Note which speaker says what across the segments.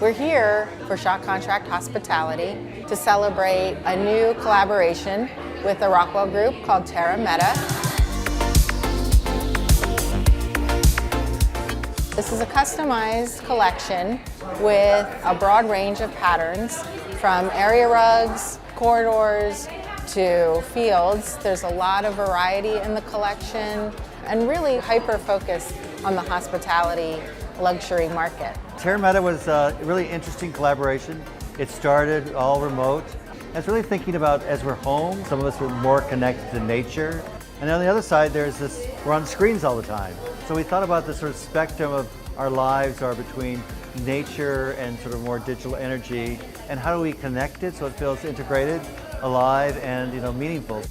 Speaker 1: We're here for Shot Contract Hospitality to celebrate a new collaboration with the Rockwell Group called Terra Meta. This is a customized collection with a broad range of patterns, from area rugs, corridors, to fields. There's a lot of variety in the collection and really hyper-focused on the hospitality luxury market.
Speaker 2: Terra Meta was a really interesting collaboration. It started all remote. I was really thinking about as we're home, some of us are more connected to nature. And on the other side, there's this, we're on screens all the time. So we thought about this sort of spectrum of our lives are between nature and sort of more digital energy. And how do we connect it so it feels integrated, alive, and meaningful?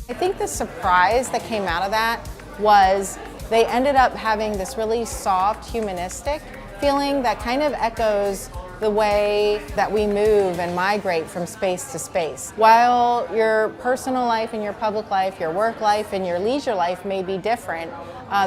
Speaker 1: I think the surprise that came out of that was they ended up having this really soft, humanistic feeling that kind of echoes the way that we move and migrate from space to space. While your personal life and your public life, your work life and your leisure life may be different,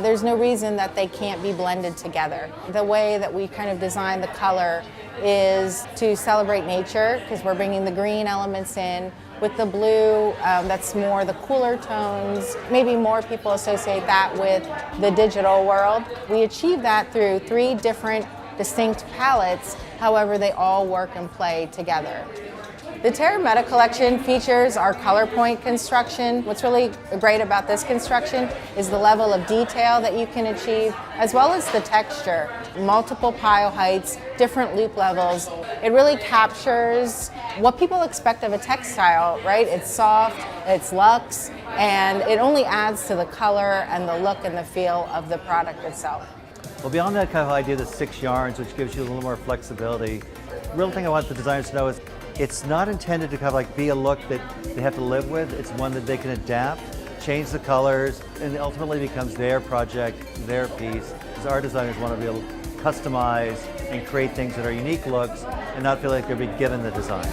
Speaker 1: there's no reason that they can't be blended together. The way that we kind of design the color is to celebrate nature, because we're bringing the green elements in with the blue, that's more the cooler tones. Maybe more people associate that with the digital world. We achieve that through 3 different distinct palettes, however they all work and play together. The Terra Meta collection features our color point construction. What's really great about this construction is the level of detail that you can achieve, as well as the texture. Multiple pile heights, different loop levels. It really captures what people expect of a textile, right? It's soft, it's luxe, and it only adds to the color and the look and the feel of the product itself.
Speaker 2: Well, beyond that kind of idea of the 6 yarns, which gives you a little more flexibility, the real thing I want the designers to know is it's not intended to kind of like be a look that they have to live with. It's one that they can adapt, change the colors, and it ultimately becomes their project, their piece. Because our designers want to be able to customize and create things that are unique looks and not feel like they're being given the design.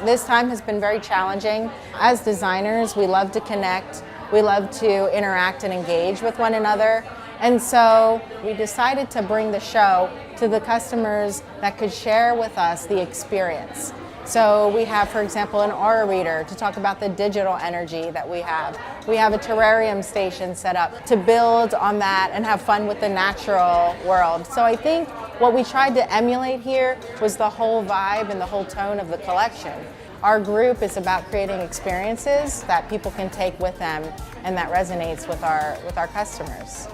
Speaker 1: This time has been very challenging. As designers, we love to connect. We love to interact and engage with one another. And so we decided to bring the show to the customers that could share with us the experience. So we have, for example, an aura reader to talk about the digital energy that we have. We have a terrarium station set up to build on that and have fun with the natural world. So I think what we tried to emulate here was the whole vibe and the whole tone of the collection. Our group is about creating experiences that people can take with them and that resonates with our customers.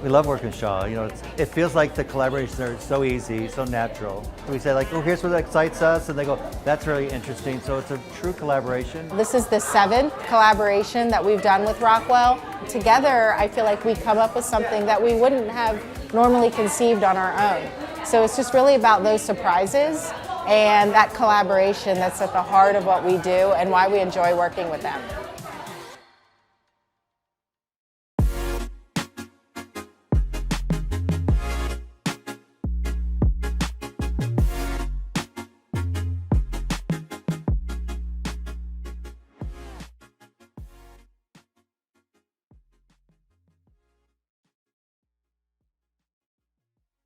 Speaker 2: We love working with Shaw. It feels like the collaborations are so easy, so natural. We say like, oh, here's what excites us, and they go, that's really interesting. So it's a true collaboration.
Speaker 1: This is the 7th collaboration that we've done with Rockwell. Together, I feel like we come up with something that we wouldn't have normally conceived on our own. So it's just really about those surprises and that collaboration that's at the heart of what we do and why we enjoy working with them.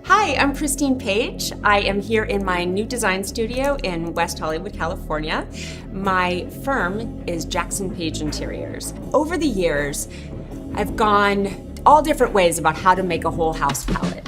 Speaker 3: Hi, I'm Kristine Paige. I am here in my new design studio in West Hollywood, California. My firm is Jackson Paige Interiors. Over the years, I've gone all different ways about how to make a whole house palette.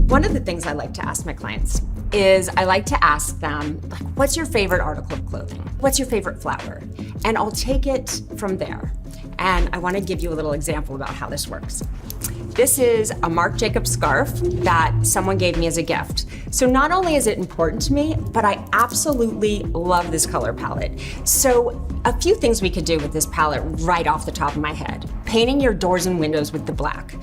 Speaker 3: One of the things I like to ask my clients is I like to ask them, like, what's your favorite article of clothing? What's your favorite flower? And I'll take it from there. And I want to give you a little example about how this works. This is a Marc Jacobs scarf that someone gave me as a gift. So not only is it important to me, but I absolutely love this color palette. So a few things we could do with this palette right off the top of my head. Painting your doors and windows with the black,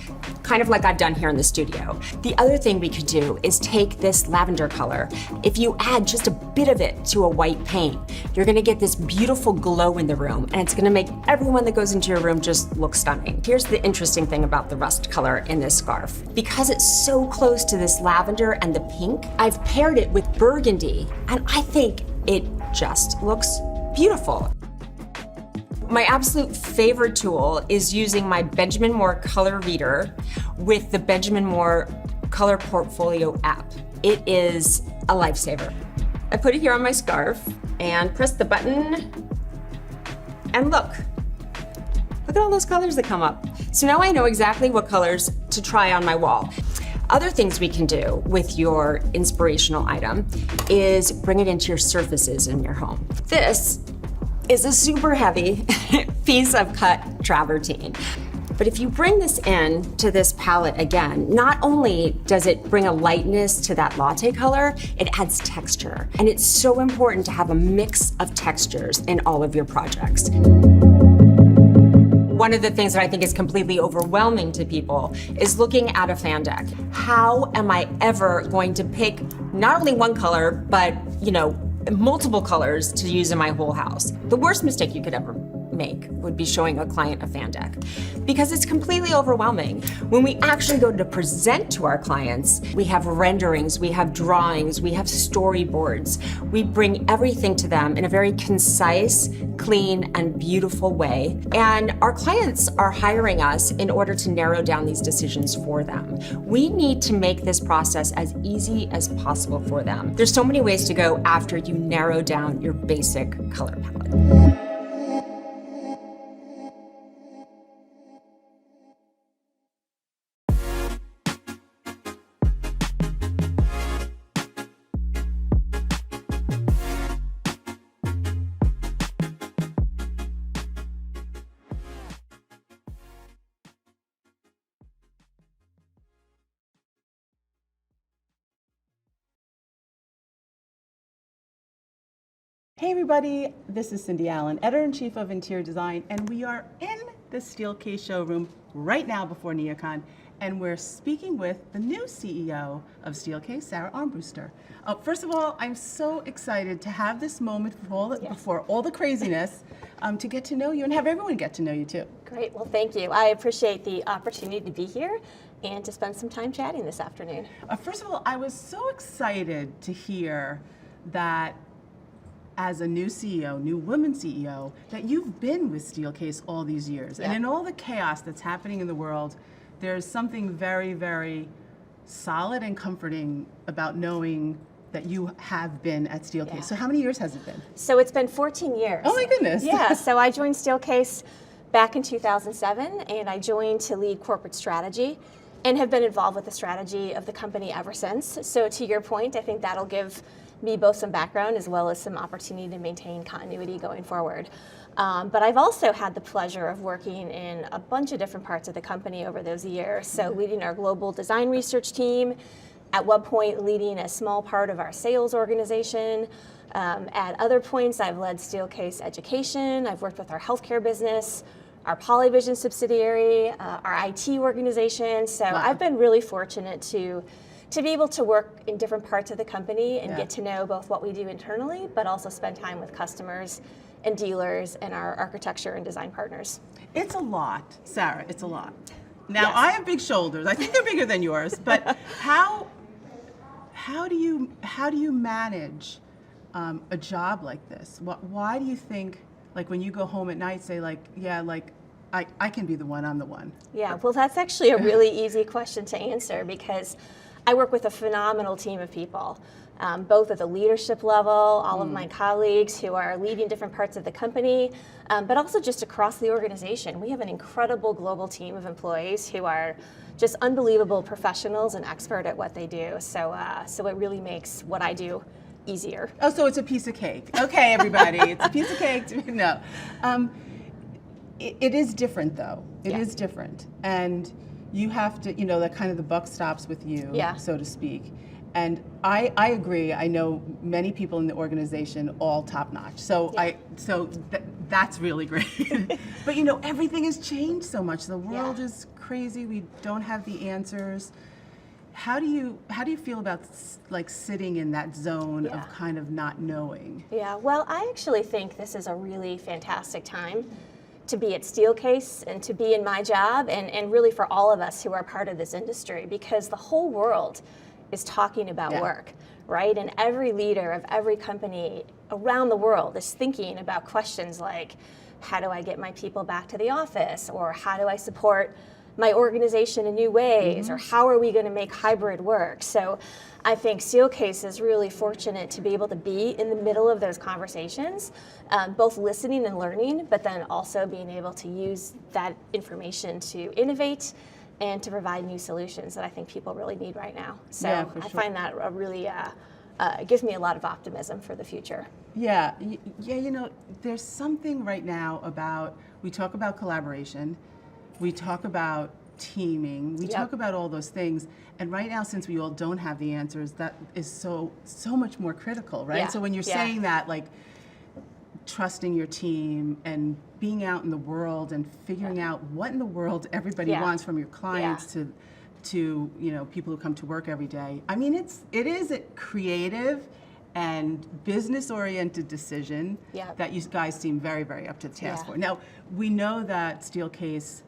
Speaker 3: kind of like I've done here in the studio. The other thing we could do is take this lavender color. If you add just a bit of it to a white paint, you're gonna get this beautiful glow in the room, and it's gonna make everyone that goes into your room just look stunning. Here's the interesting thing about the rust color in this scarf. Because it's so close to this lavender and the pink, I've paired it with burgundy, and I think it just looks beautiful. My absolute favorite tool is using my Benjamin Moore color reader with the Benjamin Moore Color Portfolio app. It is a lifesaver. I put it here on my scarf and press the button, and look at all those colors that come up. So now I know exactly what colors to try on my wall. Other things we can do with your inspirational item is bring it into your surfaces in your home. This is a super heavy piece of cut travertine. But if you bring this in to this palette again, not only does it bring a lightness to that latte color, it adds texture. And it's so important to have a mix of textures in all of your projects. One of the things that I think is completely overwhelming to people is looking at a fan deck. How am I ever going to pick not only one color, but multiple colors to use in my whole house? The worst mistake you could ever make would be showing a client a fan deck, because it's completely overwhelming. When we actually go to present to our clients, we have renderings, we have drawings, we have storyboards. We bring everything to them in a very concise, clean, and beautiful way. And our clients are hiring us in order to narrow down these decisions for them. We need to make this process as easy as possible for them. There's so many ways to go after you narrow down your basic color palette.
Speaker 4: Hey everybody, this is Cindy Allen, Editor-in-Chief of Interior Design, and we are in the Steelcase showroom right now before NeoCon, and we're speaking with the new CEO of Steelcase, Sara Armbruster. First of all, I'm so excited to have this moment before all the craziness to get to know you and have everyone get to know you too.
Speaker 5: Great, well thank you. I appreciate the opportunity to be here and to spend some time chatting this afternoon.
Speaker 4: First of all, I was so excited to hear that as a new CEO, new woman CEO, that you've been with Steelcase all these years.
Speaker 5: Yeah.
Speaker 4: And in all the chaos that's happening in the world, there's something very, very solid and comforting about knowing that you have been at Steelcase.
Speaker 5: Yeah.
Speaker 4: So how many years has it been?
Speaker 5: So it's been 14 years.
Speaker 4: Oh my goodness.
Speaker 5: Yeah, so I joined Steelcase back in 2007, and I joined to lead corporate strategy and have been involved with the strategy of the company ever since. So to your point, I think that'll give me both some background as well as some opportunity to maintain continuity going forward. But I've also had the pleasure of working in a bunch of different parts of the company over those years. So leading our global design research team, at one point leading a small part of our sales organization. At other points, I've led Steelcase Education. I've worked with our healthcare business, our Polyvision subsidiary, our IT organization. So
Speaker 4: Wow.
Speaker 5: I've been really fortunate to be able to work in different parts of the company and get to know both what we do internally, but also spend time with customers and dealers and our architecture and design partners.
Speaker 4: It's a lot, Sara, it's a lot. Now,
Speaker 5: Yes.
Speaker 4: I have big shoulders. I think they're bigger than yours, but how do you manage a job like this? Why do you think, like when you go home at night, say like, yeah, like I can be the one, I'm the one?
Speaker 5: Yeah, well, that's actually a really easy question to answer because I work with a phenomenal team of people, both at the leadership level, all of my colleagues who are leading different parts of the company, but also just across the organization. We have an incredible global team of employees who are just unbelievable professionals and expert at what they do. So it really makes what I do easier.
Speaker 4: Oh, so it's a piece of cake. Okay, everybody, it's a piece of cake. No. It is different though. It is different. And you have to, that kind of the buck stops with you, so to speak. And I agree. I know many people in the organization, all top notch. So that's really great. But everything has changed so much. The world is crazy. We don't have the answers. How do you feel about like sitting in that zone of kind of not knowing?
Speaker 5: Yeah, well, I actually think this is a really fantastic time to be at Steelcase and to be in my job and really for all of us who are part of this industry, because the whole world is talking about work, right? And every leader of every company around the world is thinking about questions like, how do I get my people back to the office, or how do I support my organization in new ways, or how are we going to make hybrid work? So I think Steelcase is really fortunate to be able to be in the middle of those conversations, both listening and learning, but then also being able to use that information to innovate and to provide new solutions that I think people really need right now. So
Speaker 4: Yeah, for
Speaker 5: I
Speaker 4: sure.
Speaker 5: find that a really, it gives me a lot of optimism for the future.
Speaker 4: Yeah, you know, there's something right now about, we talk about collaboration, we talk about teaming, we talk about all those things, and right now, since we all don't have the answers, that is so much more critical, right?
Speaker 5: Yeah,
Speaker 4: So when you're
Speaker 5: yeah.
Speaker 4: saying that, like, trusting your team and being out in the world and figuring out what in the world everybody
Speaker 5: Yeah.
Speaker 4: wants, from your clients to you know, people who come to work every day. I mean, it is a creative and business-oriented decision
Speaker 5: Yep.
Speaker 4: that you guys seem very, very up to the task
Speaker 5: Yeah.
Speaker 4: for. Now, we know that Steelcase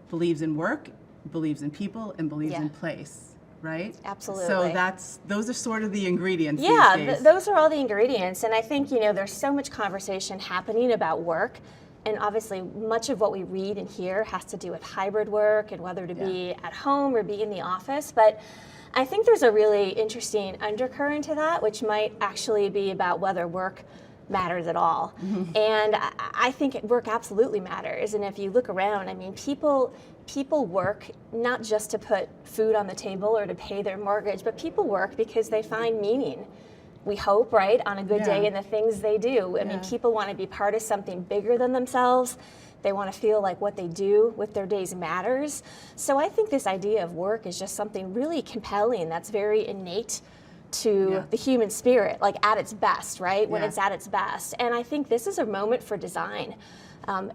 Speaker 4: believes in work, believes in people, and believes
Speaker 5: Yeah.
Speaker 4: in place, right?
Speaker 5: Absolutely.
Speaker 4: So those are sort of the ingredients
Speaker 5: Yeah,
Speaker 4: these days.
Speaker 5: those are all the ingredients. And I think, you know, there's so much conversation happening about work. And obviously, much of what we read and hear has to do with hybrid work and whether to be at home or be in the office. But I think there's a really interesting undercurrent to that, which might actually be about whether work matters at all. And I think work absolutely matters. And if you look around, I mean, people work not just to put food on the table or to pay their mortgage, but people work because they find meaning. We hope, right, on a good day in the things they do. I mean, people want to be part of something bigger than themselves. They want to feel like what they do with their days matters. So I think this idea of work is just something really compelling that's very innate to the human spirit, like at its best, right? When it's at its best. And I think this is a moment for design,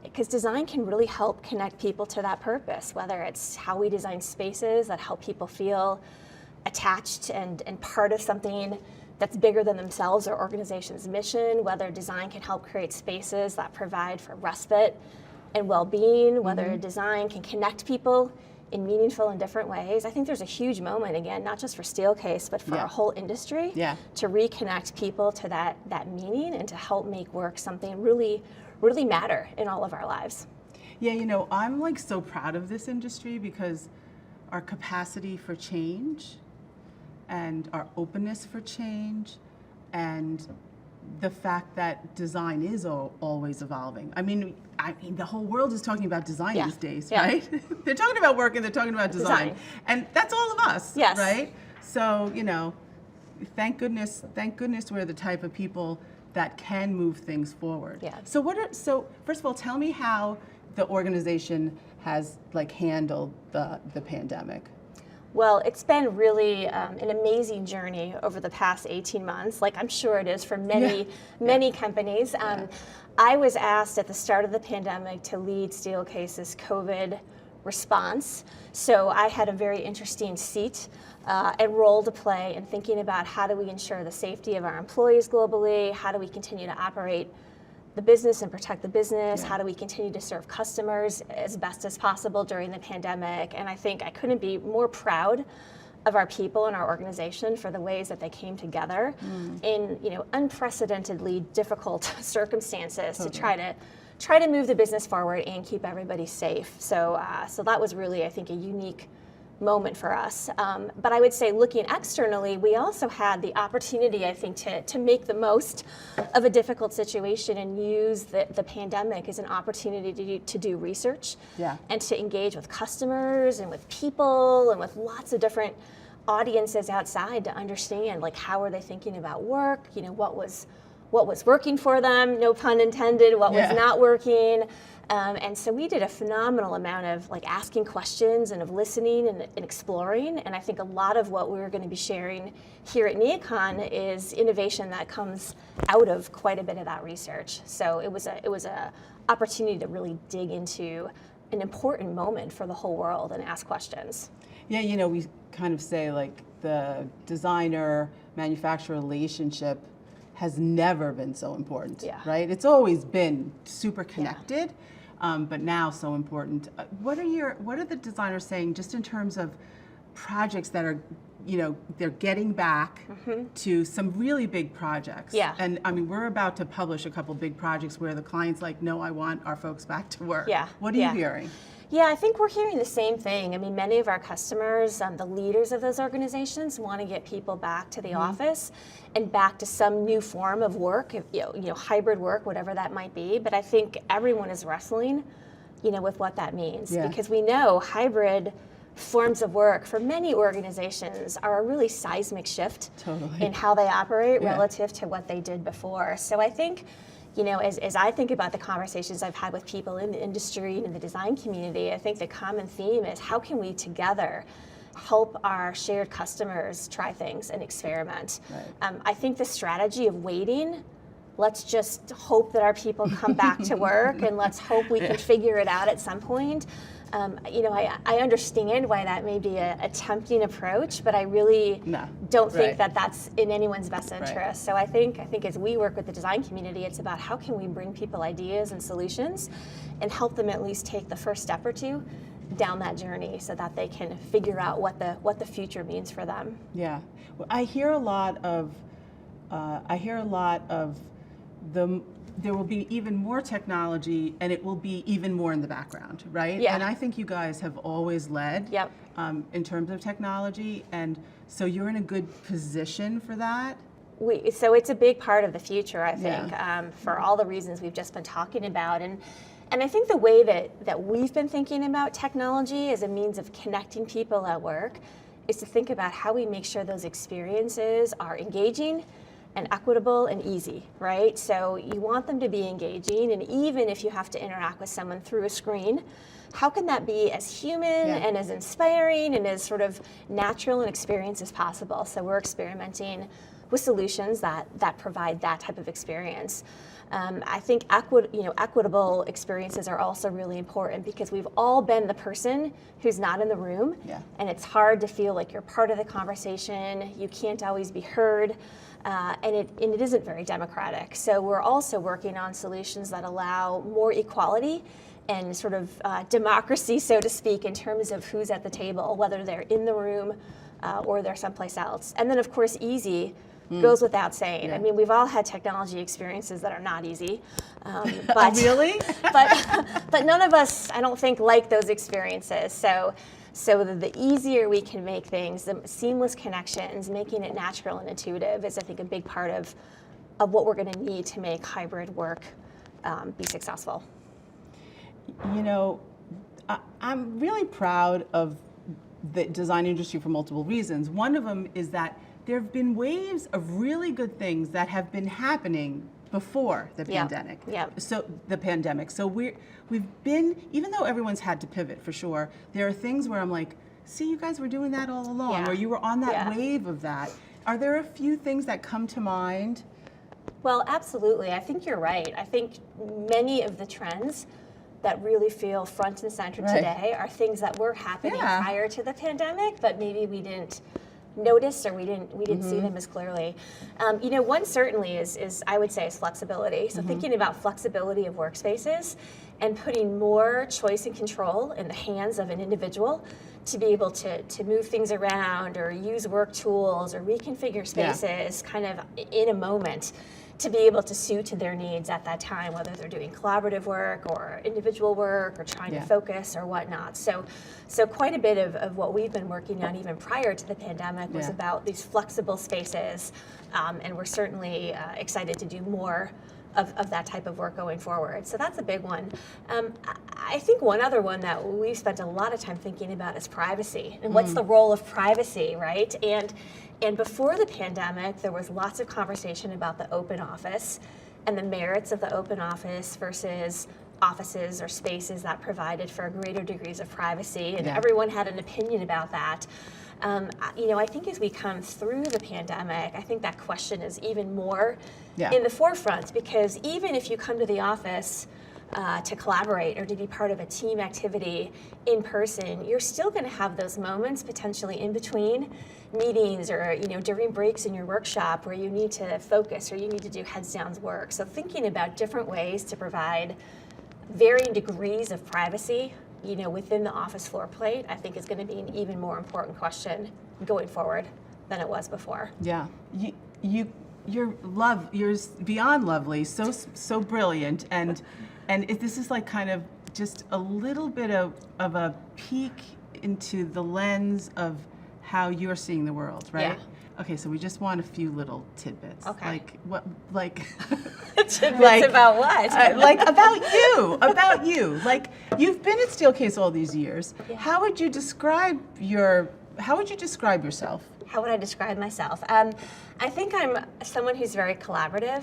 Speaker 5: because design can really help connect people to that purpose, whether it's how we design spaces that help people feel attached and part of something that's bigger than themselves or organization's mission, whether design can help create spaces that provide for respite and well-being, whether design can connect people in meaningful and different ways. I think there's a huge moment, again, not just for Steelcase, but for our whole industry, to reconnect people to that meaning and to help make work something really, really matter in all of our lives.
Speaker 4: Yeah, you know, I'm like so proud of this industry because our capacity for change and our openness for change and the fact that design is always evolving. I mean, the whole world is talking about design these days, right? They're talking about work and they're talking about design. And that's all of us, right? So, you know, thank goodness we're the type of people that can move things forward. So first of all, tell me how the organization has like handled the pandemic.
Speaker 5: Well, it's been really an amazing journey over the past 18 months, like I'm sure it is for many companies. I was asked at the start of the pandemic to lead Steelcase's COVID response. So I had a very interesting seat and role to play in thinking about how do we ensure the safety of our employees globally, how do we continue to operate the business and protect the business, how do we continue to serve customers as best as possible during the pandemic. And I think I couldn't be more proud of our people and our organization for the ways that they came together in, you know, unprecedentedly difficult circumstances to try to move the business forward and keep everybody safe. So so that was really, I think, a unique moment for us. But I would say looking externally, we also had the opportunity, I think, to make the most of a difficult situation and use the pandemic as an opportunity to do research and to engage with customers and with people and with lots of different audiences outside to understand, like, how are they thinking about work, you know, what was working for them, no pun intended, what was not working. And so we did a phenomenal amount of like asking questions and of listening and exploring. And I think a lot of what we're going to be sharing here at Neocon is innovation that comes out of quite a bit of that research. So it was a opportunity to really dig into an important moment for the whole world and ask questions.
Speaker 4: Yeah, you know, we kind of say like the designer-manufacturer relationship has never been so important, right? It's always been super connected, but now so important. What are the designers saying just in terms of projects that are, they're getting back to some really big projects.
Speaker 5: Yeah.
Speaker 4: And I mean, we're about to publish a couple big projects where the client's like, no, I want our folks back to work.
Speaker 5: Yeah.
Speaker 4: What are you hearing?
Speaker 5: Yeah, I think we're hearing the same thing. I mean, many of our customers, the leaders of those organizations, want to get people back to the office and back to some new form of work, hybrid work, whatever that might be. But I think everyone is wrestling, with what that means, because we know hybrid forms of work for many organizations are a really seismic shift in how they operate relative to what they did before. So I think, as I think about the conversations I've had with people in the industry and in the design community, I think the common theme is how can we together help our shared customers try things and experiment. Right. I think the strategy of waiting, let's just hope that our people come back to work and let's hope we can figure it out at some point. I understand why that may be a tempting approach, but I really don't think that that's in anyone's best interest. Right. So I think as we work with the design community, it's about how can we bring people ideas and solutions and help them at least take the first step or two down that journey so that they can figure out what the future means for them. Yeah,
Speaker 4: well, I hear a lot of there will be even more technology and it will be even more in the background, right?
Speaker 5: Yeah.
Speaker 4: And I think you guys have always led in terms of technology, and so you're in a good position for that.
Speaker 5: So it's a big part of the future, I think, for all the reasons we've just been talking about. And I think the way that we've been thinking about technology as a means of connecting people at work is to think about how we make sure those experiences are engaging and equitable and easy, right? So you want them to be engaging, and even if you have to interact with someone through a screen, how can that be as human and as inspiring and as sort of natural an experience as possible? So we're experimenting with solutions that provide that type of experience. I think equitable experiences are also really important because we've all been the person who's not in the room, and it's hard to feel like you're part of the conversation. You can't always be heard. And it isn't very democratic. So we're also working on solutions that allow more equality and sort of democracy, so to speak, in terms of who's at the table, whether they're in the room or they're someplace else. And then, of course, easy goes without saying. I mean, we've all had technology experiences that are not easy. But
Speaker 4: really?
Speaker 5: but none of us, I don't think, like those experiences. So the easier we can make things, the seamless connections, making it natural and intuitive is, I think, a big part of what we're going to need to make hybrid work be successful.
Speaker 4: I'm really proud of the design industry for multiple reasons. One of them is that there have been waves of really good things that have been happening before the pandemic. So the pandemic. So we've been, even though everyone's had to pivot for sure, there are things where I'm like, see, you guys were doing that all along, or you were on that wave of that. Are there a few things that come to mind?
Speaker 5: Well, absolutely. I think you're right. I think many of the trends that really feel front and center today are things that were happening prior to the pandemic, but maybe we didn't notice or we didn't see them as clearly. One certainly is I would say is flexibility. So thinking about flexibility of workspaces and putting more choice and control in the hands of an individual to be able to move things around or use work tools or reconfigure spaces kind of in a moment to be able to suit to their needs at that time, whether they're doing collaborative work or individual work or trying to focus or whatnot. So quite a bit of what we've been working on even prior to the pandemic was about these flexible spaces, and we're certainly excited to do more of that type of work going forward. So that's a big one. I think one other one that we've spent a lot of time thinking about is privacy and what's the role of privacy, right? And before the pandemic, there was lots of conversation about the open office and the merits of the open office versus offices or spaces that provided for greater degrees of privacy, and everyone had an opinion about that. I think as we come through the pandemic, I think that question is even more in the forefront, because even if you come to the office to collaborate or to be part of a team activity in person, you're still going to have those moments potentially in between meetings or during breaks in your workshop where you need to focus or you need to do heads down work. So thinking about different ways to provide varying degrees of privacy within the office floor plate, I think is going to be an even more important question going forward than it was before.
Speaker 4: Yeah, you're beyond lovely, so brilliant, and this is like kind of just a little bit of a peek into the lens of how you're seeing the world, right?
Speaker 5: Yeah.
Speaker 4: Okay, so we just want a few little tidbits.
Speaker 5: Okay.
Speaker 4: Like what? Like
Speaker 5: Tidbits about what?
Speaker 4: like about you. Like you've been at Steelcase all these years.
Speaker 5: Yeah.
Speaker 4: How would you describe yourself?
Speaker 5: How would I describe myself? I think I'm someone who's very collaborative.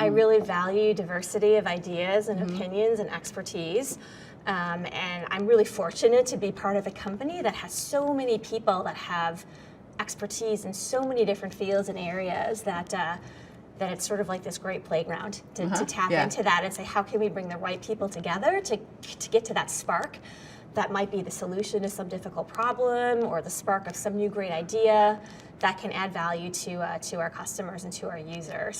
Speaker 5: I really value diversity of ideas and opinions and expertise. And I'm really fortunate to be part of a company that has so many people that have expertise in so many different fields and areas that it's sort of like this great playground to tap into that and say, how can we bring the right people together to get to that spark that might be the solution to some difficult problem or the spark of some new great idea that can add value to our customers and to our users.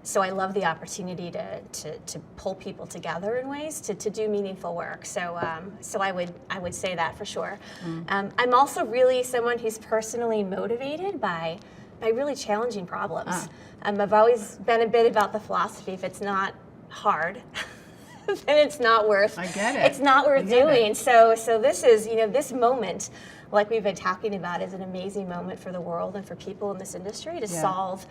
Speaker 5: So I love the opportunity to pull people together in ways to do meaningful work. So I would say that for sure. I'm also really someone who's personally motivated by really challenging problems. I've always been a bit about the philosophy: if it's not hard, then it's not worth.
Speaker 4: I get it.
Speaker 5: It's not worth doing. So this is this moment, like we've been talking about, is an amazing moment for the world and for people in this industry to solve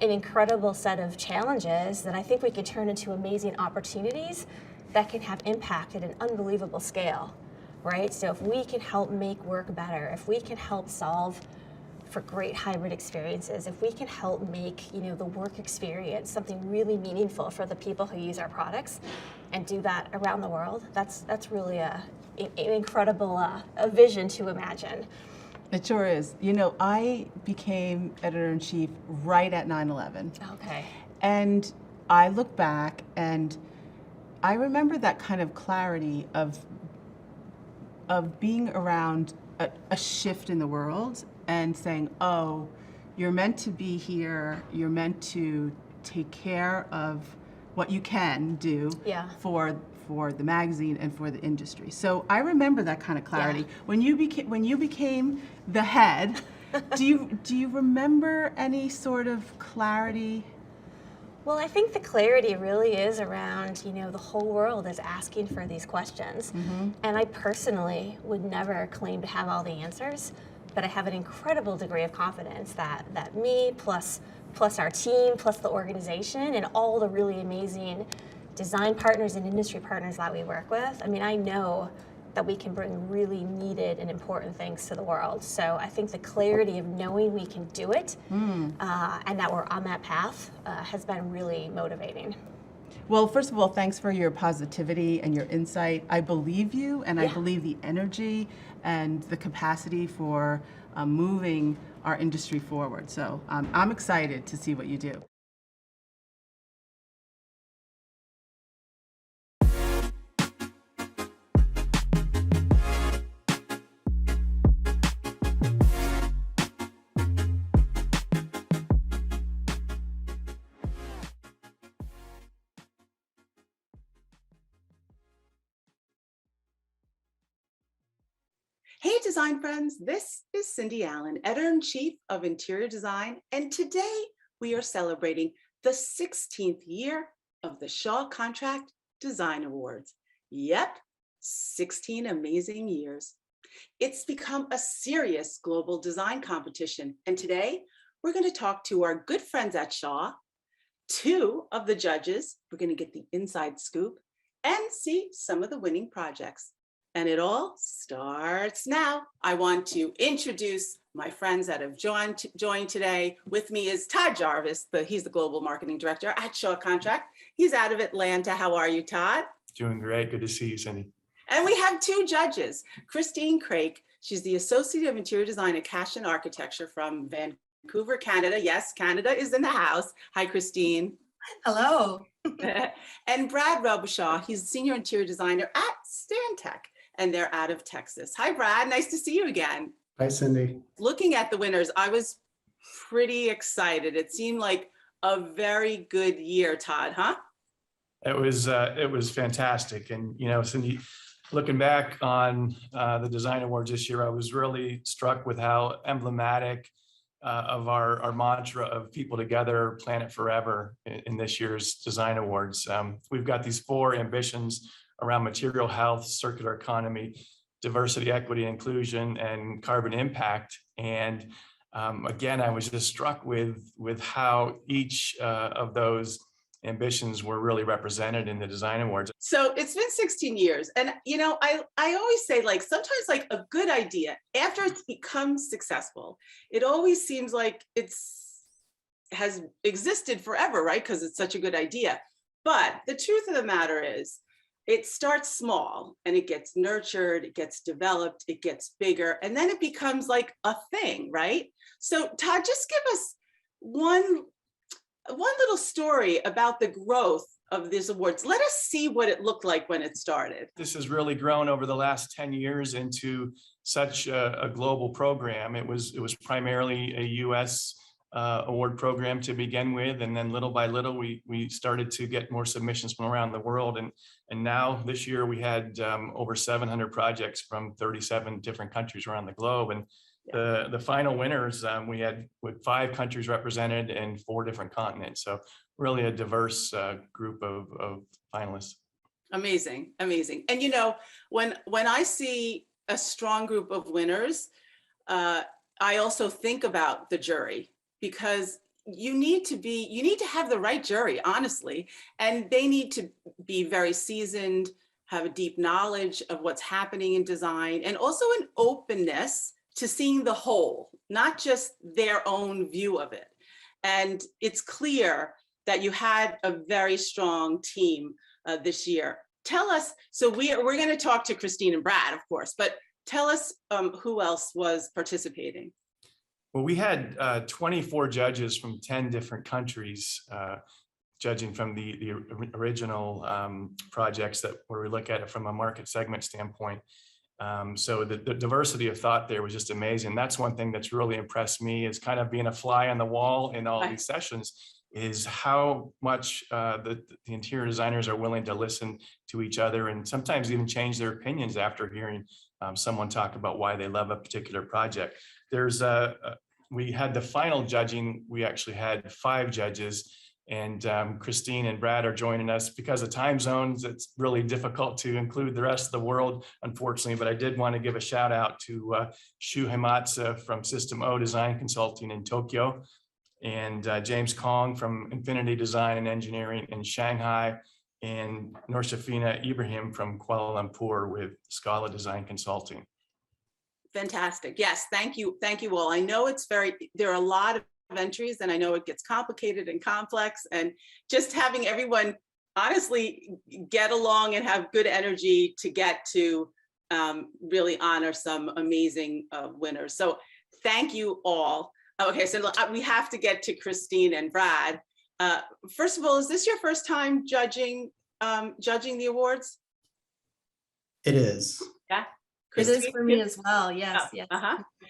Speaker 5: an incredible set of challenges that I think we can turn into amazing opportunities that can have impact at an unbelievable scale, right? So if we can help make work better, if we can help solve for great hybrid experiences, if we can help make the work experience something really meaningful for the people who use our products and do that around the world, that's really an incredible a vision to imagine.
Speaker 4: It sure is. I became editor-in-chief right at 9/11.
Speaker 5: Okay.
Speaker 4: And I look back and I remember that kind of clarity of being around a shift in the world and saying, oh, you're meant to be here, you're meant to take care of what you can do for the magazine and for the industry. So I remember that kind of clarity. When you became the head, do you remember any sort of clarity?
Speaker 5: Well, I think the clarity really is around, the whole world is asking for these questions. And I personally would never claim to have all the answers, but I have an incredible degree of confidence that me plus our team plus the organization and all the really amazing design partners and industry partners that we work with, I know that we can bring really needed and important things to the world. So I think the clarity of knowing we can do it and that we're on that path has been really motivating.
Speaker 4: Well, first of all, thanks for your positivity and your insight. I believe you, and I believe the energy and the capacity for moving our industry forward. So I'm excited to see what you do. Hey design friends, this is Cindy Allen, Editor-in-Chief of Interior Design, and today we are celebrating the 16th year of the Shaw Contract Design Awards. Yep, 16 amazing years. It's become a serious global design competition, and today we're going to talk to our good friends at Shaw, two of the judges. We're going to get the inside scoop and see some of the winning projects. And it all starts now. I want to introduce my friends that have joined today. With me is Todd Jarvis. He's the Global Marketing Director at Shaw Contract. He's out of Atlanta. How are you, Todd?
Speaker 6: Doing great. Good to see you, Cindy.
Speaker 4: And we have two judges. Kristine Paige. She's the Associate of Interior Design at Cashin Architecture from Vancouver, Canada. Yes, Canada is in the house. Hi, Kristine.
Speaker 7: Hello.
Speaker 4: And Brad Robichaud. He's the Senior Interior Designer at Stantec, and they're out of Texas. Hi, Brad. Nice to see you again.
Speaker 6: Hi, Cindy.
Speaker 4: Looking at the winners, I was pretty excited. It seemed like a very good year, Todd, huh?
Speaker 6: It was fantastic. And, Cindy, Looking back on the Design Awards this year, I was really struck with how emblematic of our mantra of people together, planet forever in this year's Design Awards. We've got these 4 ambitions around material health, circular economy, diversity, equity, inclusion, and carbon impact. And again, I was just struck with how each of those ambitions were really represented in the Design Awards.
Speaker 7: So it's been 16 years. And, you know, I always say, like, sometimes like a good idea, after it's become successful, it always seems like has existed forever, right? Because it's such a good idea. But the truth of the matter is, it starts small and it gets nurtured, it gets developed, it gets bigger, and then it becomes like a thing, right? So Todd, just give us one little story about the growth of these awards. Let us see what it looked like when it started.
Speaker 6: This has really grown over the last 10 years into such a global program. It was primarily a US award program to begin with, and then little by little we started to get more submissions from around the world, and now this year we had over 700 projects from 37 different countries around the globe. And the final winners, we had with 5 countries represented and 4 different continents. So really a diverse group of finalists.
Speaker 7: Amazing, amazing. And you know, when I see a strong group of winners, I also think about the jury, because you need to have the right jury, honestly, and they need to be very seasoned, have a deep knowledge of what's happening in design, and also an openness to seeing the whole, not just their own view of it. And it's clear that you had a very strong team this year. Tell us, so we're going to talk to Kristine and Brad, of course, but tell us who else was participating.
Speaker 6: Well, we had 24 judges from 10 different countries judging from the original projects where we look at it from a market segment standpoint. So the diversity of thought there was just amazing. That's one thing that's really impressed me, is kind of being a fly on the wall in all these sessions, is how much the interior designers are willing to listen to each other and sometimes even change their opinions after hearing someone talk about why they love a particular project. We had the final judging, we actually had 5 judges, and Kristine and Brad are joining us. Because of time zones, it's really difficult to include the rest of the world, unfortunately, but I did want to give a shout out to Shu Himatsu from System O Design Consulting in Tokyo, and James Kong from Infinity Design and Engineering in Shanghai, and Noorshafina Ibrahim from Kuala Lumpur with Scala Design Consulting.
Speaker 7: Fantastic. Yes, thank you all. I know there are a lot of entries, and I know it gets complicated and complex, and just having everyone honestly get along and have good energy to get to really honor some amazing winners. So thank you all. Okay, so we have to get to Kristine and Brad. First of all, is this your first time judging the awards?
Speaker 8: It is.
Speaker 7: Yeah.
Speaker 9: It is for me as well. Yes. Yes.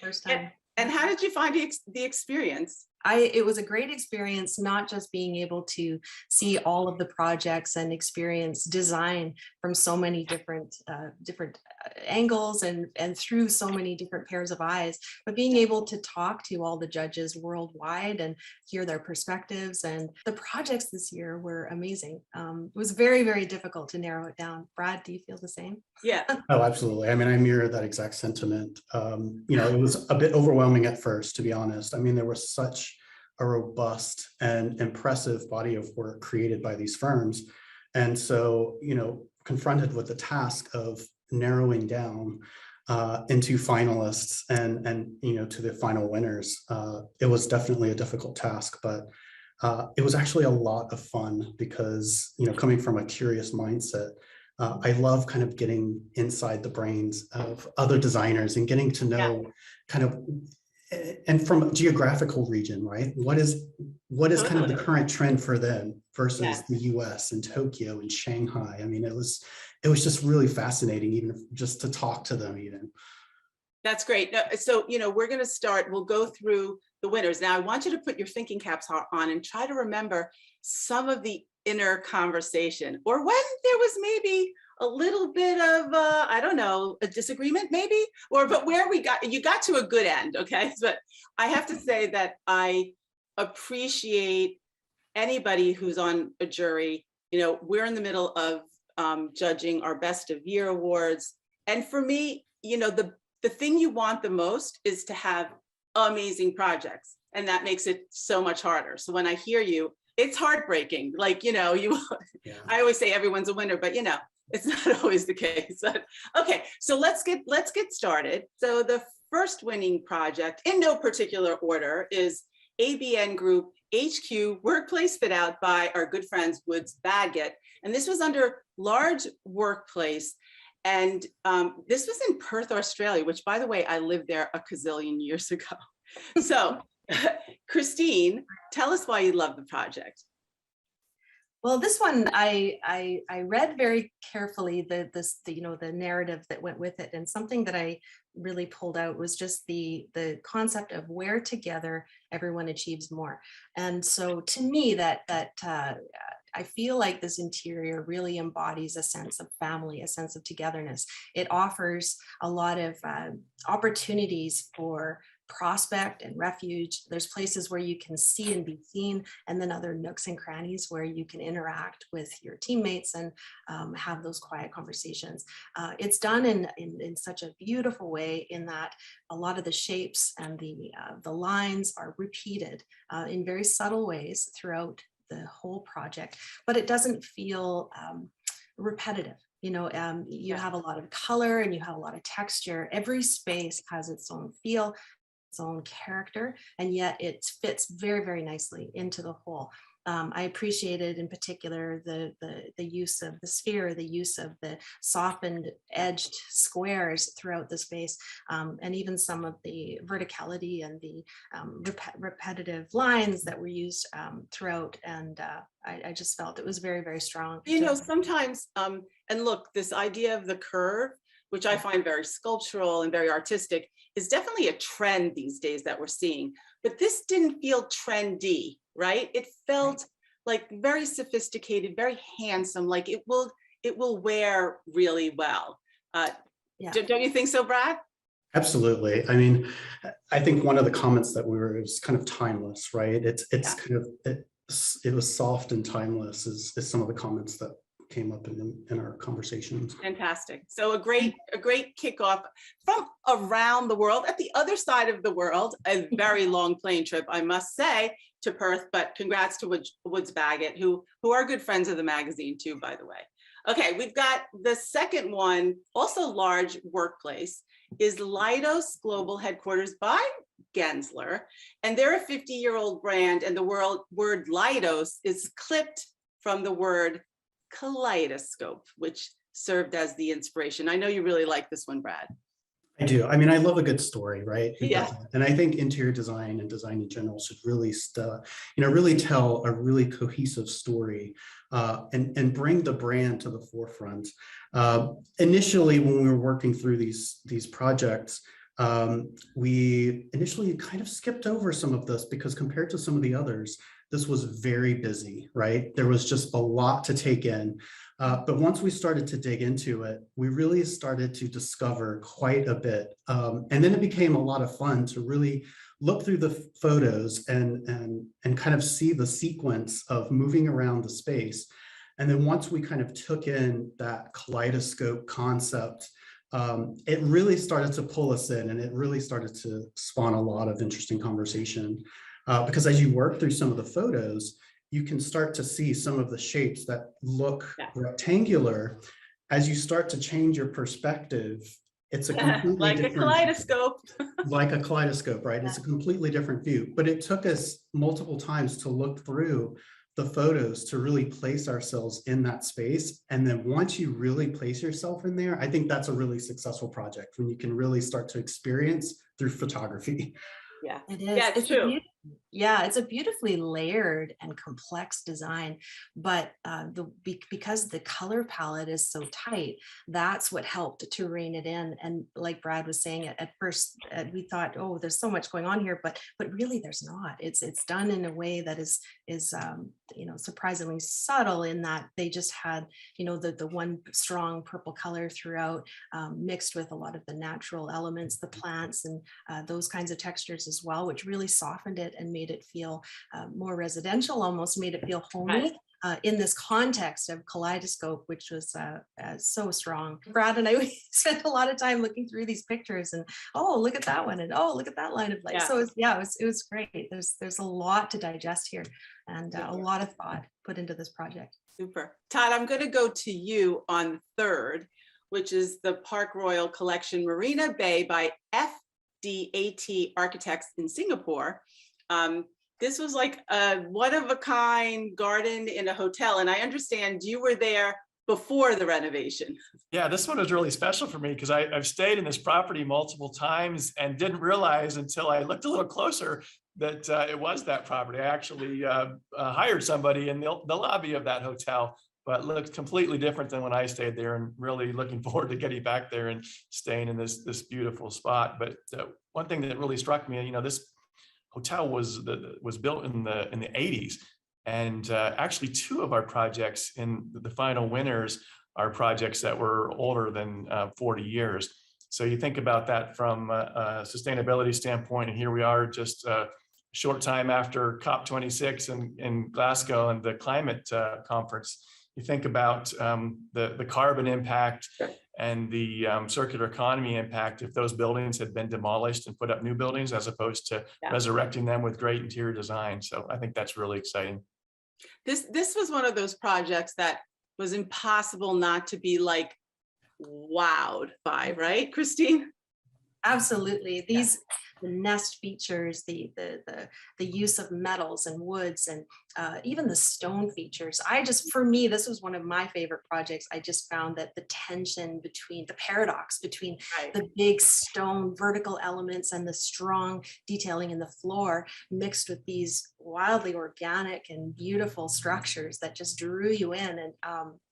Speaker 9: First time.
Speaker 7: And how did you find the experience?
Speaker 9: It was a great experience, not just being able to see all of the projects and experience design from so many different angles and through so many different pairs of eyes, but being able to talk to all the judges worldwide and hear their perspectives. And the projects this year were amazing. It was very, very difficult to narrow it down. Brad, do you feel the same?
Speaker 7: Yeah.
Speaker 8: Oh, absolutely. I mean, I mirror that exact sentiment. You know, it was a bit overwhelming at first, to be honest. I mean, there was such a robust and impressive body of work created by these firms. And so, you know, confronted with the task of narrowing down into finalists and you know, to the final winners, it was definitely a difficult task, but it was actually a lot of fun because, you know, coming from a curious mindset, I love kind of getting inside the brains of other designers and getting to know kind of, and from a geographical region, right? What is kind of the current trend for them versus the US and Tokyo and Shanghai? I mean, it was just really fascinating, even just to talk to them even.
Speaker 7: That's great. So, you know, we're going to start, we'll go through the winners. Now, I want you to put your thinking caps on and try to remember some of the inner conversation, or when there was maybe a little bit of, I don't know, a disagreement maybe, but where you got to a good end, okay? But I have to say that I appreciate anybody who's on a jury. We're in the middle of judging our Best of Year awards. And for me, the thing you want the most is to have amazing projects. And that makes it so much harder. So when I hear you, it's heartbreaking. Like, I always say everyone's a winner, but it's not always the case. But, okay, so let's get started. So the first winning project, in no particular order, is ABN Group HQ Workplace Fit Out by our good friends Woods Bagot. And this was under large workplace. And this was in Perth, Australia, which, by the way, I lived there a gazillion years ago. So Kristine, tell us why you love the project.
Speaker 9: Well, this one I read very carefully the narrative that went with it, and something that I really pulled out was just the concept of where together everyone achieves more. And so to me, that I feel like this interior really embodies a sense of family, a sense of togetherness. It offers a lot of opportunities for prospect and refuge. There's places where you can see and be seen, and then other nooks and crannies where you can interact with your teammates and have those quiet conversations. It's done in such a beautiful way, in that a lot of the shapes and the lines are repeated in very subtle ways throughout the whole project, but it doesn't feel repetitive. You have a lot of color and you have a lot of texture. Every space has its own feel, its own character, and yet it fits very, very nicely into the whole. I appreciated in particular the use of the sphere, the use of the softened edged squares throughout the space, and even some of the verticality and the repetitive lines that were used throughout. And I just felt it was very, very strong.
Speaker 7: Sometimes, and look, this idea of the curve, which I find very sculptural and very artistic, is definitely a trend these days that we're seeing. But this didn't feel trendy, right? It felt like very sophisticated, very handsome, like it will wear really well. Don't you think so, Brad?
Speaker 8: Absolutely. I mean, I think one of the comments that it was kind of timeless, right? It was soft and timeless is some of the comments that came up in our conversations.
Speaker 7: Fantastic. So a great kickoff from around the world, at the other side of the world, a very long plane trip, I must say, to Perth, but congrats to Woods Bagot, who are good friends of the magazine too, by the way. Okay, we've got the second one, also large workplace, is Leidos Global Headquarters by Gensler. And they're a 50-year-old brand, and the word Leidos is clipped from the word kaleidoscope, which served as the inspiration. I know you really like this one, Brad.
Speaker 8: I do. I mean, I love a good story, right?
Speaker 7: Yeah.
Speaker 8: And I think interior design and design in general should really, really tell a really cohesive story and bring the brand to the forefront. Initially, when we were working through these projects, we initially kind of skipped over some of this because compared to some of the others, this was very busy, right? There was just a lot to take in. But once we started to dig into it, we really started to discover quite a bit. And then it became a lot of fun to really look through the photos and kind of see the sequence of moving around the space. And then once we kind of took in that kaleidoscope concept, it really started to pull us in, and it really started to spawn a lot of interesting conversation. Because as you work through some of the photos, you can start to see some of the shapes that look rectangular. As you start to change your perspective, it's a completely
Speaker 7: like a kaleidoscope.
Speaker 8: Like a kaleidoscope, right? It's a completely different view. But it took us multiple times to look through the photos to really place ourselves in that space. And then once you really place yourself in there, I think that's a really successful project when you can really start to experience through photography.
Speaker 7: Yeah,
Speaker 9: It is.
Speaker 7: Yeah, it's true.
Speaker 9: Yeah, it's a beautifully layered and complex design, but because the color palette is so tight, that's what helped to rein it in. And like Brad was saying, at first we thought, oh, there's so much going on here, but really there's not. It's done in a way that is surprisingly subtle, in that they just had the one strong purple color throughout, mixed with a lot of the natural elements, the plants, and those kinds of textures as well, which really softened it and made it feel more residential, almost made it feel homey. In this context of Kaleidoscope, which was so strong. Brad and I spent a lot of time looking through these pictures, and oh, look at that one, and oh, look at that line of light.
Speaker 7: Yeah.
Speaker 9: So it was great. There's a lot to digest here, and a lot of thought put into this project.
Speaker 7: Super. Todd, I'm going to go to you on third, which is the Park Royal Collection Marina Bay by FDAT Architects in Singapore. This was like a one-of-a-kind garden in a hotel, and I understand you were there before the renovation.
Speaker 6: Yeah, this one was really special for me because I've stayed in this property multiple times and didn't realize until I looked a little closer that it was that property. I actually hired somebody in the lobby of that hotel, but looked completely different than when I stayed there, and really looking forward to getting back there and staying in this beautiful spot. But one thing that really struck me, this hotel was built in the 80s, and actually two of our projects in the final winners are projects that were older than 40 years. So you think about that from a sustainability standpoint, and here we are just a short time after COP26 in Glasgow and the climate conference. You think about the carbon impact and the circular economy impact if those buildings had been demolished and put up new buildings, as opposed to resurrecting them with great interior design. So I think that's really exciting.
Speaker 7: This was one of those projects that was impossible not to be like wowed by, right, Kristine?
Speaker 9: Absolutely. The nest features, the use of metals and woods, and even the stone features. For me, this was one of my favorite projects. I just found that the tension between, the paradox between the big stone vertical elements and the strong detailing in the floor, mixed with these wildly organic and beautiful structures that just drew you in. And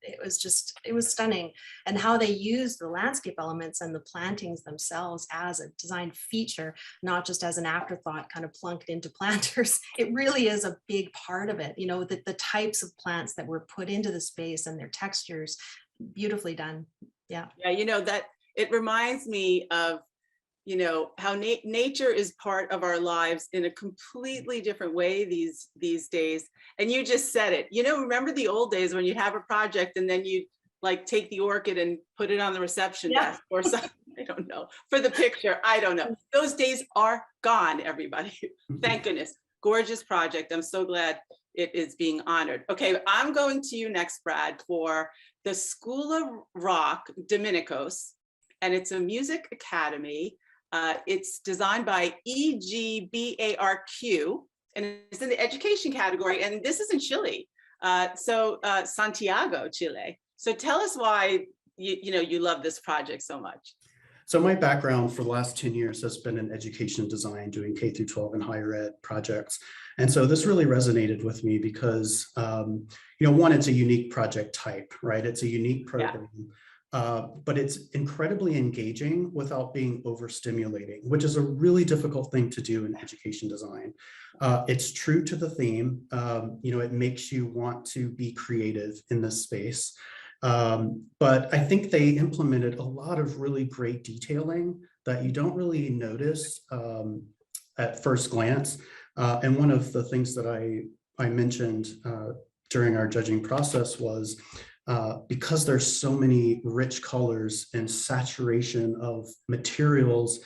Speaker 9: it was stunning. And how they used the landscape elements and the plantings themselves as a design feature, not just as an afterthought kind of plunked into planters. It really is a big part of it. The types of plants that were put into the space and their textures, beautifully done. Yeah.
Speaker 7: Yeah, that it reminds me of how nature is part of our lives in a completely different way these days. And you just said it. Remember the old days when you'd have a project and then you'd like take the orchid and put it on the reception desk or something. I don't know, for the picture. I don't know. Those days are gone, everybody. Thank goodness. Gorgeous project. I'm so glad it is being honored. Okay, I'm going to you next, Brad, for the School of Rock Dominicos, and it's a music academy. It's designed by EGBARQ, and it's in the education category, and this is in Chile. Santiago, Chile. So tell us why you love this project so much.
Speaker 8: So my background for the last 10 years has been in education design, doing K through 12 and higher ed projects. And so this really resonated with me because, one, it's a unique project type, right? It's a unique program, but it's incredibly engaging without being overstimulating, which is a really difficult thing to do in education design. It's true to the theme. It makes you want to be creative in this space. But I think they implemented a lot of really great detailing that you don't really notice at first glance. And one of the things that I mentioned during our judging process was because there's so many rich colors and saturation of materials,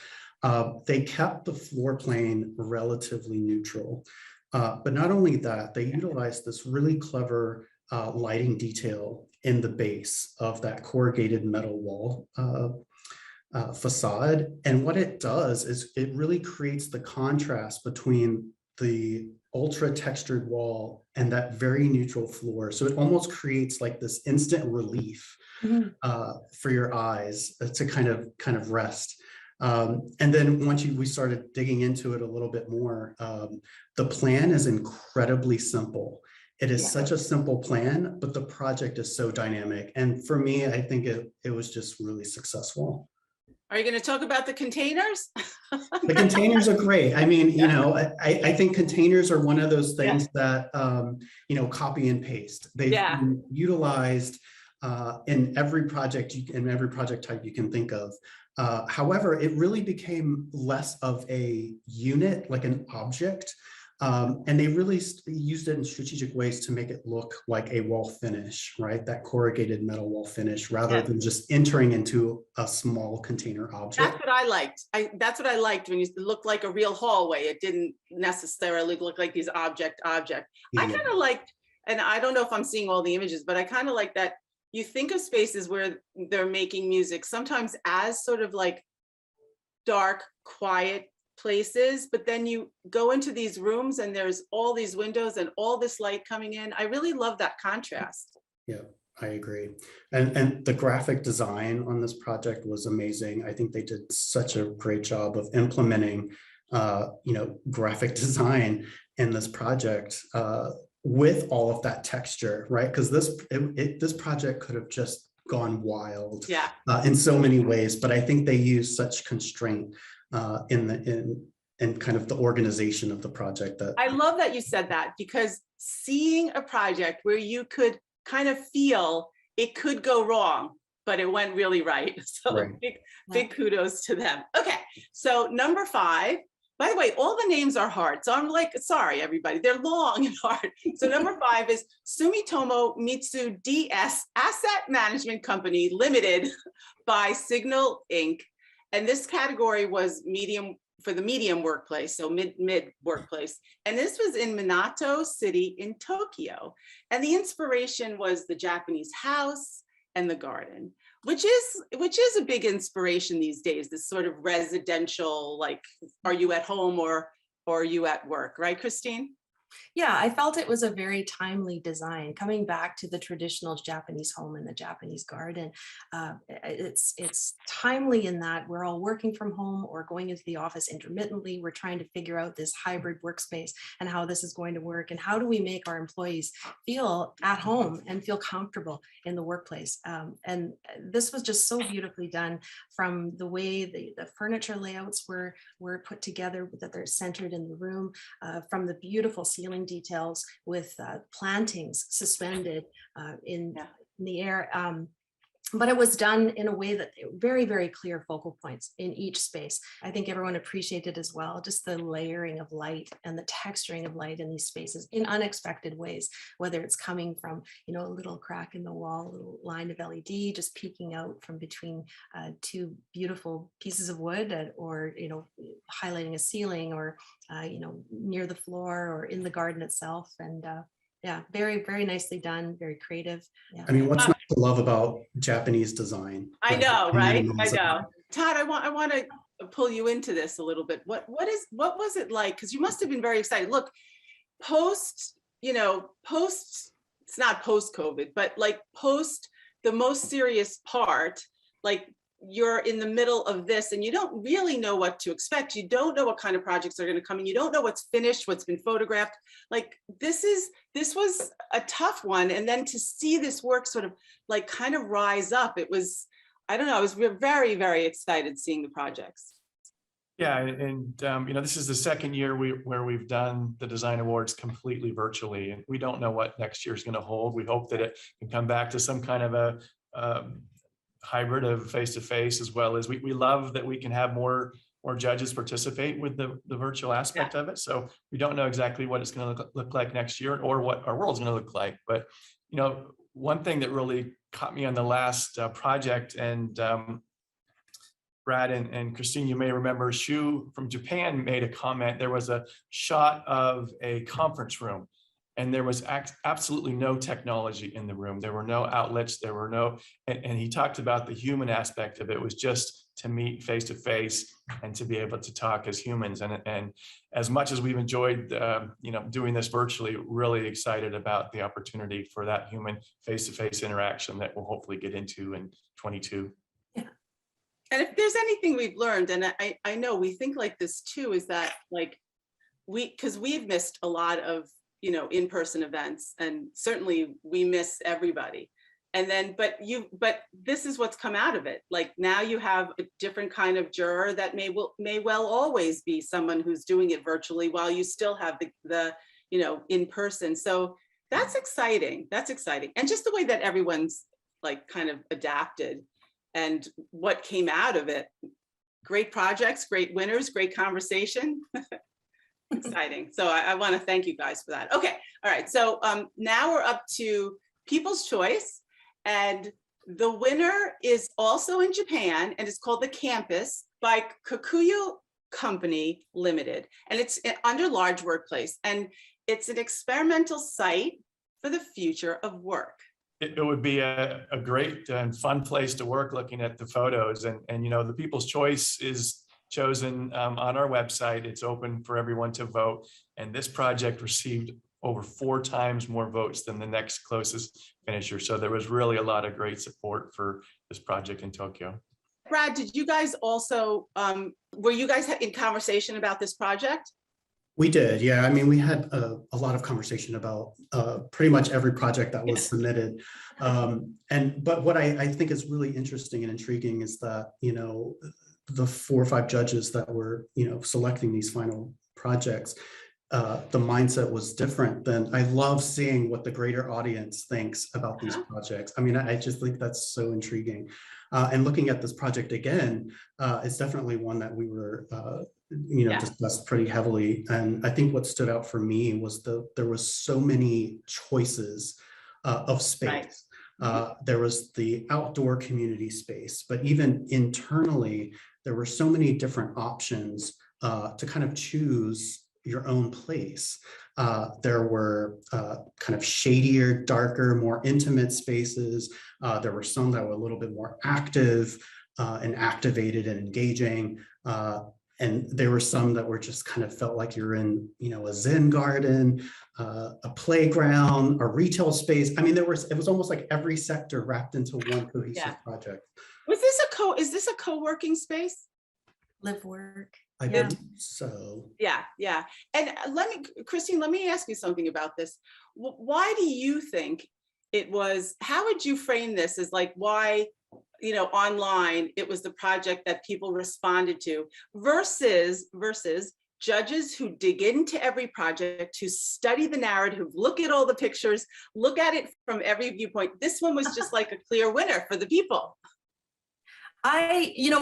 Speaker 8: they kept the floor plane relatively neutral. But not only that, they utilized this really clever lighting detail in the base of that corrugated metal wall facade. And what it does is it really creates the contrast between the ultra textured wall and that very neutral floor. So it almost creates like this instant relief for your eyes to kind of rest. And then once we started digging into it a little bit more, The plan is incredibly simple. It is
Speaker 7: Yeah.
Speaker 8: such a simple plan, but the project is so dynamic. And for me, I think it was just really successful.
Speaker 7: Are you going to talk about the containers?
Speaker 8: The containers are great. I mean, you know, I think containers are one of those things that, you know, copy and paste. They've been utilized in every project, in every project type you can think of. However, it really became less of a unit, like an object. And they really used it in strategic ways to make it look like a wall finish, right? That corrugated metal wall finish, rather than just entering into a small container object.
Speaker 7: That's what I liked. That's what I liked, when you looked like a real hallway. It didn't necessarily look like these object. I kind of liked, and I don't know if I'm seeing all the images, but I kind of like that you think of spaces where they're making music sometimes as sort of like dark, quiet places, but then you go into these rooms and there's all these windows and all this light coming in. I really love that contrast.
Speaker 8: Yeah, I agree. And the graphic design on this project was amazing. I think they did such a great job of implementing, you know, graphic design in this project with all of that texture, right? Because this project could have just gone wild in so many ways, but I think they used such constraint in kind of the organization of the project. That
Speaker 7: I love that you said that, because seeing a project where you could kind of feel it could go wrong, but it went really right. So big kudos to them. Okay, so number 5. By the way, all the names are hard. So I'm like, sorry, everybody, they're long and hard. So number 5 is Sumitomo Mitsu DS Asset Management Company Limited by Signal Inc. And this category was medium, for the medium workplace, so mid workplace. And this was in Minato City in Tokyo. And the inspiration was the Japanese house and the garden, which is a big inspiration these days, this sort of residential, like, are you at home or are you at work, right, Kristine?
Speaker 9: Yeah, I felt it was a very timely design, coming back to the traditional Japanese home and the Japanese garden. It's timely in that we're all working from home or going into the office intermittently. We're trying to figure out this hybrid workspace and how this is going to work, and how do we make our employees feel at home and feel comfortable in the workplace. And this was just so beautifully done, from the way the furniture layouts were put together, that they're centered in the room, from the beautiful ceiling details with plantings suspended in the air. But it was done in a way that very, very clear focal points in each space. I think everyone appreciated as well, just the layering of light and the texturing of light in these spaces in unexpected ways, whether it's coming from, you know, a little crack in the wall, a little line of LED just peeking out from between 2 beautiful pieces of wood, or, you know, highlighting a ceiling, or, you know, near the floor or in the garden itself. And yeah, very, very nicely done, very creative. Yeah.
Speaker 8: I mean, what's not to love about Japanese design?
Speaker 7: I know, right? I know. Todd, I want to pull you into this a little bit. What was it like? Because you must have been very excited. Look, post, it's not post-COVID, but like post the most serious part, like, you're in the middle of this and you don't really know what to expect. You don't know what kind of projects are going to come in. You don't know what's finished, what's been photographed. Like, this was a tough one. And then to see this work sort of like kind of rise up, it was, I don't know, I was very, very excited seeing the projects.
Speaker 6: Yeah, and you know, this is the second year where we've done the Design Awards completely virtually, and we don't know what next year is going to hold. We hope that it can come back to some kind of a hybrid of face-to-face, as well as we love that we can have more judges participate with the virtual aspect of it. So we don't know exactly what it's going to look like next year, or what our world's going to look like. But, you know, one thing that really caught me on the last project, and Brad and Kristine, you may remember, Shu from Japan made a comment. There was a shot of a conference room, and there was absolutely no technology in the room. There were no outlets, there were no, and he talked about the human aspect of it. It was just to meet face to face and to be able to talk as humans. And as much as we've enjoyed, you know, doing this virtually, really excited about the opportunity for that human face to face interaction that we'll hopefully get into in 22.
Speaker 7: Yeah. And if there's anything we've learned, and I know we think like this too, is that, like, because we've missed a lot of, in-person events, and certainly we miss everybody. And then, but this is what's come out of it. Like now you have a different kind of juror that may well always be someone who's doing it virtually while you still have the in person. So that's exciting. That's exciting. And just the way that everyone's like kind of adapted and what came out of it. Great projects, great winners, great conversation. Exciting. So I want to thank you guys for that. Okay. All right. So now we're up to People's Choice. And the winner is also in Japan, and it's called The Campus by Kikuyu Company Limited. And it's under Large Workplace. And it's an experimental site for the future of work.
Speaker 6: It would be a great and fun place to work, looking at the photos. And the People's Choice is chosen on our website. It's open for everyone to vote. And this project received over 4 times more votes than the next closest finisher. So there was really a lot of great support for this project in Tokyo.
Speaker 7: Brad, did you guys also, were you guys in conversation about this project?
Speaker 8: We did, yeah. I mean, we had a lot of conversation about pretty much every project that was submitted. But what I think is really interesting and intriguing is that, the 4 or 5 judges that were, selecting these final projects, the mindset was different than. I love seeing what the greater audience thinks about these projects. I mean, I just think that's so intriguing. And looking at this project again, it's definitely one that we were, discussed pretty heavily. And I think what stood out for me was there was so many choices of space. Right. There was the outdoor community space, but even internally, there were so many different options to kind of choose your own place. There were kind of shadier, darker, more intimate spaces. There were some that were a little bit more active and activated and engaging. And there were some that were just kind of felt like you're in, a Zen garden, a playground, a retail space. I mean, it was almost like every sector wrapped into one cohesive project.
Speaker 7: Is this a co-working space?
Speaker 9: Live work.
Speaker 8: I believe so.
Speaker 7: Yeah. And Kristine, let me ask you something about this. Why do you think it was, how would you frame this as like, why, online, it was the project that people responded to versus judges who dig into every project, who study the narrative, look at all the pictures, look at it from every viewpoint. This one was just like a clear winner for the people.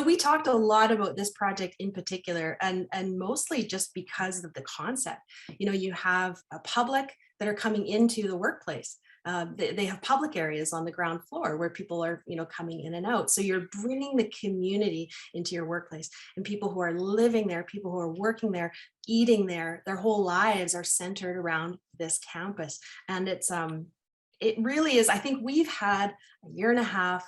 Speaker 9: We talked a lot about this project in particular, and mostly just because of the concept. You have a public that are coming into the workplace. They have public areas on the ground floor where people are, coming in and out. So you're bringing the community into your workplace, and people who are living there, people who are working there, eating there, their whole lives are centered around this campus. And it really is. I think we've had a year and a half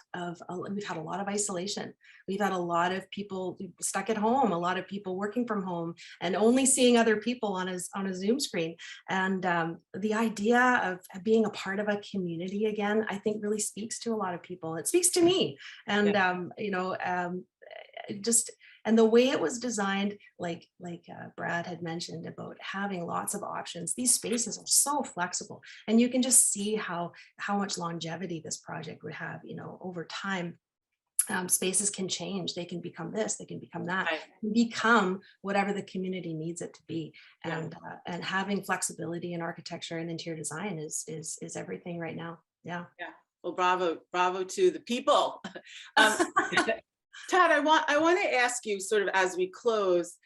Speaker 9: we've had a lot of isolation. We've had a lot of people stuck at home, a lot of people working from home and only seeing other people on a Zoom screen. And the idea of being a part of a community again, I think really speaks to a lot of people. It speaks to me. And, and the way it was designed, like Brad had mentioned about having lots of options, these spaces are so flexible, and you can just see how much longevity this project would have, over time. Spaces can change. They can become this, they can become that, become whatever the community needs it to be. And having flexibility in architecture and interior design is everything right now. Yeah.
Speaker 7: Well, bravo to the people. Todd, I want to ask you, sort of as we close,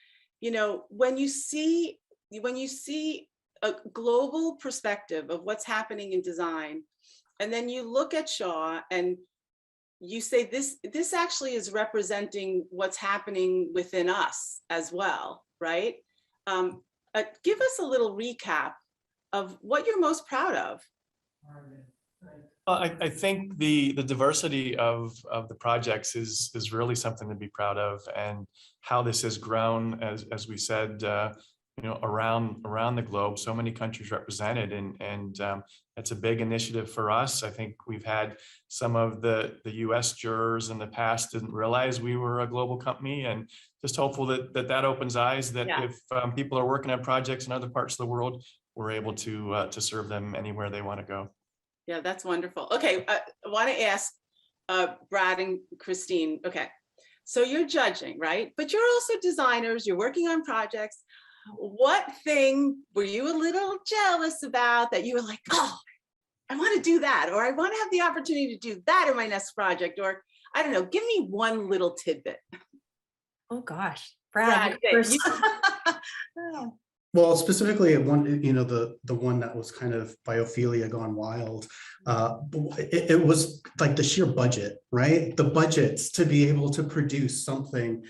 Speaker 7: when you see a global perspective of what's happening in design, and then you look at Shaw and you say this actually is representing what's happening within us as well, right? Give us a little recap of what you're most proud of.
Speaker 6: I think the diversity of the projects is really something to be proud of, and how this has grown, as we said, around the globe, so many countries represented, and it's a big initiative for us. I think we've had some of the US jurors in the past didn't realize we were a global company, and just hopeful that opens eyes, that if people are working on projects in other parts of the world, we're able to serve them anywhere they want to go.
Speaker 7: Yeah, that's wonderful. Okay, I want to ask Brad and Kristine. Okay, so you're judging, right? But you're also designers, you're working on projects. What thing were you a little jealous about that you were like, oh, I want to do that, or I want to have the opportunity to do that in my next project, or I don't know, give me one little tidbit.
Speaker 9: Oh gosh, Brad, first.
Speaker 8: Well, specifically one, the one that was kind of biophilia gone wild. It was like the sheer budget, right? The budgets to be able to produce something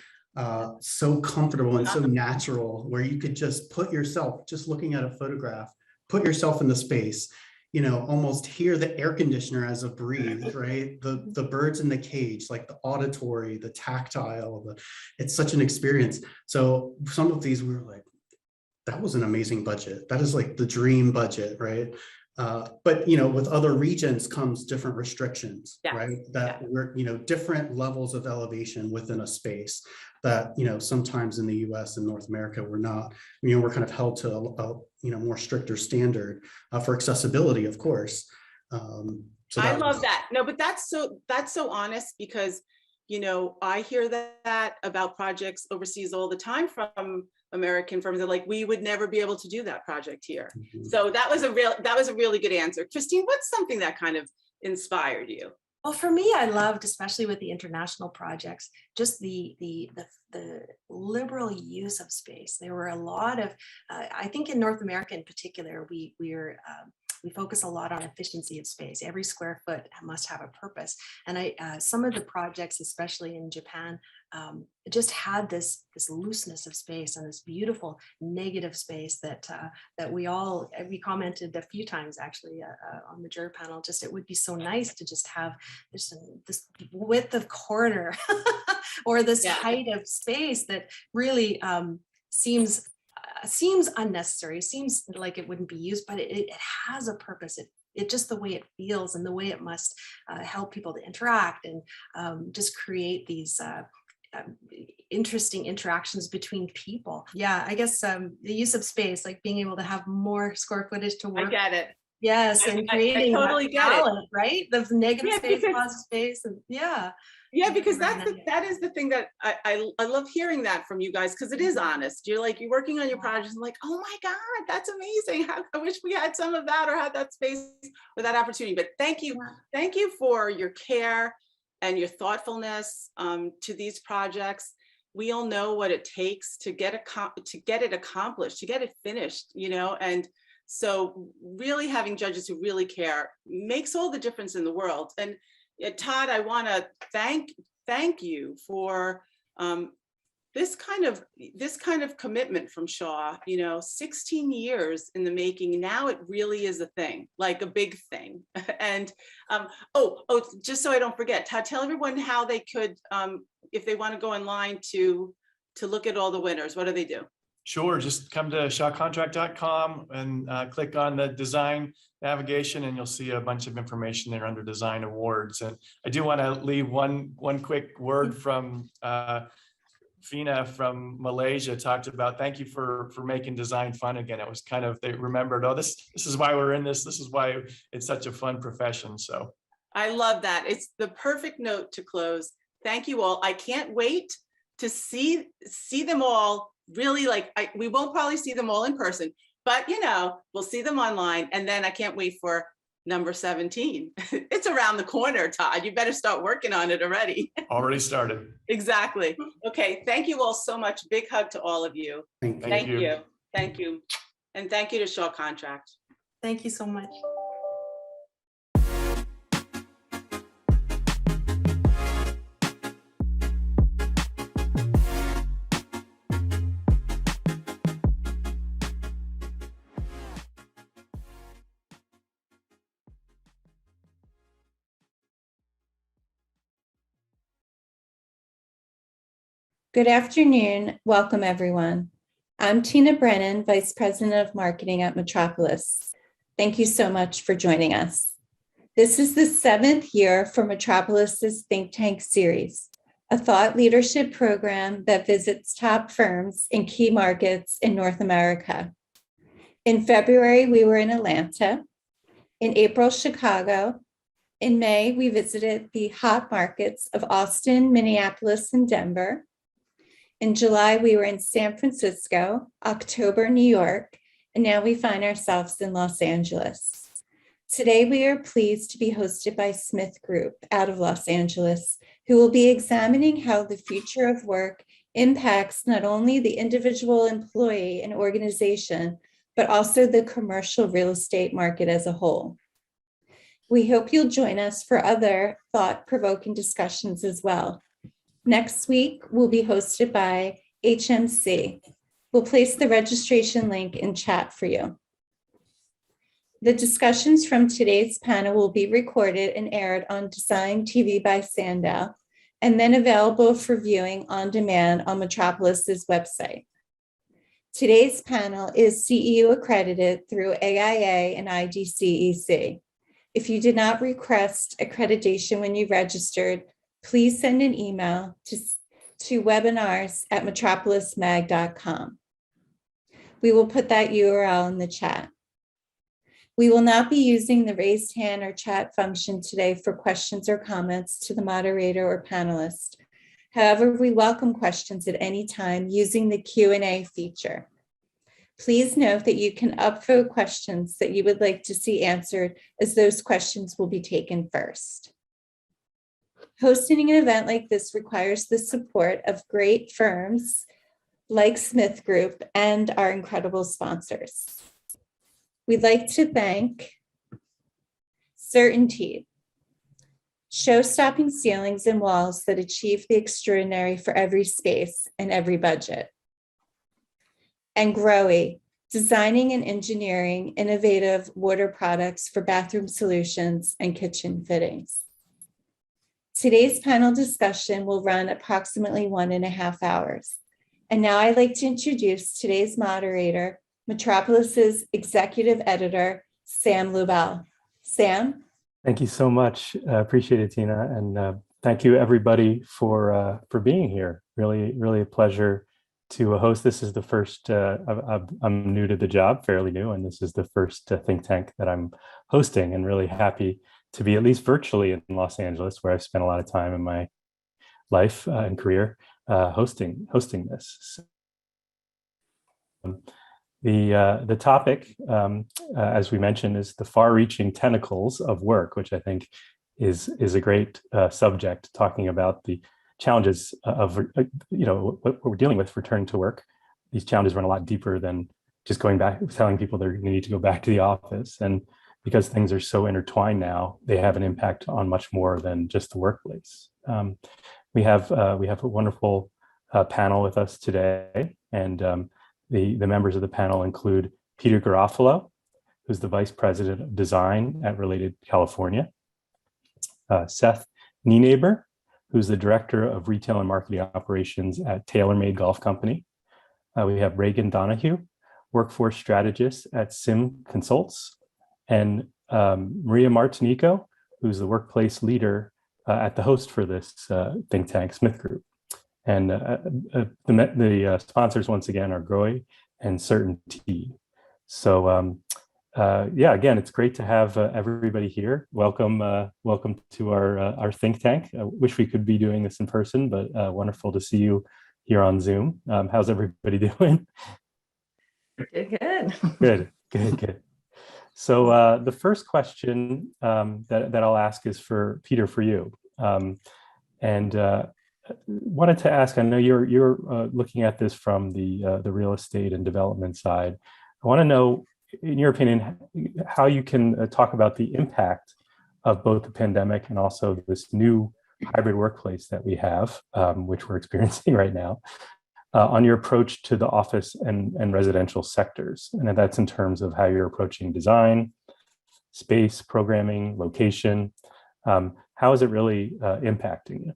Speaker 8: so comfortable and so natural, where you could just put yourself, just looking at a photograph, put yourself in the space, almost hear the air conditioner as a breathe, right? The birds in the cage, like the auditory, the tactile, it's such an experience. So some of these we were like, that was an amazing budget. That is like the dream budget, right? But with other regions comes different restrictions, right? That we're, different levels of elevation within a space that, sometimes in the US and North America, we're not, we're kind of held to a more stricter standard for accessibility, of course. So
Speaker 7: I love that. No, but that's so honest, because, I hear that about projects overseas all the time from American firms. They're like, we would never be able to do that project here. Mm-hmm. So that was a really good answer. Kristine, what's something that kind of inspired you?
Speaker 9: Well, for me, I loved, especially with the international projects, just the liberal use of space. There were a lot of, I think in North America in particular, we focus a lot on efficiency of space. Every square foot must have a purpose. And some of the projects, especially in Japan, just had this looseness of space and this beautiful negative space that we commented a few times actually on the juror panel. Just it would be so nice to just have this width of corridor or this height of space that really seems unnecessary, seems like it wouldn't be used, but it has a purpose. It just the way it feels and the way it must help people to interact and just create these interesting interactions between people. Yeah, I guess the use of space, like being able to have more square footage to work.
Speaker 7: I get it.
Speaker 9: Yes, and creating
Speaker 7: I totally get
Speaker 9: balance, right? The negative space, positive space, and
Speaker 7: Yeah, because that is the thing that I love hearing that from you guys, because it is honest. You're working on your projects and like, oh my God, that's amazing. I wish we had some of that or had that space or that opportunity. But thank you for your care and your thoughtfulness to these projects. We all know what it takes to get it accomplished, to get it finished, and so really having judges who really care makes all the difference in the world. And Todd, I want to thank you for this kind of commitment from Shaw. 16 years in the making. Now it really is a thing, like a big thing. And just so I don't forget, Todd, tell everyone how they could, if they want to go online to look at all the winners. What do they do?
Speaker 6: Sure, just come to shawcontract.com and click on the design navigation, and you'll see a bunch of information there under design awards. And I do want to leave one quick word from Fina from Malaysia. Talked about, thank you for making design fun again. It was kind of, they remembered, oh, this is why we're in this. This is why it's such a fun profession. So
Speaker 7: I love that. It's the perfect note to close. Thank you all. I can't wait to see them all. Really, we won't probably see them all in person, but we'll see them online. And then I can't wait for number 17. It's around the corner, Todd. You better start working on it already.
Speaker 6: Already started.
Speaker 7: Exactly. Okay. Thank you all so much. Big hug to all of you. Thank you. Thank you. And thank you to Shaw Contract.
Speaker 9: Thank you so much.
Speaker 10: Good afternoon. Welcome, everyone. I'm Tina Brennan, Vice President of Marketing at Metropolis. Thank you so much for joining us. This is the 7th year for Metropolis's Think Tank series, a thought leadership program that visits top firms in key markets in North America. In February, we were in Atlanta. In April, Chicago. In May, we visited the hot markets of Austin, Minneapolis, and Denver. In July, we were in San Francisco, October, New York, and now we find ourselves in Los Angeles. Today, we are pleased to be hosted by Smith Group out of Los Angeles, who will be examining how the future of work impacts not only the individual employee and organization, but also the commercial real estate market as a whole. We hope you'll join us for other thought-provoking discussions as well. Next week, we'll be hosted by HMC. We'll place the registration link in chat for you. The discussions from today's panel will be recorded and aired on DesignTV by SANDOW, and then available for viewing on demand on Metropolis's website. Today's panel is CEU accredited through AIA and IDCEC. If you did not request accreditation when you registered, please send an email to webinars@metropolismag.com. We will put that URL in the chat. We will not be using the raised hand or chat function today for questions or comments to the moderator or panelist. However, we welcome questions at any time using the Q&A feature. Please note that you can upvote questions that you would like to see answered, as those questions will be taken first. Hosting an event like this requires the support of great firms like Smith Group and our incredible sponsors. We'd like to thank Certainty, show-stopping ceilings and walls that achieve the extraordinary for every space and every budget. And Growy, designing and engineering innovative water products for bathroom solutions and kitchen fittings. Today's panel discussion will run approximately 1.5 hours. And now I'd like to introduce today's moderator, Metropolis's executive editor, Sam Lubell. Sam?
Speaker 11: Thank you so much. Appreciate it, Tina. And thank you everybody for being here. Really a pleasure to host. This is the first, I'm new to the job, fairly new, and this is the first think tank that I'm hosting, and really happy to be at least virtually in Los Angeles, where I've spent a lot of time in my life and career hosting this. The topic, as we mentioned, is the far-reaching tentacles of work, which I think is a great subject, talking about the challenges of what we're dealing with returning to work. These challenges run a lot deeper than just going back, telling people they need to go back to the office. And because things are so intertwined now, they have an impact on much more than just the workplace. We have a wonderful panel with us today, and the members of the panel include Peter Garofalo, who's the Vice President of Design at Related California, Seth Nienaber, who's the Director of Retail and Marketing Operations at TaylorMade Golf Company. We have Reagan Donahue, Workforce Strategist at Sim Consults, and Maria Martinico, who's the Workplace Leader at the host for this think tank, Smith Group. And the sponsors, once again, are Growy and Certainty. So yeah, again, it's great to have everybody here. Welcome to our think tank. I wish we could be doing this in person, but wonderful to see you here on Zoom. How's everybody doing?
Speaker 9: Good.
Speaker 11: Good. So the first question that I'll ask is for Peter, for you. Wanted to ask, I know you're looking at this from the real estate and development side. I want to know, in your opinion, how you can talk about the impact of both the pandemic and also this new hybrid workplace that we have, which we're experiencing right now, on your approach to the office and residential sectors. And that's in terms of how you're approaching design, space, programming, location. How is it really impacting you?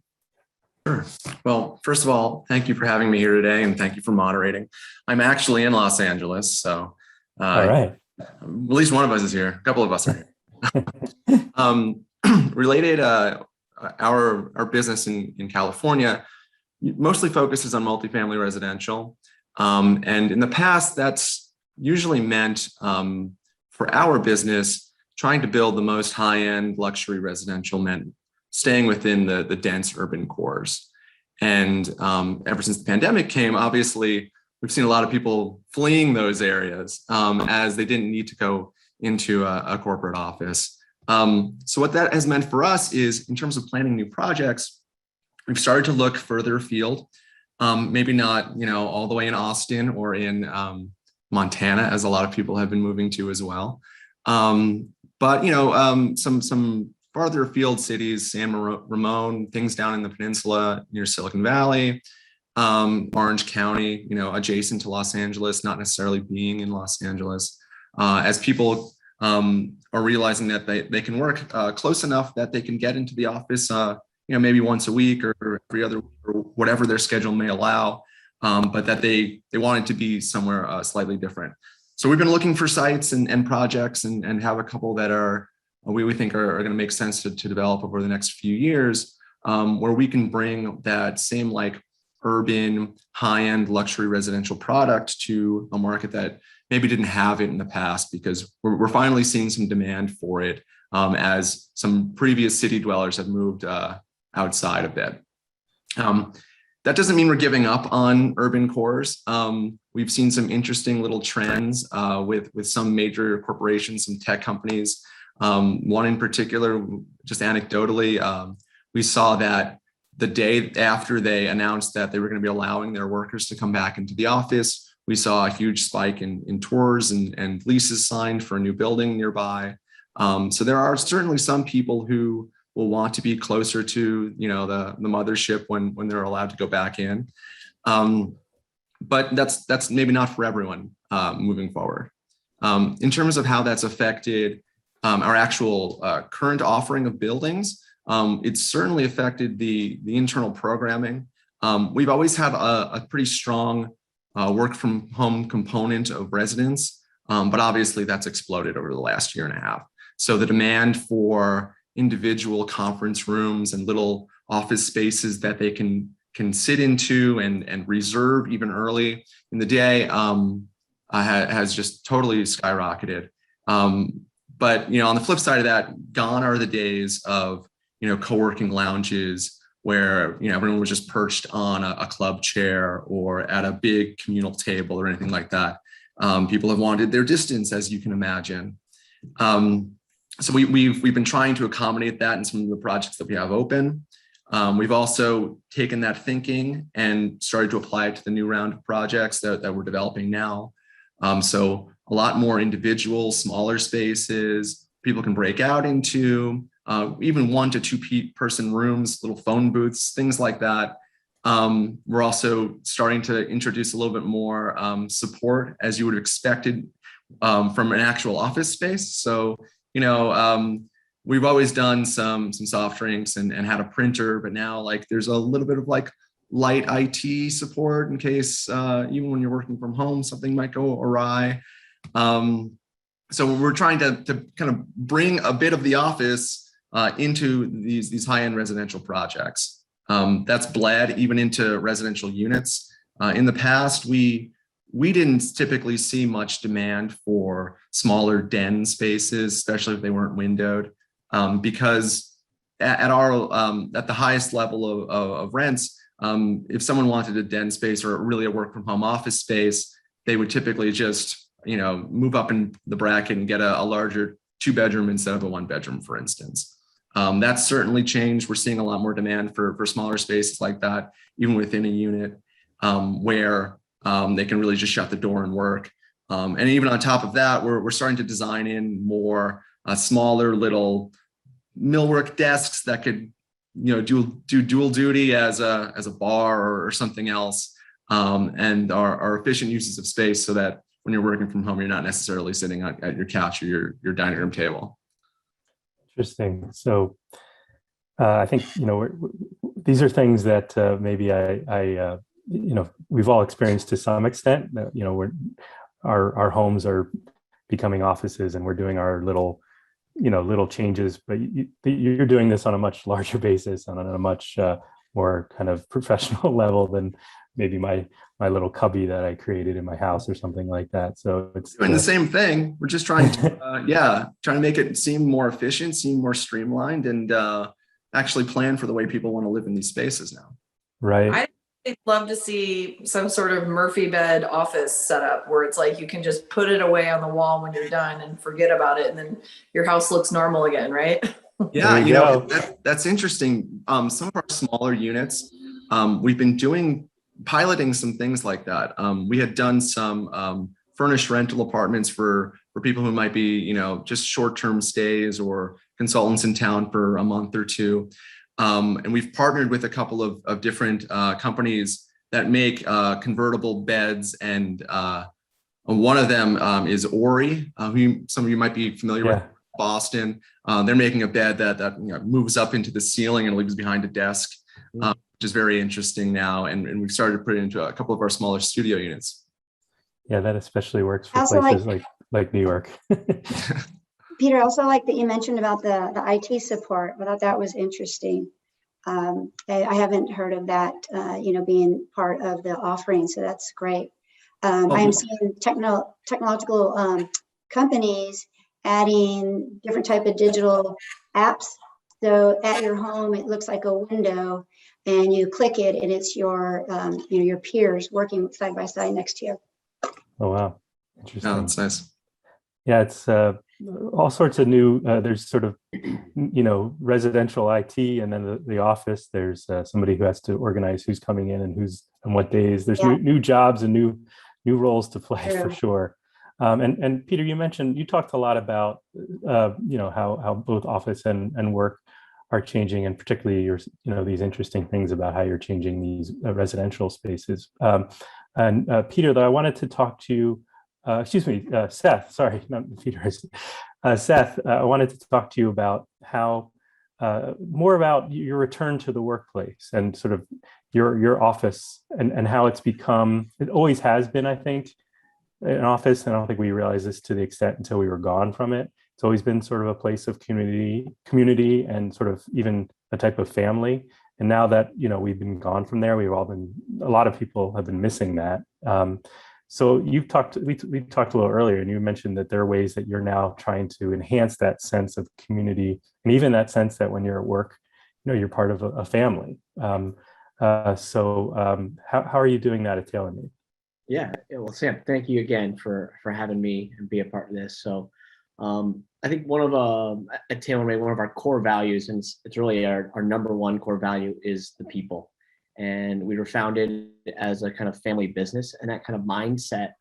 Speaker 12: Sure. Well, first of all, thank you for having me here today, and thank you for moderating. I'm actually in Los Angeles, so
Speaker 11: All right.
Speaker 12: at least one of us is here. A couple of us are here. Related, our business in California mostly focuses on multifamily residential, and in the past, that's usually meant for our business trying to build the most high-end luxury residential meant staying within the dense urban cores. And ever since the pandemic came, obviously, we've seen a lot of people fleeing those areas as they didn't need to go into a corporate office. So what that has meant for us is, in terms of planning new projects, we've started to look further afield, maybe not, all the way in Austin or in Montana, as a lot of people have been moving to as well. But some farther afield cities, San Ramon, things down in the peninsula near Silicon Valley, Orange County, adjacent to Los Angeles, not necessarily being in Los Angeles, as people are realizing that they can work close enough that they can get into the office, maybe once a week or every other week or whatever their schedule may allow, but that they want it to be somewhere slightly different. So we've been looking for sites and projects and have a couple that we think are going to make sense to develop over the next few years, where we can bring that same urban high-end luxury residential product to a market that maybe didn't have it in the past, because we're finally seeing some demand for it as some previous city dwellers have moved outside of that. That doesn't mean we're giving up on urban cores. We've seen some interesting little trends with some major corporations, some tech companies. One in particular, just anecdotally, we saw that the day after they announced that they were going to be allowing their workers to come back into the office, we saw a huge spike in tours and leases signed for a new building nearby. So there are certainly some people who will want to be closer to the mothership when they're allowed to go back in. But that's maybe not for everyone moving forward. In terms of how that's affected our actual current offering of buildings, it's certainly affected the internal programming. We've always had a pretty strong work from home component of residence, but obviously that's exploded over the last year and a half. So the demand for individual conference rooms and little office spaces that they can sit into and reserve even early in the day has just totally skyrocketed. But on the flip side of that, gone are the days of co-working lounges where everyone was just perched on a club chair or at a big communal table or anything like that. People have wanted their distance, as you can imagine. So we've been trying to accommodate that in some of the projects that we have open. We've also taken that thinking and started to apply it to the new round of projects that we're developing now. So a lot more individual, smaller spaces people can break out into, even 1 to 2 person rooms, little phone booths, things like that. We're also starting to introduce a little bit more support, as you would have expected from an actual office space. So, we've always done some soft drinks and had a printer, but now there's a little bit of light IT support in case even when you're working from home, something might go awry. So we're trying to kind of bring a bit of the office into these high-end residential projects. That's bled even into residential units. In the past, we didn't typically see much demand for smaller den spaces, especially if they weren't windowed, because at the highest level of rents, if someone wanted a den space or really a work from home office space, they would typically just move up in the bracket and get a larger 2-bedroom instead of a 1-bedroom, for instance. That's certainly changed. We're seeing a lot more demand for smaller spaces like that, even within a unit, where they can really just shut the door and work. And even on top of that, we're starting to design in more smaller little millwork desks that could do dual duty as a bar or something else, and are efficient uses of space, so that when you're working from home, you're not necessarily sitting at your couch or your dining room table.
Speaker 11: Interesting. So I think, these are things that maybe we've all experienced to some extent. Our homes are becoming offices, and we're doing our little changes, but you're doing this on a much larger basis, on a much more kind of professional level than maybe my little cubby that I created in my house or something like that. So it's
Speaker 12: doing the same thing. We're just trying to, trying to make it seem more efficient, seem more streamlined, and actually plan for the way people want to live in these spaces now.
Speaker 11: Right.
Speaker 13: I'd love to see some sort of Murphy bed office setup where it's like you can just put it away on the wall when you're done and forget about it, and then your house looks normal again, right?
Speaker 12: Yeah, that's interesting. Some of our smaller units, we've been piloting some things like that. We had done some furnished rental apartments for people who might be, just short-term stays or consultants in town for a month or two. And we've partnered with a couple of different companies that make convertible beds, and one of them is Ori, who some of you might be familiar with, Boston. They're making a bed that moves up into the ceiling and leaves behind a desk, which is very interesting now. And we've started to put it into a couple of our smaller studio units.
Speaker 11: Yeah, that especially works for places like New York.
Speaker 14: Peter, I also like that you mentioned about the IT support. I thought that was interesting. I haven't heard of that, being part of the offering, so that's great. I am seeing technological companies adding different type of digital apps. So at your home, it looks like a window, and you click it, and it's your peers working side by side next to you.
Speaker 11: Oh wow, interesting.
Speaker 12: Oh, that's nice.
Speaker 11: Yeah, it's all sorts of new. There's sort of residential IT, and then the office. There's somebody who has to organize who's coming in and who's on what days. There's new jobs and new roles to play for sure. And Peter, you talked a lot about how both office and work are changing, and particularly these interesting things about how you're changing these residential spaces. And Peter, though, I wanted to talk to you. Seth, sorry, not Peter. Seth, I wanted to talk to you about how more about your return to the workplace and sort of your office and how it's become. It always has been, I think, an office, and I don't think we realized this to the extent until we were gone from it. It's always been sort of a place of community, and sort of even a type of family. And now that we've been gone from there, a lot of people have been missing that. So we talked a little earlier, and you mentioned that there are ways that you're now trying to enhance that sense of community, and even that sense that when you're at work, you're part of a family. So how are you doing that at TaylorMade?
Speaker 15: Yeah, well, Sam, thank you again for having me and be a part of this. So I think at TaylorMade, one of our core values, and it's really our number one core value, is the people. And we were founded as a kind of family business, and that kind of mindset,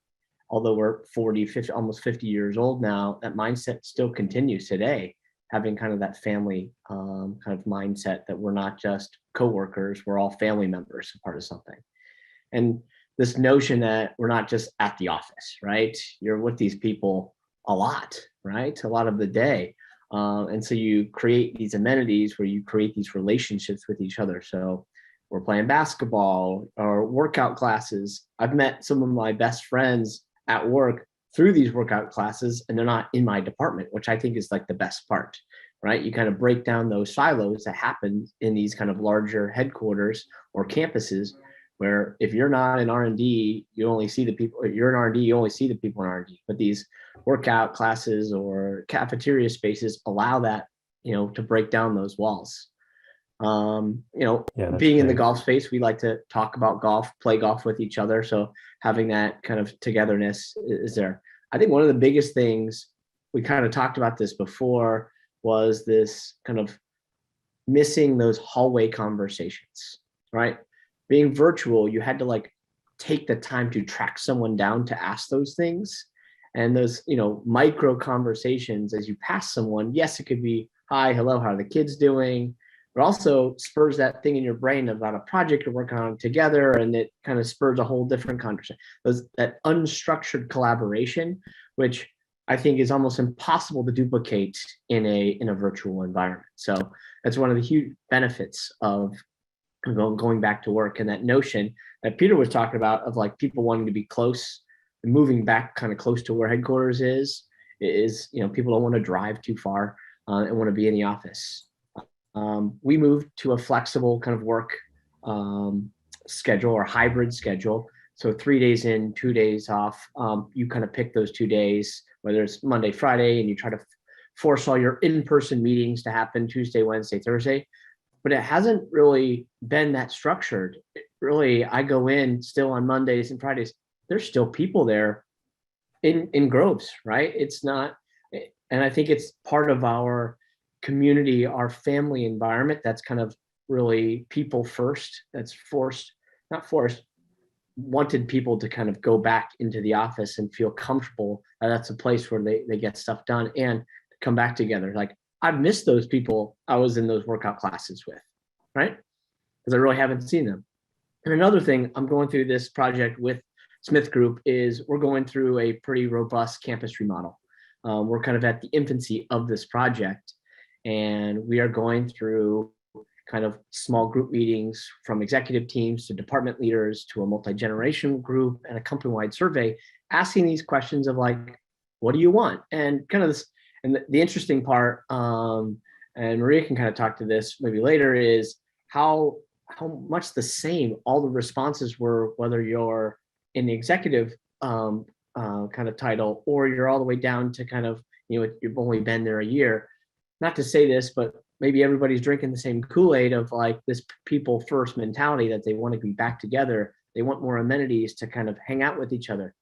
Speaker 15: although we're 40, 50, almost 50 years old now, that mindset still continues today, having kind of that family kind of mindset that we're not just coworkers, we're all family members, a part of something. And this notion that we're not just at the office, right? You're with these people a lot, right? A lot of the day. And so you create these amenities where you create these relationships with each other. So we're playing basketball or workout classes. I've met some of my best friends at work through these workout classes, and they're not in my department, which I think is like the best part, right? You kind of break down those silos that happen in these kind of larger headquarters or campuses, where if you're not in R&D, you only see the people. If you're in R&D, you only see the people in R&D. But these workout classes or cafeteria spaces allow that, to break down those walls. Being in the golf space, we like to talk about golf, play golf with each other. So having that kind of togetherness is there. I think one of the biggest things, we kind of talked about this before, was this kind of missing those hallway conversations, right? Being virtual, you had to take the time to track someone down to ask those things. And those, micro conversations as you pass someone, yes, it could be, hi, hello, how are the kids doing? But also spurs that thing in your brain about a project you're working on together, and it kind of spurs a whole different conversation. That unstructured collaboration, which I think is almost impossible to duplicate in a virtual environment. So that's one of the huge benefits of going back to work, and that notion that Peter was talking about of like people wanting to be close and moving back kind of close to where headquarters is, people don't want to drive too far and want to be in the office. We moved to a flexible kind of work schedule or hybrid schedule. So 3 days in, 2 days off. You kind of pick those 2 days, whether it's Monday, Friday, and you try to force all your in-person meetings to happen Tuesday, Wednesday, Thursday. But it hasn't really been that structured. Really, I go in still on Mondays and Fridays. There's still people there in groves, right? It's not, and I think it's part of our community, our family environment that's kind of really people first. That's not forced, wanted people to kind of go back into the office and feel comfortable that that's a place where they get stuff done and come back together. Like, I've missed those people I was in those workout classes with, right? Because I really haven't seen them. And another thing, I'm going through this project with Smith Group is we're going through a pretty robust campus remodel. We're kind of at the infancy of this project, and we are going through kind of small group meetings from executive teams to department leaders to a multi-generational group and a company-wide survey, asking these questions of like, what do you want? And kind of this, and the interesting part, and Maria can kind of talk to this maybe later, is how much the same all the responses were, whether you're in the executive kind of title or you're all the way down to kind of, you've only been there a year. Not to say this, but maybe everybody's drinking the same Kool-Aid of like this people first mentality that they want to be back together. They want more amenities to kind of hang out with each other.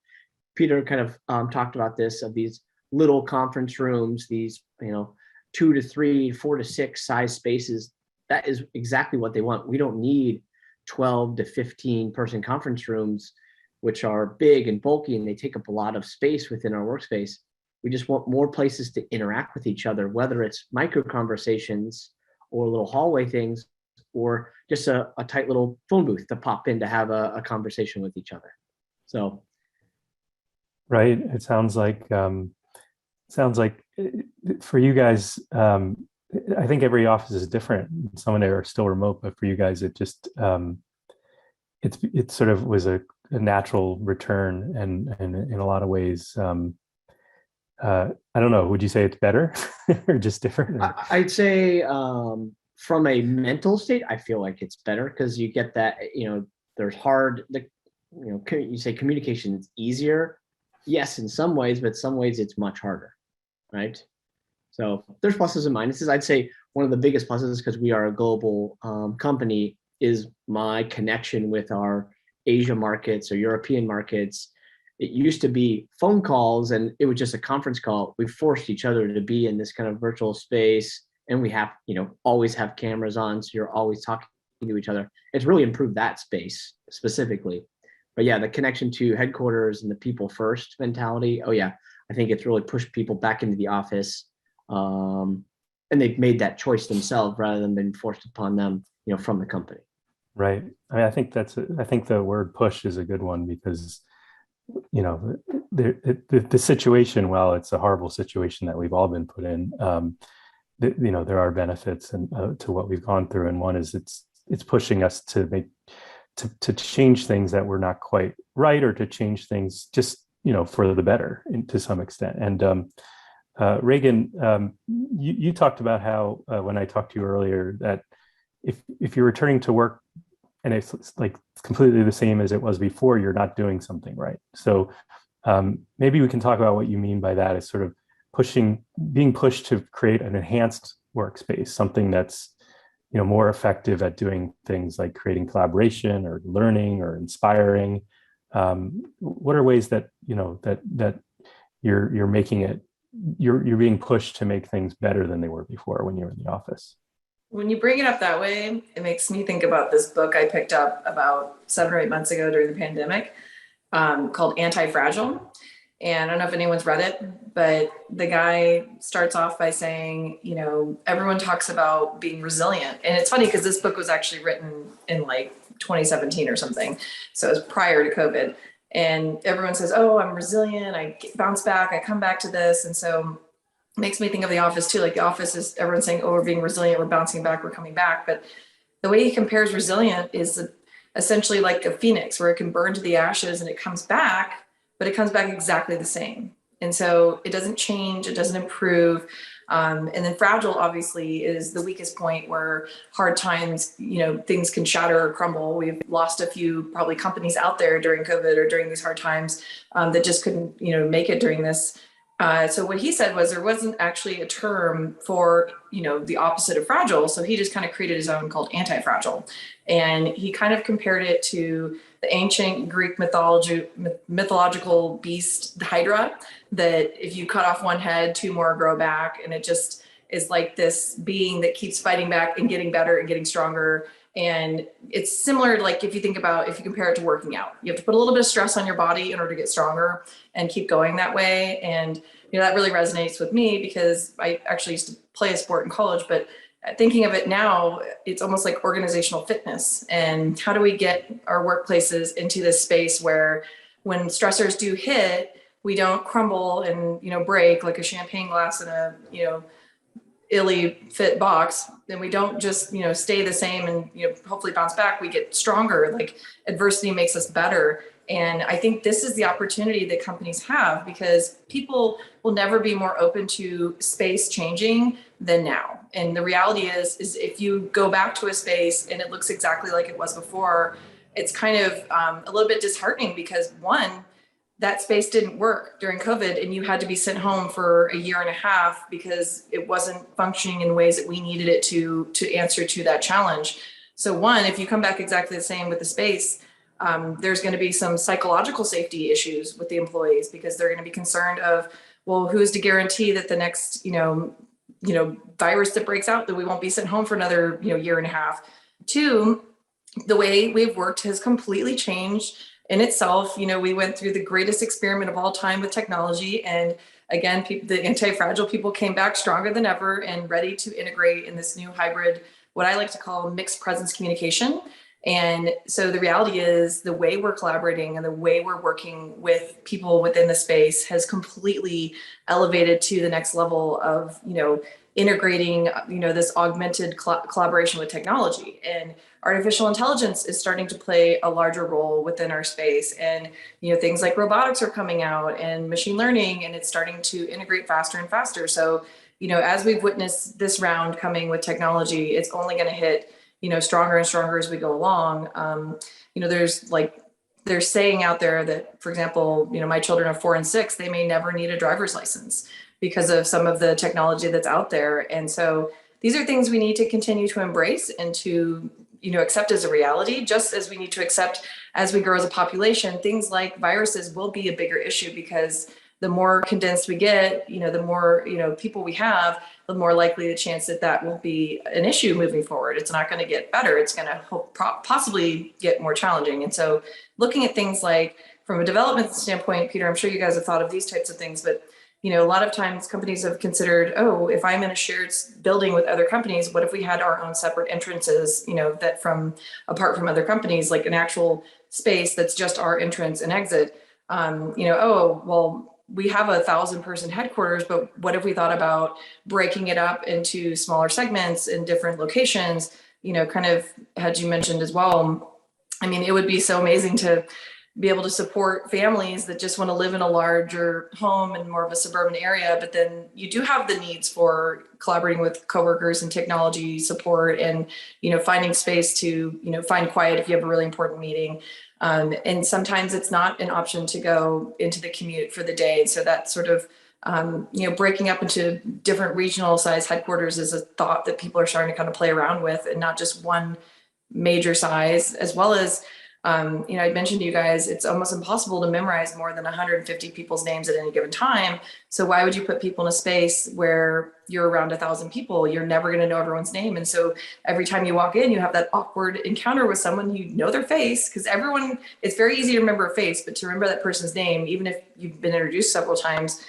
Speaker 15: Peter kind of talked about this, of these little conference rooms, these 2 to 3, 4 to 6 size spaces. That is exactly what they want. We don't need 12 to 15 person conference rooms, which are big and bulky and they take up a lot of space within our workspace. We just want more places to interact with each other, whether it's micro conversations or little hallway things, or just a tight little phone booth to pop in to have a conversation with each other. So,
Speaker 11: right. It sounds like for you guys, I think every office is different. Some of them are still remote, but for you guys, it just it sort of was a natural return, and in a lot of ways. I don't know. Would you say it's better or just different? Or?
Speaker 15: I'd say from a mental state, I feel like it's better because you get that, there's you say communication is easier. Yes, in some ways, but some ways it's much harder, right? So there's pluses and minuses. I'd say one of the biggest pluses, because we are a global company, is my connection with our Asia markets or European markets. It used to be phone calls and it was just a conference call. We forced each other to be in this kind of virtual space, and we have, always have cameras on. So you're always talking to each other. It's really improved that space specifically. But yeah, the connection to headquarters and the people first mentality. Oh yeah, I think it's really pushed people back into the office. And they've made that choice themselves rather than been forced upon them, from the company.
Speaker 11: Right. I mean, I think the word push is a good one, because the situation, while it's a horrible situation that we've all been put in, there are benefits and to what we've gone through. And one is it's pushing us to change things that were not quite right, or to change things just, for the better to some extent. And Reagan, you talked about how, when I talked to you earlier, that if you're returning to work and it's like completely the same as it was before, you're not doing something right. So maybe we can talk about what you mean by that, as sort of being pushed to create an enhanced workspace, something that's more effective at doing things like creating collaboration or learning or inspiring. What are ways that that you're making it, you're being pushed to make things better than they were before when you were in the office?
Speaker 13: When you bring it up that way, it makes me think about this book I picked up about 7 or 8 months ago during the pandemic, called Anti-Fragile. And I don't know if anyone's read it, but the guy starts off by saying, everyone talks about being resilient. And it's funny because this book was actually written in like 2017 or something. So it was prior to COVID. And everyone says, oh, I'm resilient, bounce back, I come back to this. And so it makes me think of the office too. Like the office is everyone saying, oh, we're being resilient, we're bouncing back, we're coming back. But the way he compares resilient is essentially like a phoenix, where it can burn to the ashes and it comes back, but it comes back exactly the same. And so it doesn't change, it doesn't improve. And then fragile, obviously, is the weakest point, where hard times, things can shatter or crumble. We've lost a few probably companies out there during COVID or during these hard times that just couldn't, make it during this. So what he said was there wasn't actually a term for, the opposite of fragile. So he just kind of created his own called anti-fragile. And he kind of compared it to the ancient Greek mythological beast, the Hydra, that if you cut off one head, two more grow back. And it just is like this being that keeps fighting back and getting better and getting stronger. And it's similar, like if you compare it to working out, you have to put a little bit of stress on your body in order to get stronger and keep going that way. And, that really resonates with me, because I actually used to play a sport in college, but thinking of it now, it's almost like organizational fitness. And how do we get our workplaces into this space where when stressors do hit, we don't crumble and, break like a champagne glass in a, illy fit box, then we don't just, stay the same and, hopefully bounce back. We get stronger. Like adversity makes us better. And I think this is the opportunity that companies have, because people will never be more open to space changing than now. And the reality is if you go back to a space and it looks exactly like it was before, it's kind of a little bit disheartening, because one, that space didn't work during COVID and you had to be sent home for a year and a half because it wasn't functioning in ways that we needed it to answer to that challenge. So one, if you come back exactly the same with the space, there's going to be some psychological safety issues with the employees, because they're going to be concerned of, well, who's to guarantee that the next, virus that breaks out, that we won't be sent home for another, year and a half. Two, the way we've worked has completely changed in itself. We went through the greatest experiment of all time with technology. And again, the anti-fragile people came back stronger than ever and ready to integrate in this new hybrid, what I like to call mixed presence communication. And so the reality is the way we're collaborating and the way we're working with people within the space has completely elevated to the next level of, integrating, this augmented collaboration with technology. And artificial intelligence is starting to play a larger role within our space. And, things like robotics are coming out and machine learning, and it's starting to integrate faster and faster. So, as we've witnessed this round coming with technology, it's only going to hit stronger and stronger as we go along. There's saying out there that, for example, my children are 4 and 6, they may never need a driver's license because of some of the technology that's out there. And so these are things we need to continue to embrace and to, accept as a reality, just as we need to accept as we grow as a population. Things like viruses will be a bigger issue, because the more condensed we get, the more, people we have, the more likely the chance that will be an issue moving forward. It's not going to get better. It's going to possibly get more challenging. And so looking at things like, from a development standpoint, Peter, I'm sure you guys have thought of these types of things, but a lot of times companies have considered, oh, if I'm in a shared building with other companies, what if we had our own separate entrances, that apart from other companies, like an actual space that's just our entrance and exit. Oh, well, we have 1,000-person headquarters, but what if we thought about breaking it up into smaller segments in different locations? Kind of, had you mentioned as well, it would be so amazing to be able to support families that just want to live in a larger home in more of a suburban area, but then you do have the needs for collaborating with coworkers and technology support and, finding space to, find quiet if you have a really important meeting. And sometimes it's not an option to go into the commute for the day. So that sort of, breaking up into different regional size headquarters is a thought that people are starting to kind of play around with, and not just one major size, as well as, I mentioned to you guys, it's almost impossible to memorize more than 150 people's names at any given time. So why would you put people in a space where you're around 1,000 people? You're never going to know everyone's name. And so every time you walk in, you have that awkward encounter with someone, you know their face, because it's very easy to remember a face, but to remember that person's name, even if you've been introduced several times,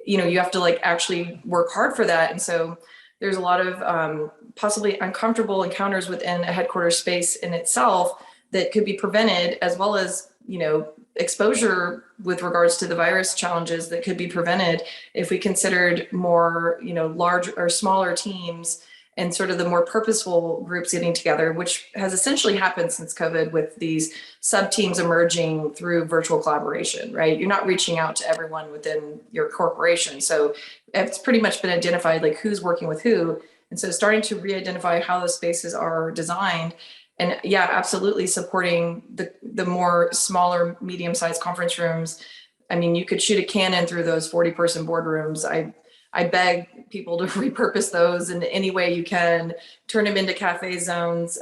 Speaker 13: you have to actually work hard for that. And so there's a lot of possibly uncomfortable encounters within a headquarters space in itself that could be prevented, as well as, exposure with regards to the virus challenges that could be prevented if we considered more, large or smaller teams and sort of the more purposeful groups getting together, which has essentially happened since COVID with these sub teams emerging through virtual collaboration, right? You're not reaching out to everyone within your corporation. So it's pretty much been identified like who's working with who. And so starting to re-identify how those spaces are designed. And yeah, absolutely supporting the more smaller, medium-sized conference rooms. I mean, you could shoot a cannon through those 40-person boardrooms. I beg people to repurpose those in any way you can, turn them into cafe zones.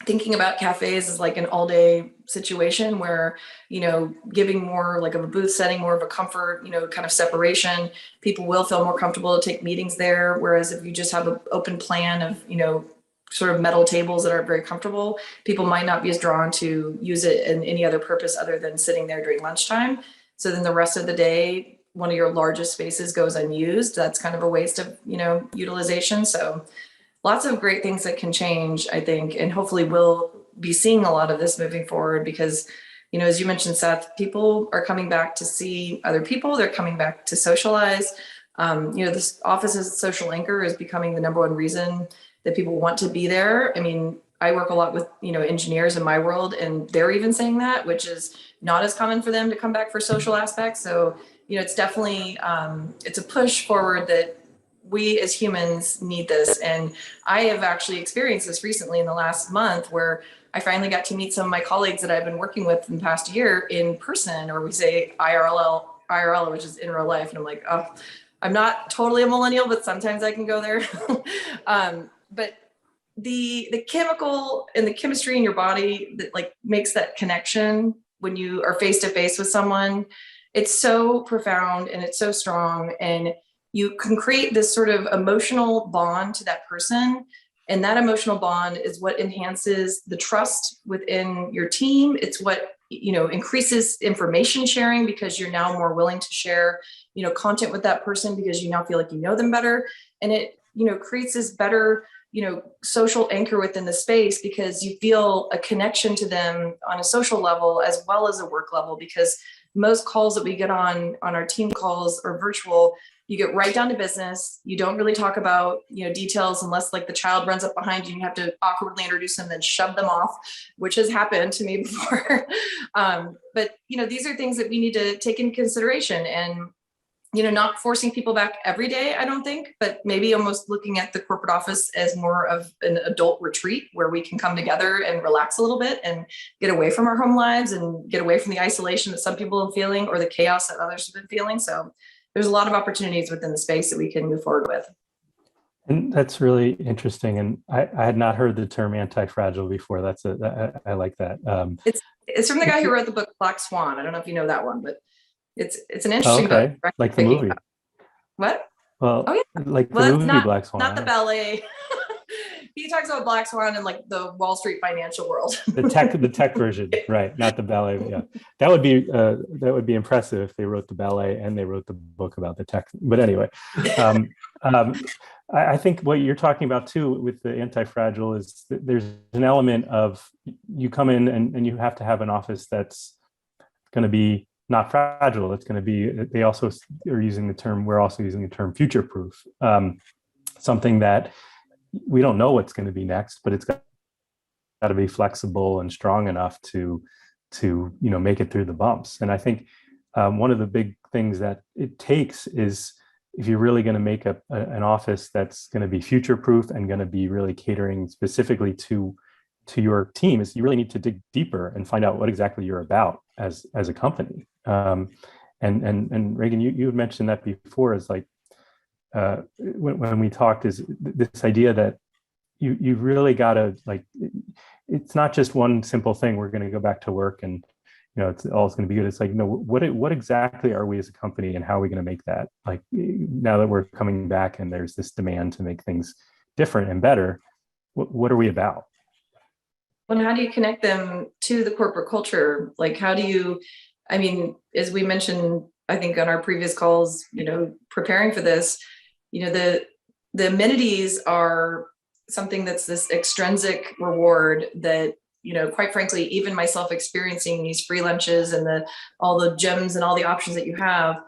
Speaker 13: Thinking about cafes as like an all-day situation where, giving more like of a booth setting, more of a comfort, kind of separation, people will feel more comfortable to take meetings there. Whereas if you just have an open plan of, sort of metal tables that aren't very comfortable, people might not be as drawn to use it in any other purpose other than sitting there during lunchtime. So then the rest of the day, one of your largest spaces goes unused. That's kind of a waste of, utilization. So lots of great things that can change, I think, and hopefully we'll be seeing a lot of this moving forward because, as you mentioned, Seth, people are coming back to see other people. They're coming back to socialize. This office as a social anchor is becoming the number one reason that people want to be there. I mean, I work a lot with, engineers in my world, and they're even saying that, which is not as common for them to come back for social aspects. So, it's definitely, it's a push forward that we as humans need this. And I have actually experienced this recently in the last month where I finally got to meet some of my colleagues that I've been working with in the past year in person, or we say IRL, which is in real life. And I'm like, oh, I'm not totally a millennial, but sometimes I can go there. But the chemical and the chemistry in your body that like makes that connection when you are face to face with someone, it's so profound and it's so strong, and you can create this sort of emotional bond to that person. And that emotional bond is what enhances the trust within your team. It's what, increases information sharing because you're now more willing to share, content with that person because you now feel like you know them better. And it, creates this better, social anchor within the space because you feel a connection to them on a social level as well as a work level, because most calls that we get on our team calls are virtual. You get right down to business. You don't really talk about, details unless like the child runs up behind you and you have to awkwardly introduce them, then shove them off, which has happened to me before. But, these are things that we need to take into consideration and, not forcing people back every day, I don't think, but maybe almost looking at the corporate office as more of an adult retreat where we can come together and relax a little bit and get away from our home lives and get away from the isolation that some people are feeling or the chaos that others have been feeling. So there's a lot of opportunities within the space that we can move forward with.
Speaker 11: And that's really interesting. And I had not heard the term anti-fragile before. I like that.
Speaker 13: It's from the guy who wrote the book Black Swan. I don't know if you know that one, but it's an interesting book.
Speaker 11: Like the movie.
Speaker 13: What?
Speaker 11: Well,
Speaker 13: oh yeah.
Speaker 11: Like the movie Black Swan.
Speaker 13: Not the ballet. He talks about Black Swan in like the Wall Street financial world.
Speaker 11: the tech version, right? Not the ballet. Yeah, that would be impressive if they wrote the ballet and they wrote the book about the tech. But anyway, I think what you're talking about too with the anti-fragile is that there's an element of you come in and you have to have an office that's going to be not fragile. It's going to be. They also are using the term. We're also using the term future-proof. Something that we don't know what's going to be next, but it's got to be flexible and strong enough to make it through the bumps. And I think one of the big things that it takes is if you're really going to make an office that's going to be future-proof and going to be really catering specifically to your team, is you really need to dig deeper and find out what exactly you're about as a company. And Reagan, you had mentioned that before, is like when we talked, is this idea that you've really got to, like, it's not just one simple thing. We're going to go back to work and it's all going to be good. It's like, what exactly are we as a company, and how are we going to make that, like, now that we're coming back and there's this demand to make things different and better, what are we about?
Speaker 13: Well, how do you connect them to the corporate culture? Like, how do you, I mean, as we mentioned, I think on our previous calls, preparing for this, the amenities are something that's this extrinsic reward that quite frankly, even myself experiencing these free lunches and all the gyms and all the options that you have,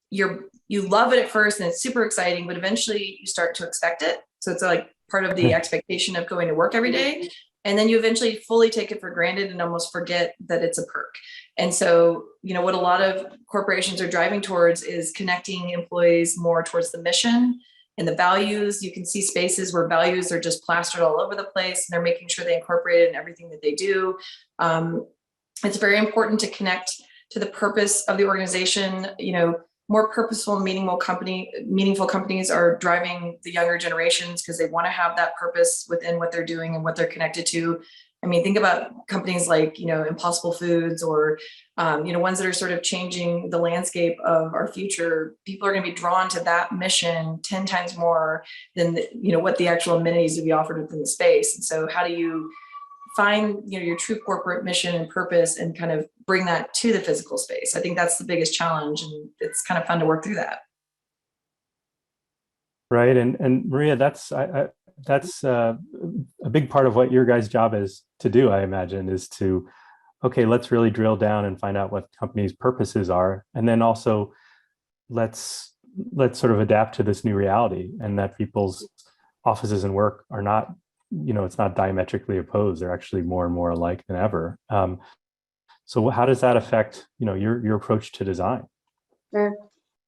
Speaker 13: you love it at first and it's super exciting, but eventually you start to expect it. So it's like part of the expectation of going to work every day. And then you eventually fully take it for granted and almost forget that it's a perk. And so, what a lot of corporations are driving towards is connecting employees more towards the mission and the values. You can see spaces where values are just plastered all over the place, and they're making sure they incorporate it in everything that they do. It's very important to connect to the purpose of the organization. More purposeful, meaningful companies are driving the younger generations because they want to have that purpose within what they're doing and what they're connected to. I mean, think about companies like, Impossible Foods or, ones that are sort of changing the landscape of our future. People are going to be drawn to that mission 10 times more than, what the actual amenities would be offered within the space. And so how do you find, your true corporate mission and purpose and kind of bring that to the physical space? I think that's the biggest challenge, and it's kind of fun to work through that.
Speaker 11: Right. And Maria, that's a big part of what your guys' job is to do, I imagine, is to, okay, let's really drill down and find out what companies' purposes are. And then also let's sort of adapt to this new reality, and that people's offices and work are not, it's not diametrically opposed. They're actually more and more alike than ever. So how does that affect, your approach to design?
Speaker 14: Sure.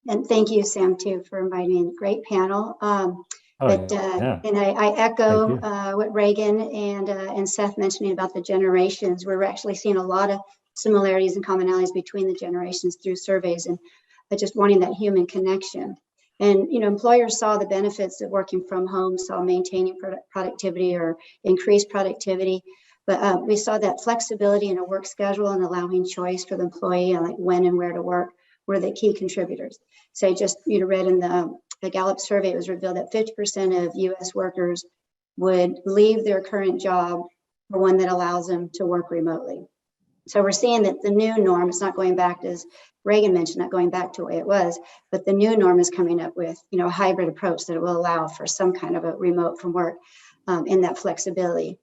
Speaker 14: And thank you, Sam, too, for inviting me. Great panel. And I echo what Reagan and Seth mentioning about the generations. We're actually seeing a lot of similarities and commonalities between the generations through surveys, and just wanting that human connection. And, employers saw the benefits of working from home, saw maintaining productivity or increased productivity. But we saw that flexibility in a work schedule and allowing choice for the employee on like when and where to work were the key contributors. So just read in the Gallup survey, it was revealed that 50% of U.S. workers would leave their current job for one that allows them to work remotely. So we're seeing that the new norm is not going back, as Reagan mentioned, not going back to the way it was, but the new norm is coming up with a hybrid approach that will allow for some kind of a remote from work in that flexibility.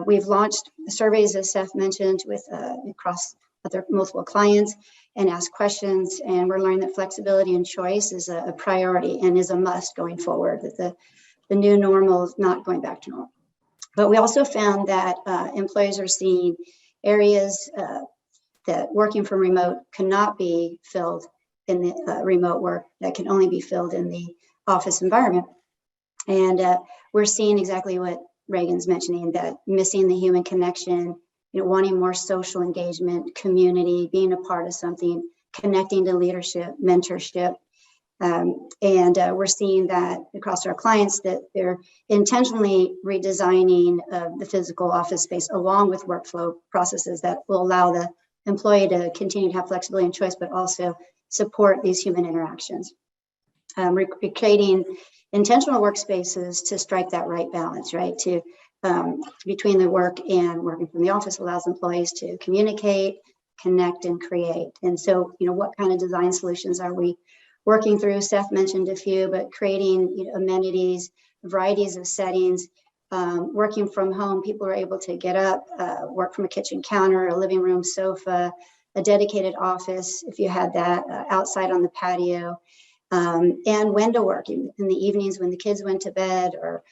Speaker 14: We've launched surveys, as Seth mentioned, with across other multiple clients and asked questions, and we're learning that flexibility and choice is a priority and is a must going forward, that the new normal is not going back to normal. But we also found that employees are seeing areas that working from remote cannot be filled in the remote work, that can only be filled in the office environment. And we're seeing exactly what Reagan's mentioning, that missing the human connection, wanting more social engagement, community, being a part of something, connecting to leadership, mentorship. And we're seeing that across our clients, that they're intentionally redesigning the physical office space along with workflow processes that will allow the employee to continue to have flexibility and choice, but also support these human interactions. We're creating intentional workspaces to strike that right balance, right? To between the work and working from the office allows employees to communicate, connect, and create. And so, what kind of design solutions are we working through? Seth mentioned a few, but creating amenities, varieties of settings. Working from home, people are able to get up, work from a kitchen counter, a living room sofa, a dedicated office, if you had that, outside on the patio. And window work in the evenings when the kids went to bed, or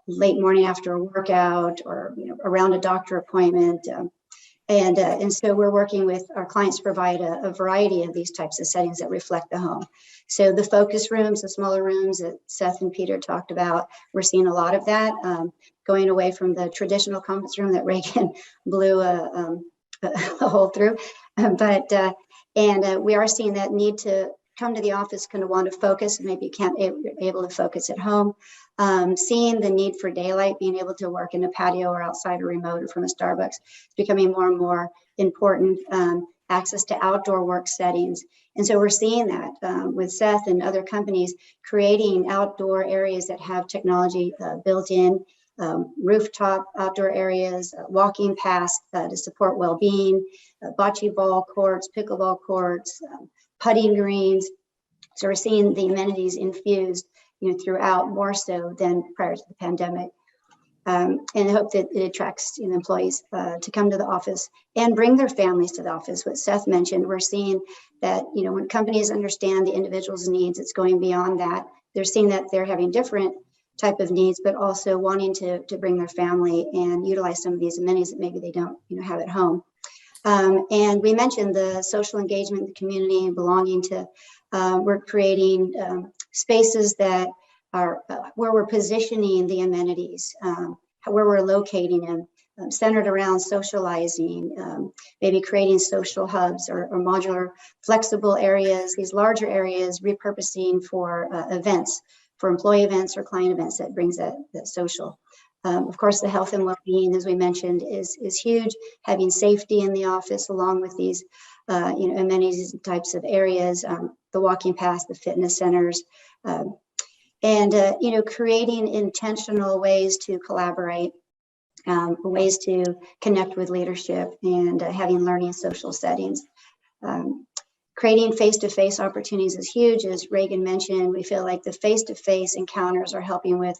Speaker 14: late morning after a workout, or around a doctor appointment. And so we're working with our clients to provide a variety of these types of settings that reflect the home. So the focus rooms, the smaller rooms that Seth and Peter talked about, we're seeing a lot of that, going away from the traditional conference room that Reagan blew a hole through. But we are seeing that need to come to the office, kind of want to focus, maybe you can't be able to focus at home. Seeing the need for daylight, being able to work in a patio or outside or remote or from a Starbucks, is becoming more and more important. Access to outdoor work settings. And so we're seeing that with Seth and other companies creating outdoor areas that have technology built in, rooftop outdoor areas, walking paths to support well-being, bocce ball courts, pickleball courts, putting greens. So we're seeing the amenities infused throughout, more so than prior to the pandemic. and hope that it attracts employees to come to the office and bring their families to the office. What Seth mentioned, we're seeing that when companies understand the individual's needs, it's going beyond that. They're seeing that they're having different type of needs, but also wanting to bring their family and utilize some of these amenities that maybe they don't have at home. And we mentioned the social engagement, the community, and belonging to. We're creating spaces that are where we're positioning the amenities, where we're locating them, centered around socializing, maybe creating social hubs or modular flexible areas, these larger areas repurposing for events, for employee events or client events that brings that social. Of course, the health and well-being, as we mentioned, is huge. Having safety in the office along with these amenities and types of areas, the walking paths, the fitness centers, and creating intentional ways to collaborate, ways to connect with leadership, and having learning social settings. Creating face-to-face opportunities is huge. As Reagan mentioned, we feel like the face-to-face encounters are helping with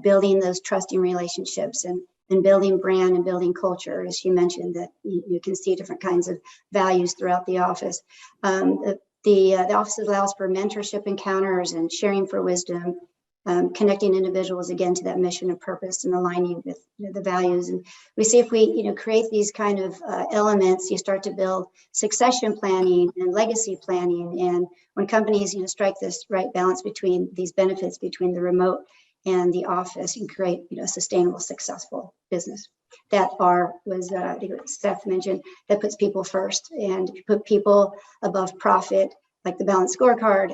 Speaker 14: building those trusting relationships and building brand and building culture. As you mentioned, that you can see different kinds of values throughout the office. The office allows for mentorship encounters and sharing for wisdom, connecting individuals again to that mission and purpose and aligning with the values. And we see if we create these kind of elements, you start to build succession planning and legacy planning. And when companies strike this right balance between these benefits between the remote and the office, and create a sustainable, successful business. That was I think what Seth mentioned, that puts people first, and if you put people above profit, like the balanced scorecard,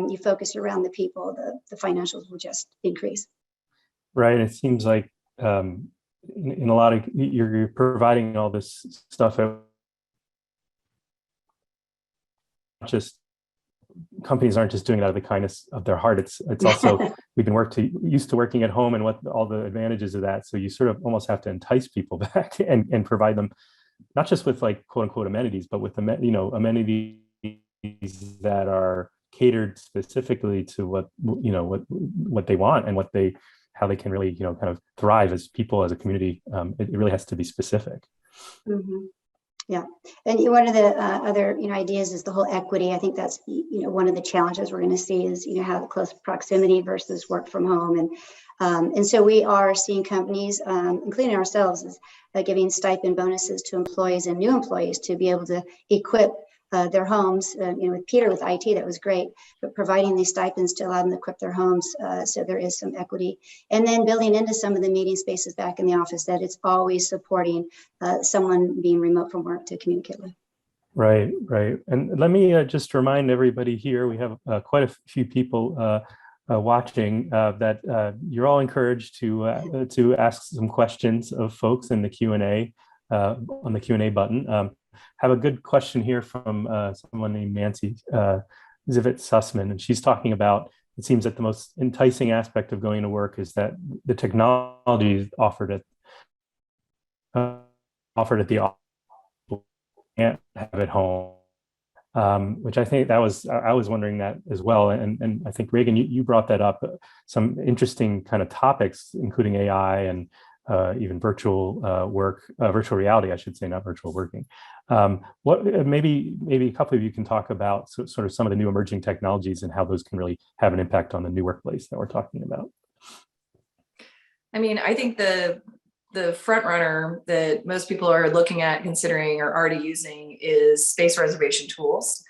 Speaker 14: you focus around the people, the financials will just increase.
Speaker 11: Right. It seems like in a lot of, you're providing all this stuff, just companies aren't just doing it out of the kindness of their heart. It's also, we've been used to working at home and what all the advantages of that. So you sort of almost have to entice people back and provide them, not just with like quote unquote amenities, but with amenities that are catered specifically to what they want and how they can really kind of thrive as people, as a community. It really has to be specific.
Speaker 14: Mm-hmm. Yeah, and one of the other ideas is the whole equity. I think that's one of the challenges we're going to see is how the close proximity versus work from home, and so we are seeing companies, including ourselves, is giving stipend bonuses to employees and new employees to be able to equip their homes. With Peter with IT, that was great, but providing these stipends to allow them to equip their homes, so there is some equity. And then building into some of the meeting spaces back in the office that it's always supporting someone being remote from work to communicate with.
Speaker 11: Right. And let me just remind everybody here, we have quite a few people watching, that you're all encouraged to ask some questions of folks in the Q&A, on the Q&A button. Have a good question here from someone named Nancy Zivit Sussman, and she's talking about, it seems that the most enticing aspect of going to work is that the technology offered at the office can't have at home, which I think I was wondering that as well, and I think Reagan, you brought that up, some interesting kind of topics, including AI and even virtual virtual reality, I should say, not virtual working. What maybe a couple of you can talk about sort of some of the new emerging technologies and how those can really have an impact on the new workplace that we're talking about.
Speaker 13: I mean, I think the front runner that most people are looking at, considering, or already using is space reservation tools.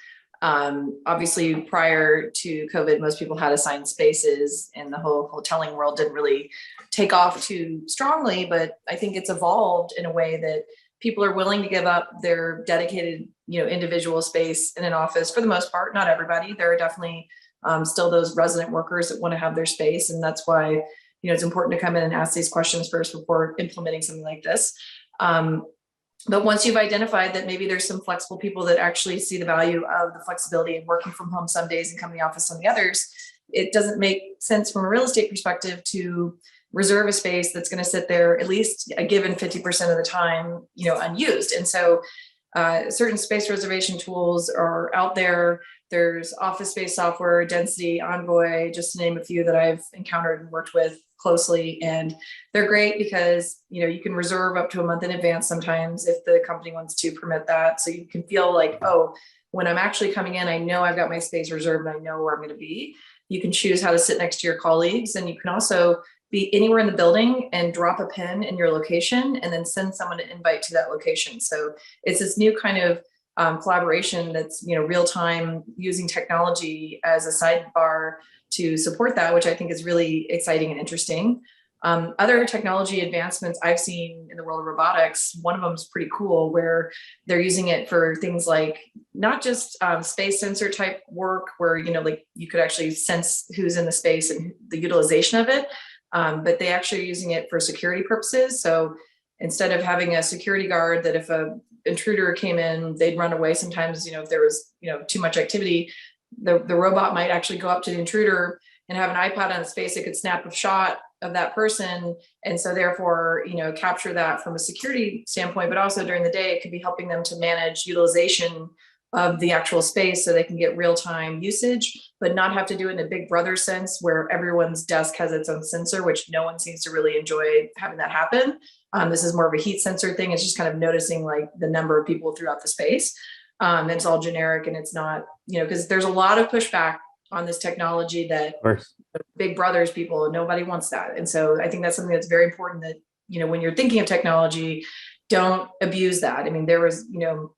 Speaker 13: Obviously, prior to COVID, most people had assigned spaces, and the whole hoteling world didn't really take off too strongly. But I think it's evolved in a way that people are willing to give up their dedicated, individual space in an office for the most part. Not everybody. There are definitely still those resident workers that want to have their space, and that's why it's important to come in and ask these questions first before implementing something like this. But once you've identified that maybe there's some flexible people that actually see the value of the flexibility and working from home some days and coming to the office on the others, it doesn't make sense from a real estate perspective to reserve a space that's going to sit there at least a given 50% of the time, unused. And so certain space reservation tools are out there. There's office space software, Density, Envoy, just to name a few that I've encountered and worked with closely, and they're great because, you know, you can reserve up to a month in advance sometimes if the company wants to permit that. So you can feel like, oh, when I'm actually coming in, I know I've got my space reserved and I know where I'm going to be. You can choose how to sit next to your colleagues, and you can also be anywhere in the building and drop a pin in your location and then send someone an invite to that location. So it's this new kind of collaboration that's, you know, real time, using technology as a sidebar to support that, which I think is really exciting and interesting. Other technology advancements I've seen in the world of robotics, one of them is pretty cool, where they're using it for things like not just space sensor type work, where, you know, like you could actually sense who's in the space and the utilization of it, but they actually are using it for security purposes. So instead of having a security guard that if a intruder came in, they'd run away sometimes, you know, if there was, you know, too much activity, the robot might actually go up to the intruder and have an iPad on its face. It could snap a shot of that person. And so therefore, you know, capture that from a security standpoint, but also during the day, it could be helping them to manage utilization of the actual space so they can get real-time usage, but not have to do it in a big brother sense where everyone's desk has its own sensor, which no one seems to really enjoy having that happen. This is more of a heat sensor thing. It's just kind of noticing like the number of people throughout the space. It's all generic, and it's not, you know, because there's a lot of pushback on this technology that big brothers people, nobody wants that. And so I think that's something that's very important, that, you know, when you're thinking of technology, don't abuse that. I mean, there was, you know,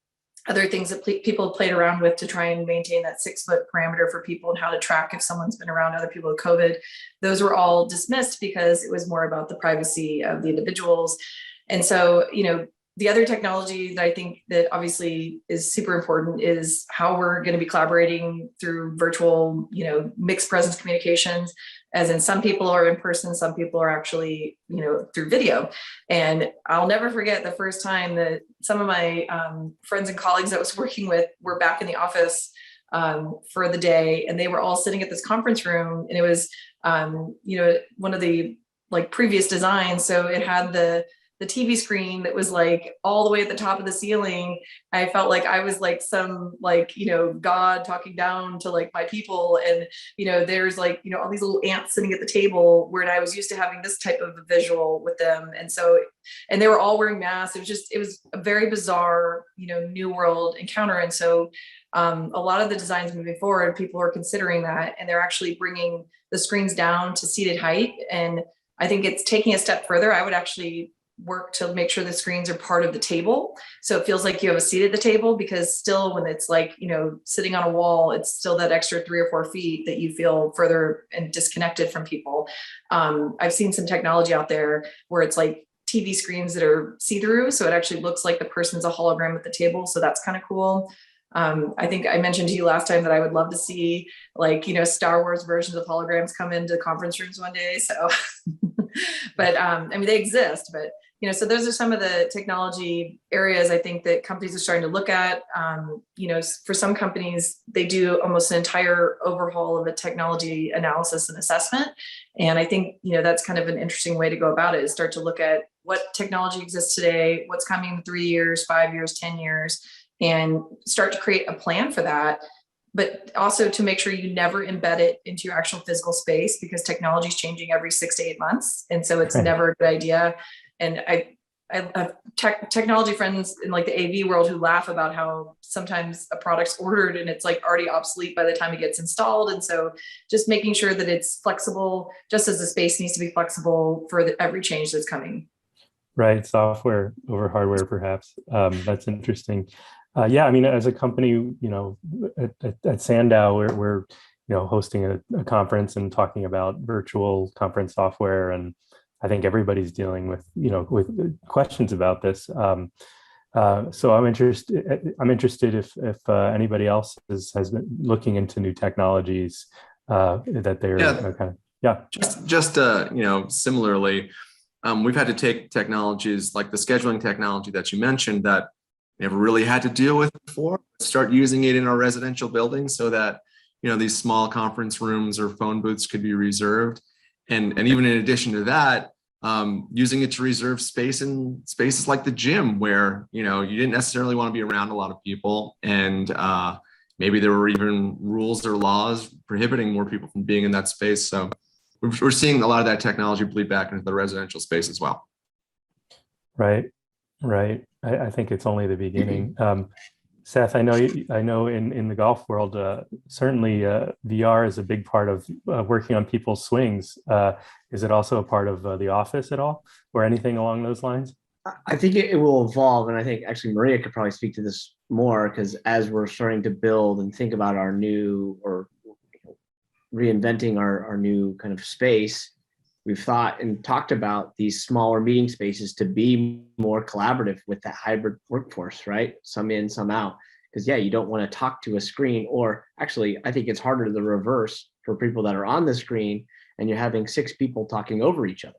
Speaker 13: other things that people played around with to try and maintain that 6-foot parameter for people and how to track if someone's been around other people with COVID. Those were all dismissed because it was more about the privacy of the individuals. And so, you know, the other technology that I think that obviously is super important is how we're going to be collaborating through virtual, you know, mixed presence communications, as in some people are in person, some people are actually, you know, through video. And I'll never forget the first time that some of my friends and colleagues I was working with were back in the office for the day, and they were all sitting at this conference room, and it was, you know, one of the like previous designs. So it had the TV screen that was like all the way at the top of the ceiling. I felt like I was like some, like, you know, God talking down to like my people. And, you know, there's like, you know, all these little ants sitting at the table, where I was used to having this type of a visual with them. And so, and they were all wearing masks. It was a very bizarre, you know, new world encounter. And so a lot of the designs moving forward, people are considering that, and they're actually bringing the screens down to seated height. And I think it's taking a step further. I would actually work to make sure the screens are part of the table, so it feels like you have a seat at the table, because still when it's like, you know, sitting on a wall, it's still that extra 3 or 4 feet that you feel further and disconnected from people. I've seen some technology out there where it's like TV screens that are see-through, so it actually looks like the person's a hologram at the table, so that's kind of cool. I think I mentioned to you last time that I would love to see, like, you know, Star Wars versions of holograms come into conference rooms one day. So, but I mean, they exist, but, you know, so those are some of the technology areas I think that companies are starting to look at. You know, for some companies, they do almost an entire overhaul of the technology analysis and assessment. And I think, you know, that's kind of an interesting way to go about it, is start to look at what technology exists today, what's coming in 3 years, 5 years, 10 years, and start to create a plan for that, but also to make sure you never embed it into your actual physical space, because technology is changing every 6 to 8 months. And so it's never a good idea. And I have technology friends in like the AV world who laugh about how sometimes a product's ordered and it's like already obsolete by the time it gets installed. And so just making sure that it's flexible, just as the space needs to be flexible for every change that's coming.
Speaker 11: Right, software over hardware, perhaps. That's interesting. Yeah, I mean, as a company, you know, at SANDOW, we're you know, hosting a conference and talking about virtual conference software, and I think everybody's dealing with, you know, with questions about this. So I'm interested if anybody else has been looking into new technologies that they're kind of
Speaker 12: Just you know, similarly, we've had to take technologies like the scheduling technology that you mentioned that never really had to deal with before, start using it in our residential buildings so that, you know, these small conference rooms or phone booths could be reserved. And even in addition to that, using it to reserve space in spaces like the gym, where, you know, you didn't necessarily want to be around a lot of people. And maybe there were even rules or laws prohibiting more people from being in that space. So we're seeing a lot of that technology bleed back into the residential space as well.
Speaker 11: Right, right. I think it's only the beginning. Seth, I know in the golf world, certainly VR is a big part of working on people's swings. Is it also a part of the office at all, or anything along those lines?
Speaker 15: I think it will evolve, and I think actually Maria could probably speak to this more, because as we're starting to build and think about our new, or reinventing our new kind of space, we've thought and talked about these smaller meeting spaces to be more collaborative with that hybrid workforce, right? Some in, some out. Because yeah, you don't want to talk to a screen, or actually, I think it's harder the reverse for people that are on the screen and you're having 6 people talking over each other,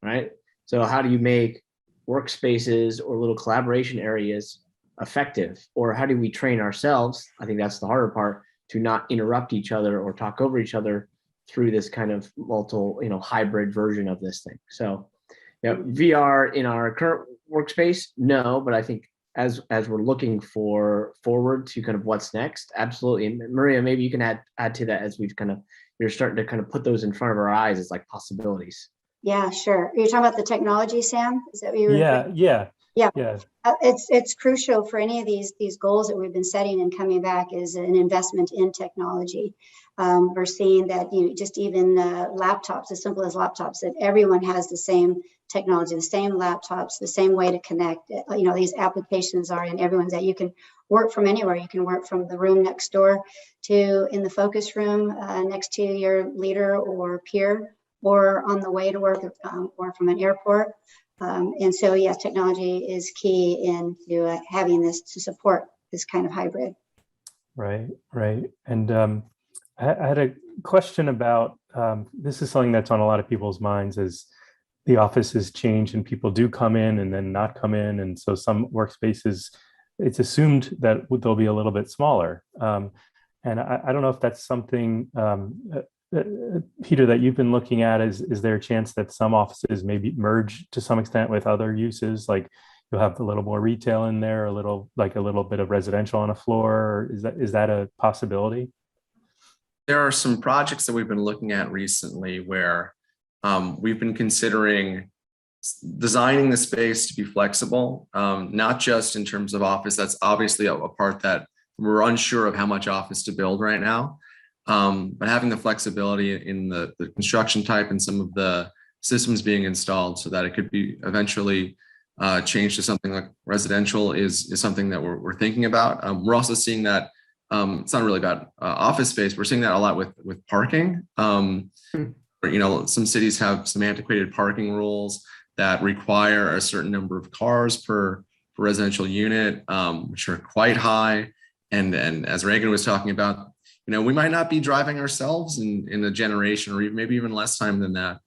Speaker 15: right? So how do you make workspaces or little collaboration areas effective? Or how do we train ourselves? I think that's the harder part, to not interrupt each other or talk over each other through this kind of hybrid version of this thing. So VR in our current workspace, no, but I think as we're looking forward to kind of what's next, absolutely. And Maria, maybe you can add to that, as you're starting to kind of put those in front of our eyes as like possibilities.
Speaker 14: Yeah, sure. You're talking about the technology, Sam? Is that what you were?
Speaker 11: Yeah.
Speaker 14: It's crucial for any of these goals that we've been setting and coming back, is an investment in technology. We're seeing that just even laptops, as simple as laptops, that everyone has the same technology, the same laptops, the same way to connect. These applications are in everyone's, that you can work from anywhere. You can work from the room next door to in the focus room next to your leader or peer, or on the way to work, or from an airport. And so, yes, technology is key into having this to support this kind of hybrid.
Speaker 11: Right. And I had a question about, this is something that's on a lot of people's minds, as the office has changed and people do come in and then not come in. And so some workspaces, it's assumed that they'll be a little bit smaller. And I don't know if that's something, Peter, that you've been looking at. Is there a chance that some offices maybe merge to some extent with other uses? Like you'll have a little more retail in there, a little bit of residential on a floor. Is that a possibility?
Speaker 12: There are some projects that we've been looking at recently where we've been considering designing the space to be flexible, not just in terms of office. That's obviously a part that we're unsure of how much office to build right now. But having the flexibility in the construction type and some of the systems being installed so that it could be eventually changed to something like residential is something that we're thinking about. We're also seeing that it's not really about office space. We're seeing that a lot with parking. Some cities have some antiquated parking rules that require a certain number of cars per residential unit, which are quite high. And as Reagan was talking about, we might not be driving ourselves in a generation, or maybe even less time than that,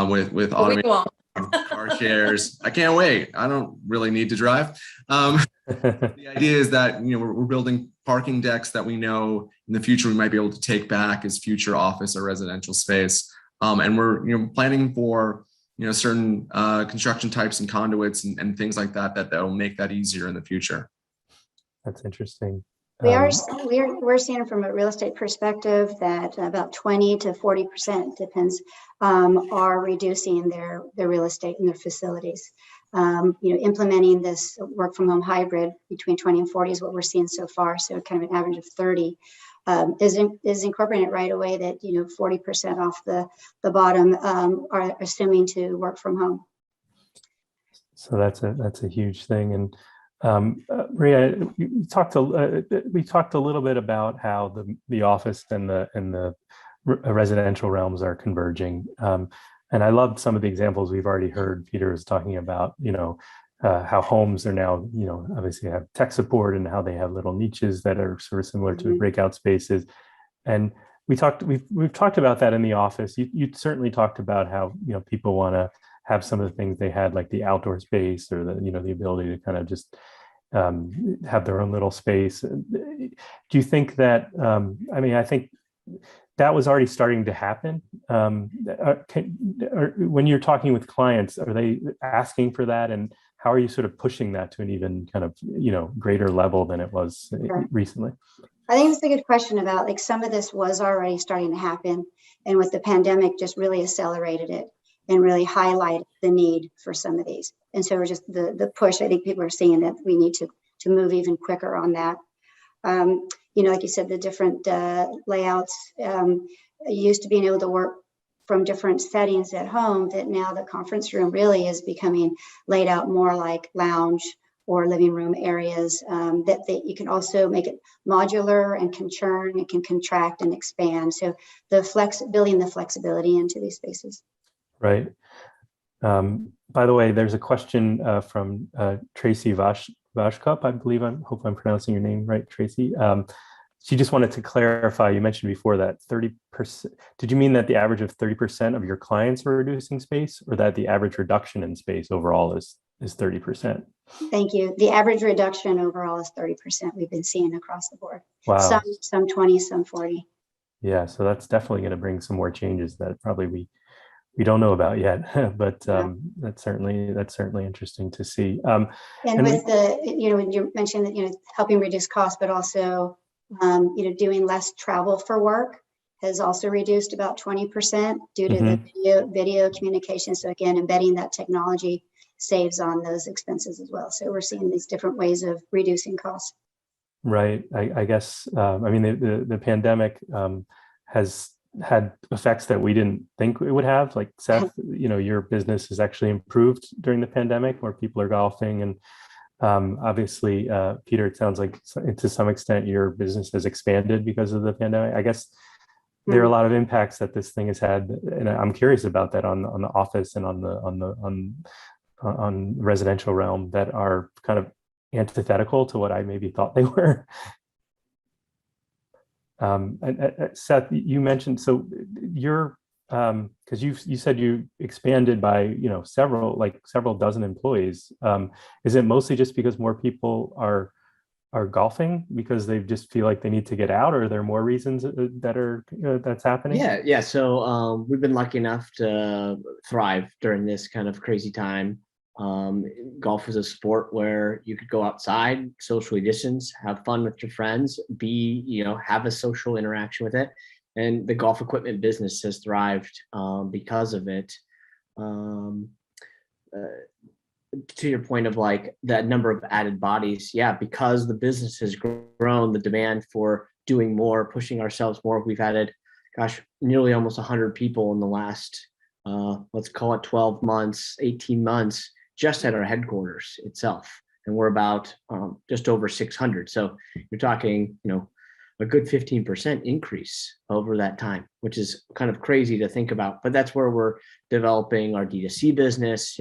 Speaker 12: with automated car shares. I can't wait. I don't really need to drive. The idea is that we're building parking decks that we know in the future we might be able to take back as future office or residential space, and we're planning for certain construction types and conduits and things like that will make that easier in the future.
Speaker 11: That's interesting.
Speaker 14: We're seeing from a real estate perspective that about 20 to 40%, depends, are reducing their real estate in their facilities. Implementing this work from home hybrid between 20 and 40 is what we're seeing so far. So kind of an average of 30 is incorporating it right away, that 40% off the bottom are assuming to work from home.
Speaker 11: So that's a huge thing. And Maria, we talked a little bit about how the office and the residential realms are converging. And I loved some of the examples we've already heard. Peter was talking about, how homes are now, obviously have tech support, and how they have little niches that are sort of similar to breakout spaces. And we've talked about that in the office. You certainly talked about how, people want to have some of the things they had, like the outdoor space, or the ability to kind of just have their own little space. Do you think that, I think that was already starting to happen. When you're talking with clients, are they asking for that? And how are you sort of pushing that to an even kind of, greater level than it was recently?
Speaker 14: I think it's a good question about like some of this was already starting to happen, and with the pandemic just really accelerated it and really highlighted the need for some of these. And so we're just the push. I think people are seeing that we need to move even quicker on that. Like you said, the different layouts, used to being able to work from different settings at home, that now the conference room really is becoming laid out more like lounge or living room areas, that you can also make it modular and can churn, it can contract and expand. So building the flexibility into these spaces.
Speaker 11: Right. By the way, there's a question from Tracy Vashkup, I believe. Hope I'm pronouncing your name right, Tracy. She just wanted to clarify, you mentioned before that 30%, did you mean that the average of 30% of your clients are reducing space, or that the average reduction in space overall is 30%?
Speaker 14: Thank you. The average reduction overall is 30%. We've been seeing across the board.
Speaker 11: Wow.
Speaker 14: Some 20, some 40.
Speaker 11: Yeah, so that's definitely going to bring some more changes that probably we don't know about yet, but that's certainly interesting to see.
Speaker 14: And with when you mentioned that, helping reduce costs, but also, doing less travel for work has also reduced about 20% due to the video communication. So again, embedding that technology saves on those expenses as well. So we're seeing these different ways of reducing costs.
Speaker 11: Right. I guess, the pandemic has had effects that we didn't think it would have. Like Seth, your business has actually improved during the pandemic, where people are golfing. And obviously, Peter, it sounds like to some extent your business has expanded because of the pandemic. I guess there are a lot of impacts that this thing has had, and I'm curious about that on the office and on residential realm that are kind of antithetical to what I maybe thought they were. And Seth, you mentioned, so you're because you said you expanded by several dozen employees. Is it mostly just because more people are golfing because they just feel like they need to get out, or are there more reasons that's happening?
Speaker 15: Yeah. So we've been lucky enough to thrive during this kind of crazy time. Golf is a sport where you could go outside, socially distance, have fun with your friends, have a social interaction with it. And the golf equipment business has thrived because of it. To your point of like that number of added bodies, because the business has grown, the demand for doing more, pushing ourselves more, we've added, nearly almost 100 people in the last, let's call it 12 months, 18 months, just at our headquarters itself. And we're about just over 600. So you're talking, a good 15% increase over that time, which is kind of crazy to think about. But that's where we're developing our D2C business.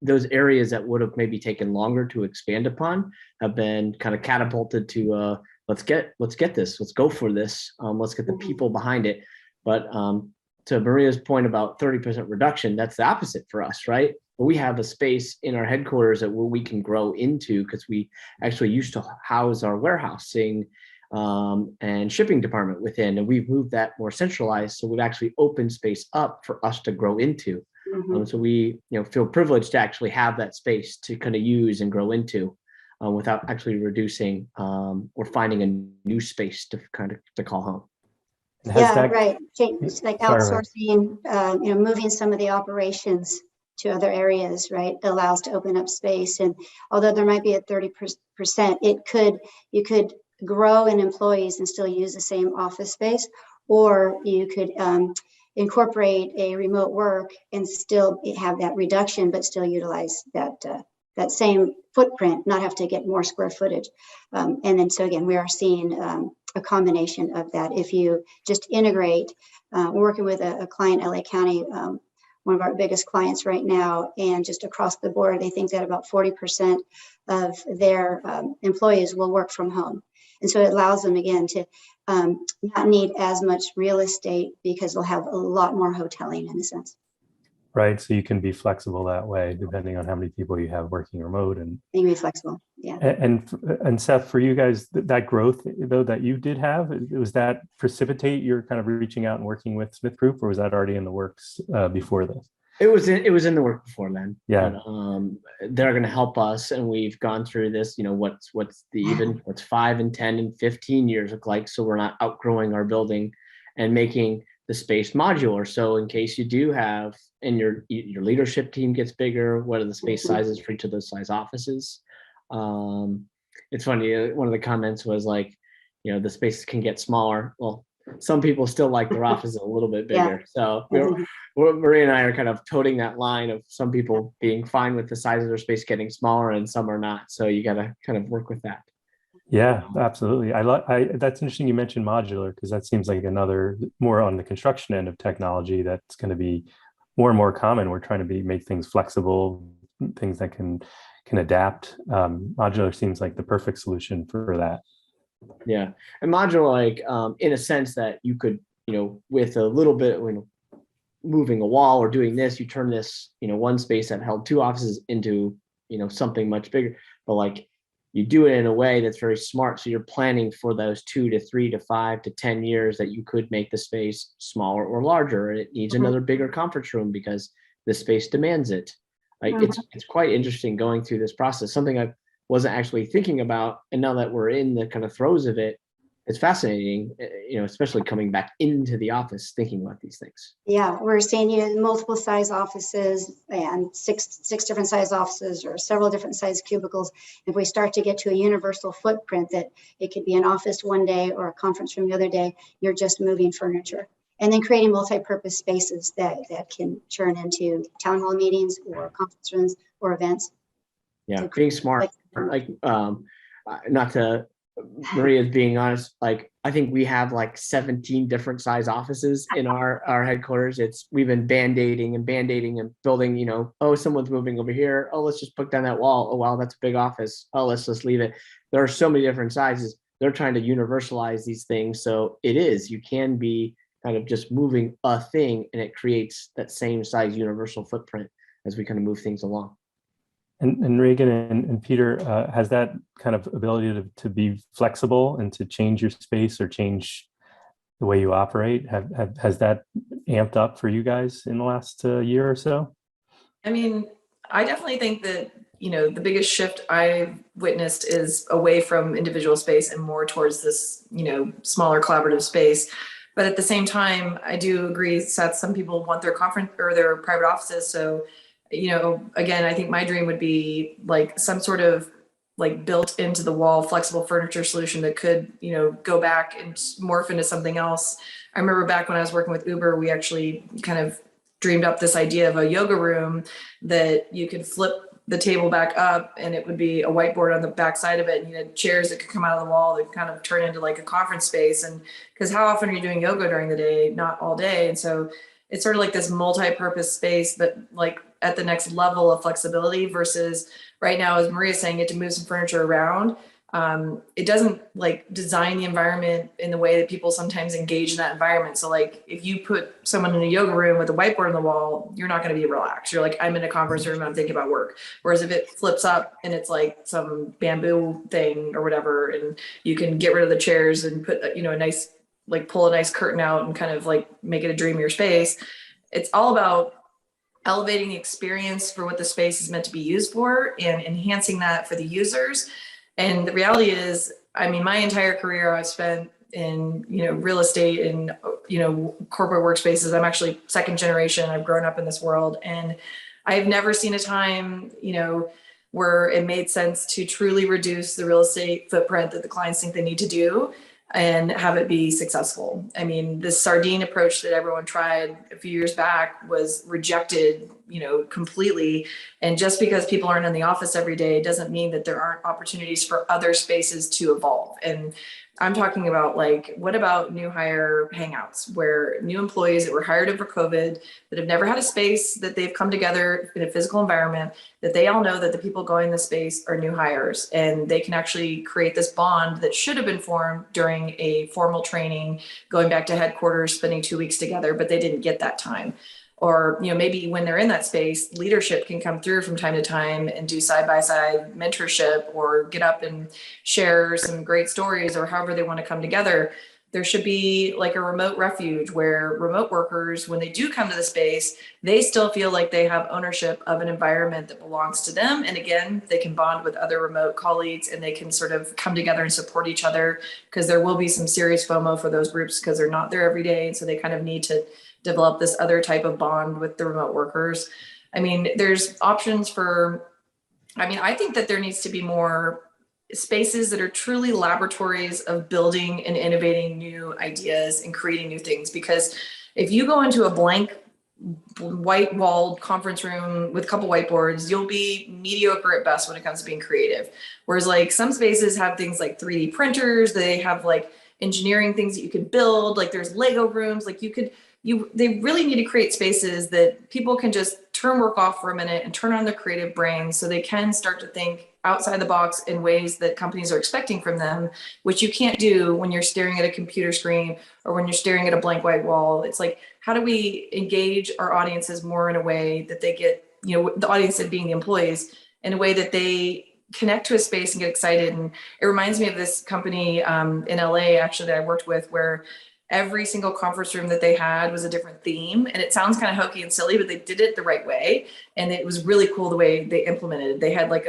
Speaker 15: Those areas that would have maybe taken longer to expand upon have been kind of catapulted to let's get this, let's go for this, let's get the people behind it. But to Maria's point about 30% reduction, that's the opposite for us, right? But we have a space in our headquarters that where we can grow into, because we actually used to house our warehousing and shipping department within, and we've moved that more centralized. So we've actually opened space up for us to grow into. So we feel privileged to actually have that space to kind of use and grow into without actually reducing or finding a new space to call home.
Speaker 14: Right. Like outsourcing, moving some of the operations to other areas, right? That allows to open up space. And although there might be a 30%, you could grow in employees and still use the same office space, or you could incorporate a remote work and still have that reduction, but still utilize that same footprint, not have to get more square footage. And then, so again, we are seeing a combination of that. If you just integrate, we're working with a client, LA County, one of our biggest clients right now, and just across the board, they think that about 40% of their employees will work from home. And so it allows them, again, to not need as much real estate because they'll have a lot more hoteling in a sense.
Speaker 11: Right. So you can be flexible that way, depending on how many people you have working remote. And
Speaker 14: you can be flexible. Yeah.
Speaker 11: And Seth, for you guys, that growth, though, that you did have, was that precipitate your kind of reaching out and working with Smith Group, or was that already in the works before this?
Speaker 15: It was in the work before then.
Speaker 11: Yeah.
Speaker 15: But, they're going to help us, and we've gone through this. What's 5 and 10 and 15 years look like, so we're not outgrowing our building, and making the space modular. So in case you do have, and your leadership team gets bigger, what are the space sizes for each of those size offices? It's funny. One of the comments was like, the spaces can get smaller. Well, some people still like their offices a little bit bigger. So Maria and I are kind of toting that line of some people being fine with the size of their space getting smaller and some are not. So you got to kind of work with that.
Speaker 11: Yeah, absolutely. That's interesting you mentioned modular, because that seems like another more on the construction end of technology that's going to be more and more common. We're trying to make things flexible, things that can adapt. Modular seems like the perfect solution for that.
Speaker 15: Yeah, and modular, like in a sense that you could, with a little bit, moving a wall or doing this, you turn this, one space that held 2 offices into, something much bigger. But like you do it in a way that's very smart. So you're planning for those 2 to 3 to 5 to 10 years that you could make the space smaller or larger. It needs another bigger conference room because the space demands it. Like it's quite interesting going through this process. Something I wasn't actually thinking about, and now that we're in the kind of throes of it, it's fascinating, especially coming back into the office, thinking about these things.
Speaker 14: Yeah, we're seeing multiple size offices and six different size offices or several different size cubicles. If we start to get to a universal footprint that it could be an office one day or a conference room the other day, you're just moving furniture. And then creating multi-purpose spaces that can turn into town hall meetings or conference rooms or events.
Speaker 15: Yeah, being smart, not to Maria's being honest, like I think we have like 17 different size offices in our headquarters. We've been band-aiding and building, someone's moving over here. Oh, let's just put down that wall. Oh, wow, that's a big office. Oh, let's just leave it. There are so many different sizes. They're trying to universalize these things. So you can be kind of just moving a thing and it creates that same size universal footprint as we kind of move things along.
Speaker 11: And Reagan and Peter, has that kind of ability to be flexible and to change your space or change the way you operate? Has that amped up for you guys in the last year or so?
Speaker 13: I mean, I definitely think that, the biggest shift I've witnessed is away from individual space and more towards this, smaller collaborative space. But at the same time, I do agree, Seth, some people want their conference or their private offices. So again, I think my dream would be like some sort of like built into the wall, flexible furniture solution that could, go back and morph into something else. I remember back when I was working with Uber, we actually kind of dreamed up this idea of a yoga room that you could flip the table back up and it would be a whiteboard on the back side of it. And you had chairs that could come out of the wall that kind of turn into like a conference space. And because how often are you doing yoga during the day? Not all day. And so it's sort of like this multi-purpose space, but like at the next level of flexibility versus right now, as Maria's saying, you have to move some furniture around. It doesn't like design the environment in the way that people sometimes engage in that environment. So like if you put someone in a yoga room with a whiteboard on the wall, you're not going to be relaxed. You're like, I'm in a conference room, I'm thinking about work. Whereas if it flips up and it's like some bamboo thing or whatever, and you can get rid of the chairs and put, a nice, like pull a nice curtain out and kind of like make it a dreamier space. It's all about elevating the experience for what the space is meant to be used for and enhancing that for the users. And the reality is, I mean, my entire career I've spent in, real estate and, corporate workspaces. I'm actually second generation. I've grown up in this world and I've never seen a time, where it made sense to truly reduce the real estate footprint that the clients think they need to do and have it be successful. I mean, this sardine approach that everyone tried a few years back was rejected, completely. And just because people aren't in the office every day doesn't mean that there aren't opportunities for other spaces to evolve. And I'm talking about like, what about new hire hangouts where new employees that were hired over COVID that have never had a space that they've come together in a physical environment, that they all know that the people going in the space are new hires and they can actually create this bond that should have been formed during a formal training, going back to headquarters, spending 2 weeks together, but they didn't get that time. Or, maybe when they're in that space, leadership can come through from time to time and do side-by-side mentorship or get up and share some great stories or however they want to come together. There should be like a remote refuge where remote workers, when they do come to the space, they still feel like they have ownership of an environment that belongs to them. And again, they can bond with other remote colleagues and they can sort of come together and support each other, because there will be some serious FOMO for those groups because they're not there every day. And so they kind of need to develop this other type of bond with the remote workers. I mean, there's options for, I think that there needs to be more spaces that are truly laboratories of building and innovating new ideas and creating new things. Because if you go into a blank white walled conference room with a couple whiteboards, you'll be mediocre at best when it comes to being creative. Whereas like some spaces have things like 3D printers, they have like engineering things that you could build, like there's Lego rooms, like they really need to create spaces that people can just turn work off for a minute and turn on their creative brains so they can start to think outside the box in ways that companies are expecting from them, which you can't do when you're staring at a computer screen or when you're staring at a blank white wall. It's like, how do we engage our audiences more in a way that they get, the audience being the employees, in a way that they connect to a space and get excited. And it reminds me of this company in LA, actually, that I worked with, where every single conference room that they had was a different theme. And it sounds kind of hokey and silly, but they did it the right way. And it was really cool the way they implemented it. They had like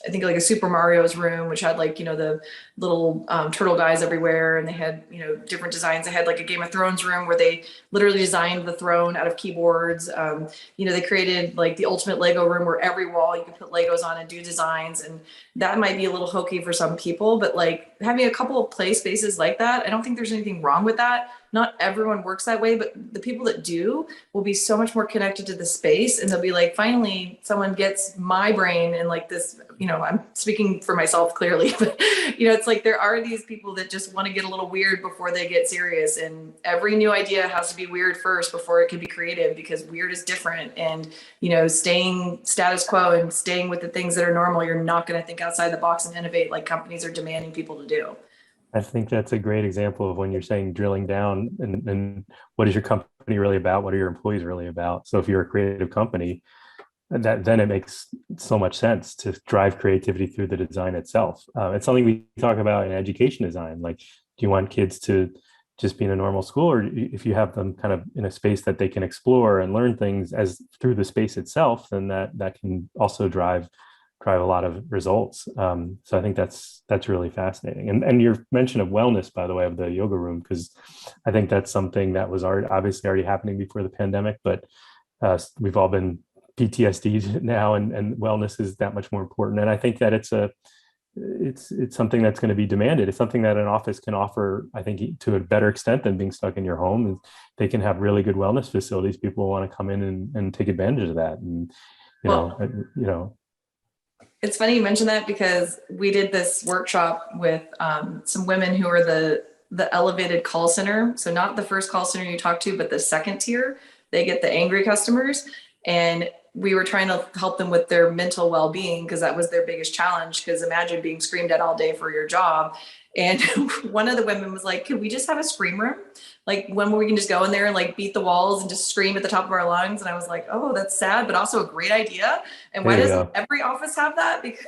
Speaker 13: I think like a Super Mario's room, which had like, the little turtle guys everywhere. And they had, different designs. They had like a Game of Thrones room where they literally designed the throne out of keyboards. They created like the ultimate Lego room where every wall you could put Legos on and do designs. And that might be a little hokey for some people, but like having a couple of play spaces like that, I don't think there's anything wrong with that. Not everyone works that way, but the people that do will be so much more connected to the space, and they'll be like, finally, someone gets my brain and like this, I'm speaking for myself clearly, but it's like there are these people that just want to get a little weird before they get serious, and every new idea has to be weird first before it can be creative, because weird is different. And, staying status quo and staying with the things that are normal, you're not going to think outside the box and innovate like companies are demanding people to do.
Speaker 11: I think that's a great example of when you're saying drilling down and what is your company really about? What are your employees really about? So if you're a creative company, then it makes so much sense to drive creativity through the design itself. It's something we talk about in education design. Like, do you want kids to just be in a normal school, or if you have them kind of in a space that they can explore and learn things as through the space itself, then that can also drive a lot of results. So I think that's really fascinating. And your mention of wellness, by the way, of the yoga room, because I think that's something that was obviously already happening before the pandemic, but we've all been PTSD now, and wellness is that much more important. And I think that it's something that's going to be demanded. It's something that an office can offer, I think, to a better extent than being stuck in your home. And they can have really good wellness facilities. People want to come in and take advantage of that. And
Speaker 13: it's funny you mentioned that, because we did this workshop with some women who are the elevated call center. So not the first call center you talk to, but the second tier. They get the angry customers. And we were trying to help them with their mental well-being, because that was their biggest challenge. Because imagine being screamed at all day for your job. And one of the women was like, could we just have a scream room? Like when we can just go in there and like beat the walls and just scream at the top of our lungs. And I was like, oh, that's sad, but also a great idea. And why doesn't every office have that? Because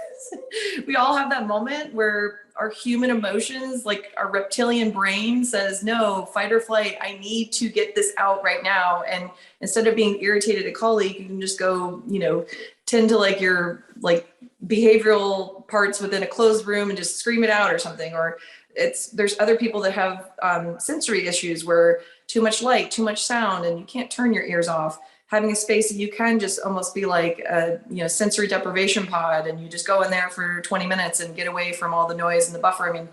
Speaker 13: we all have that moment where our human emotions, like our reptilian brain says, no, fight or flight, I need to get this out right now. And instead of being irritated at a colleague, you can just go, tend to like your like behavioral parts within a closed room and just scream it out or something. Or there's other people that have sensory issues where too much light, too much sound, and you can't turn your ears off. Having a space that you can just almost be like a sensory deprivation pod, and you just go in there for 20 minutes and get away from all the noise and the buffer. I mean,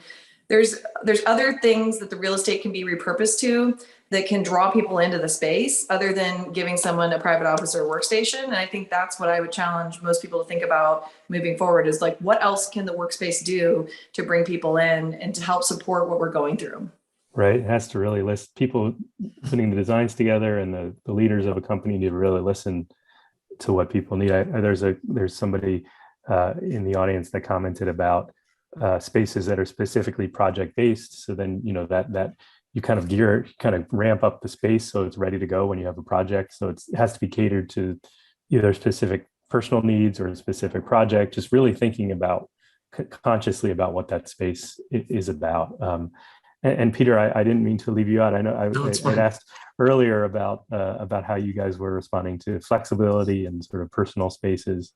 Speaker 13: there's other things that the real estate can be repurposed to that can draw people into the space other than giving someone a private office or workstation. And I think that's what I would challenge most people to think about moving forward, is like, what else can the workspace do to bring people in and to help support what we're going through?
Speaker 11: Right. It has to really list people putting the designs together, and the leaders of a company need to really listen to what people need. There's somebody in the audience that commented about spaces that are specifically project based. So then, that you kind of ramp up the space so it's ready to go when you have a project. So it has to be catered to either specific personal needs or a specific project, just really thinking about consciously about what that space is about. And Peter, I didn't mean to leave you out. I know
Speaker 12: No, it's
Speaker 11: I'd
Speaker 12: fine.
Speaker 11: asked earlier about how you guys were responding to flexibility and sort of personal spaces.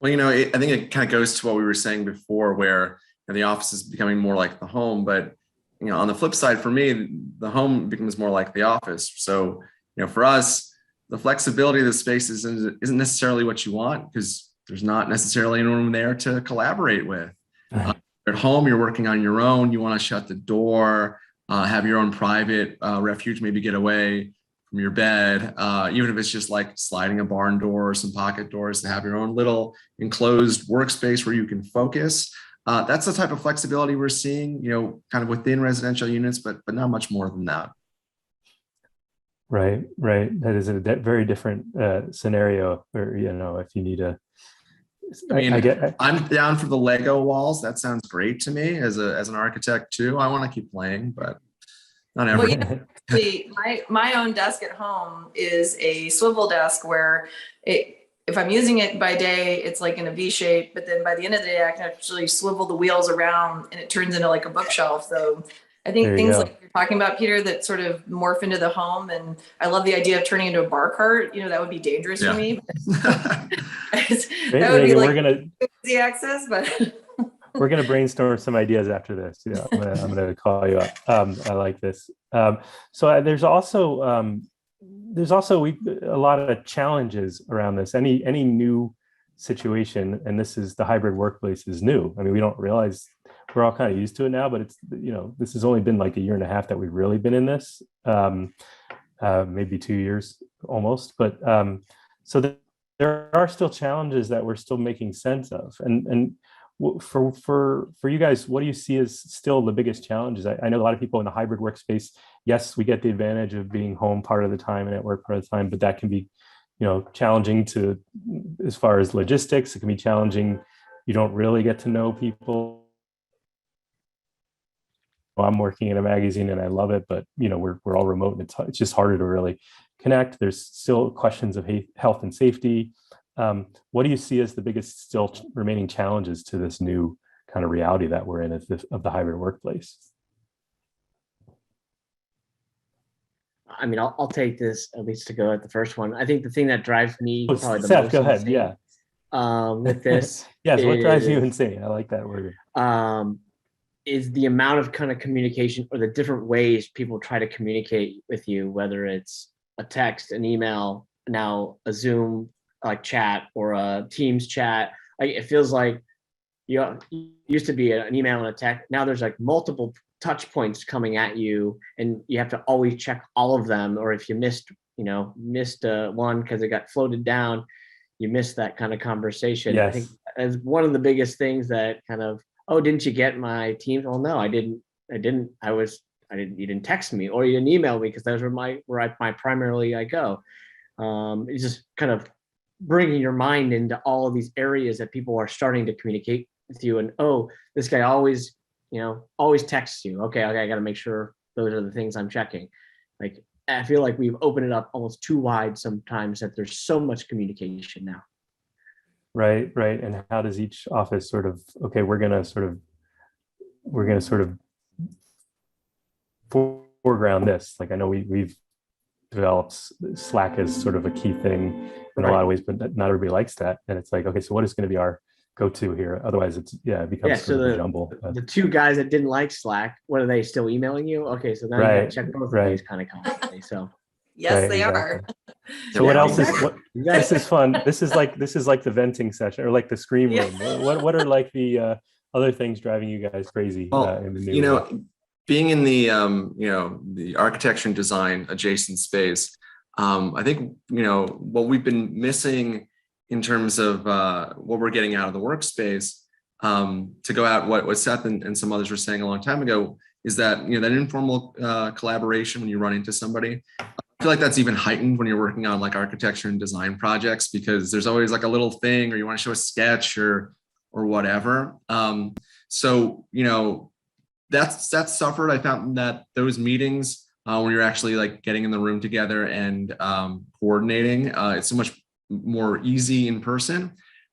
Speaker 12: Well, I think it kind of goes to what we were saying before, where the office is becoming more like the home. But on the flip side, for me, the home becomes more like the office. So for us, the flexibility of the space isn't necessarily what you want, because there's not necessarily anyone there to collaborate with. At home, you're working on your own. You want to shut the door, have your own private refuge, maybe get away from your bed, even if it's just like sliding a barn door or some pocket doors, to have your own little enclosed workspace where you can focus. That's the type of flexibility we're seeing, kind of within residential units, but not much more than that.
Speaker 11: Right. That is a very different scenario where, if you need
Speaker 12: I'm down for the Lego walls. That sounds great to me as an architect too. I want to keep playing, but not everyone.
Speaker 13: My own desk at home is a swivel desk where if I'm using it by day, it's like in a V shape, but then by the end of the day, I can actually swivel the wheels around and it turns into like a bookshelf. So I think things like you're talking about, Peter, that sort of morph into the home. And I love the idea of turning into a bar cart. That would be dangerous for me. That would be like easy access, but
Speaker 11: we're going to brainstorm some ideas after this. Yeah, I'm going to call you up. I like this. So there's also a lot of challenges around this. Any new situation, and this is the hybrid workplace is new. I mean, we don't realize, we're all kind of used to it now, but it's, this has only been like a year and a half that we've really been in this, maybe 2 years almost. But so there are still challenges that we're still making sense of. And for you guys, what do you see as still the biggest challenges? I know a lot of people in a hybrid workspace, yes, we get the advantage of being home part of the time and at work part of the time, but that can be, challenging as far as logistics. It can be challenging. You don't really get to know people. I'm working in a magazine and I love it, but we're all remote and it's just harder to really connect. There's still questions of health and safety. What do you see as the biggest still remaining challenges to this new kind of reality that we're in of the hybrid workplace?
Speaker 15: I mean, I'll take this at least to go at the first one. I think the thing that drives me probably the
Speaker 11: Seth,
Speaker 15: most
Speaker 11: go ahead.
Speaker 15: insane, with this,
Speaker 11: yes, what drives you insane? I like that word.
Speaker 15: Is the amount of kind of communication, or the different ways people try to communicate with you, whether it's a text, an email, now a Zoom like chat or a Teams chat. Like, it feels like used to be an email and a text. Now there's like multiple touch points coming at you, and you have to always check all of them. Or if you missed one because it got floated down, you missed that kind of conversation.
Speaker 11: Yes.
Speaker 15: I think as one of the biggest things that kind of, oh, didn't you get my Teams? Well, no, I didn't. You didn't text me, or you didn't email me, because those are where I primarily go. It's just kind of bringing your mind into all of these areas that people are starting to communicate with you. And, oh, this guy always texts you. Okay, I got to make sure those are the things I'm checking. Like, I feel like we've opened it up almost too wide sometimes, that there's so much communication now.
Speaker 11: Right. And how does each office sort of, okay, we're going to sort of foreground this. Like, I know we've developed Slack as sort of a key thing in a lot of ways, but not everybody likes that. And it's like, okay, so what is going to be our go-to here? Otherwise it becomes sort of a jumble.
Speaker 15: The two guys that didn't like Slack, what, are they still emailing you? Okay, so now you got to check both of these kind of constantly. So
Speaker 13: yes, they are.
Speaker 11: So what else is this is fun. This is like the venting session, or like the scream room. What are like the other things driving you guys crazy in the new
Speaker 12: being in the architecture and design adjacent space, I think what we've been missing in terms of what we're getting out of the workspace, to go out what Seth and some others were saying a long time ago, is that that informal collaboration when you run into somebody. I feel like that's even heightened when you're working on like architecture and design projects, because there's always like a little thing, or you want to show a sketch or whatever. So that's suffered. I found that those meetings when you're actually like getting in the room together and coordinating, it's so much more easy in person.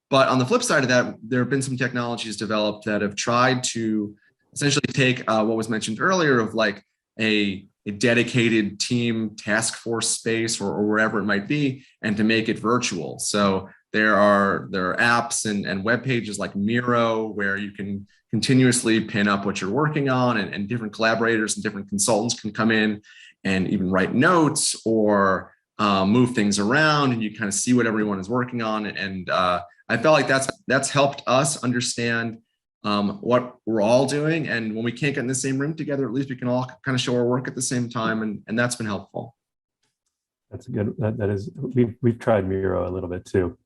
Speaker 12: But on the flip side of that, there have been some technologies developed that have tried to essentially take what was mentioned earlier of like a dedicated team task force space or wherever it might be, and to make it virtual. So there are apps and web pages like Miro, where you can continuously pin up what you're working on, and different collaborators and different consultants can come in and even write notes or move things around, and you kind of see what everyone is working on. And I felt like that's helped us understand what we're all doing. And when we can't get in the same room together, at least we can all kind of show our work at the same time. And that's been helpful.
Speaker 11: That's good. That is, we've tried Miro a little bit too.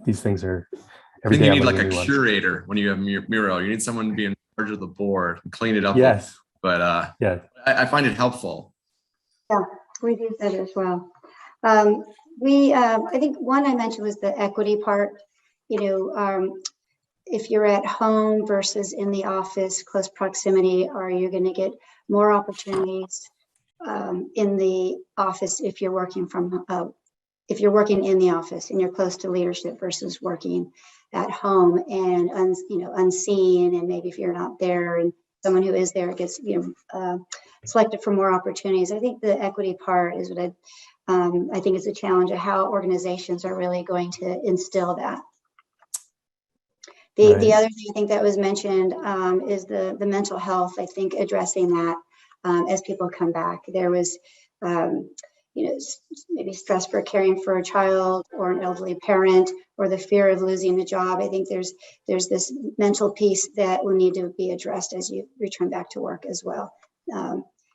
Speaker 11: These things are, every day
Speaker 12: you need
Speaker 11: I'm
Speaker 12: like a
Speaker 11: learning new ones.
Speaker 12: curator when you have Miro. You need someone to be in charge of the board and clean it up.
Speaker 11: Yes.
Speaker 12: But
Speaker 11: yeah,
Speaker 12: I find it helpful.
Speaker 14: Yeah, we do that as well. I think one I mentioned was the equity part. If you're at home versus in the office, close proximity, are you going to get more opportunities in the office if you're working in the office and you're close to leadership versus working at home and unseen, and maybe if you're not there and someone who is there gets selected for more opportunities. I think the equity part is what I think is a challenge of how organizations are really going to instill that. The other thing I think that was mentioned is the mental health. I think addressing that as people come back. There was maybe stress for caring for a child or an elderly parent, or the fear of losing the job. I think there's this mental piece that will need to be addressed as you return back to work as well.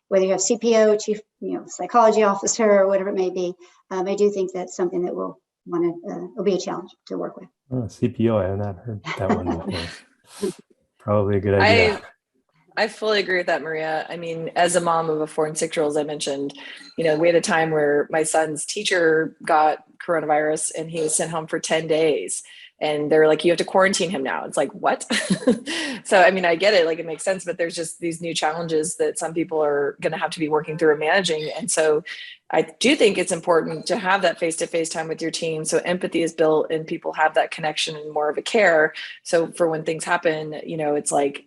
Speaker 14: Whether you have CPO, chief psychology officer, or whatever it may be, I do think that's something that will be a challenge to work with.
Speaker 11: CPO, I have not heard that one before. Probably a good idea.
Speaker 13: I fully agree with that, Maria. I mean, as a mom of a 4 and 6 year old, as I mentioned, we had a time where my son's teacher got coronavirus and he was sent home for 10 days. And they're like, you have to quarantine him now. It's like, what? So, I mean, I get it. Like, it makes sense, but there's just these new challenges that some people are going to have to be working through and managing. And so I do think it's important to have that face-to-face time with your team. So empathy is built and people have that connection and more of a care. So for when things happen, it's like,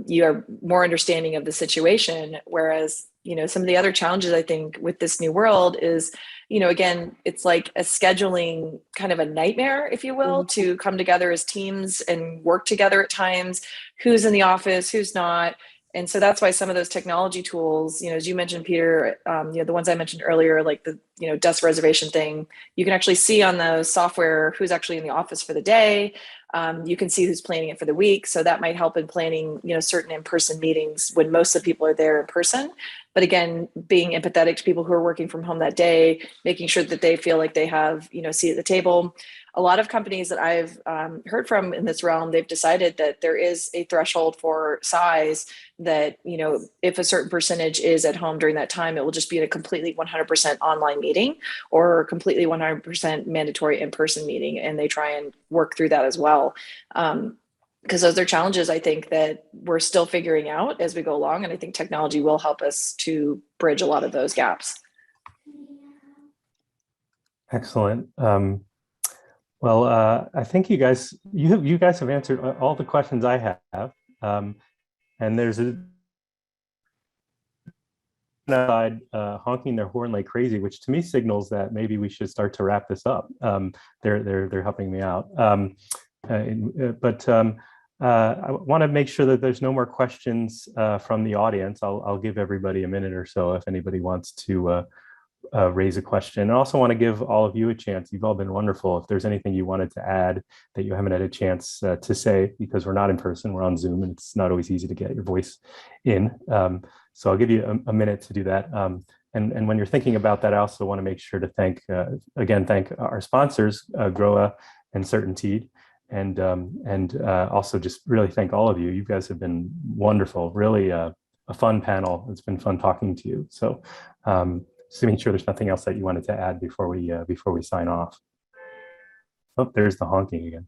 Speaker 13: you are more understanding of the situation. Whereas, some of the other challenges I think with this new world is, again, it's like a scheduling kind of a nightmare, if you will, to come together as teams and work together at times, who's in the office, who's not. And so that's why some of those technology tools, as you mentioned, Peter, the ones I mentioned earlier, like the, desk reservation thing, you can actually see on the software who's actually in the office for the day. You can see who's planning it for the week. So that might help in planning, certain in-person meetings when most of the people are there in person. But again, being empathetic to people who are working from home that day, making sure that they feel like they have, a seat at the table. A lot of companies that I've heard from in this realm, they've decided that there is a threshold for size that, if a certain percentage is at home during that time, it will just be in a completely 100% online meeting or completely 100% mandatory in-person meeting. And they try and work through that as well. Because those are challenges, I think, that we're still figuring out as we go along. And I think technology will help us to bridge a lot of those gaps.
Speaker 11: Excellent. Well, I think you guys have answered all the questions I have. And there's a side honking their horn like crazy, which to me signals that maybe we should start to wrap this up. They're helping me out. I want to make sure that there's no more questions from the audience. I'll give everybody a minute or so if anybody wants to raise a question. I also want to give all of you a chance. You've all been wonderful. If there's anything you wanted to add that you haven't had a chance to say, because we're not in person, we're on Zoom, and it's not always easy to get your voice in. So I'll give you a minute to do that. And when you're thinking about that, I also want to make sure to thank our sponsors, GROA and Certainty, and also just really thank all of you. You guys have been wonderful, really a fun panel. It's been fun talking to you. So just to make sure there's nothing else that you wanted to add before we sign off. Oh, there's the honking again.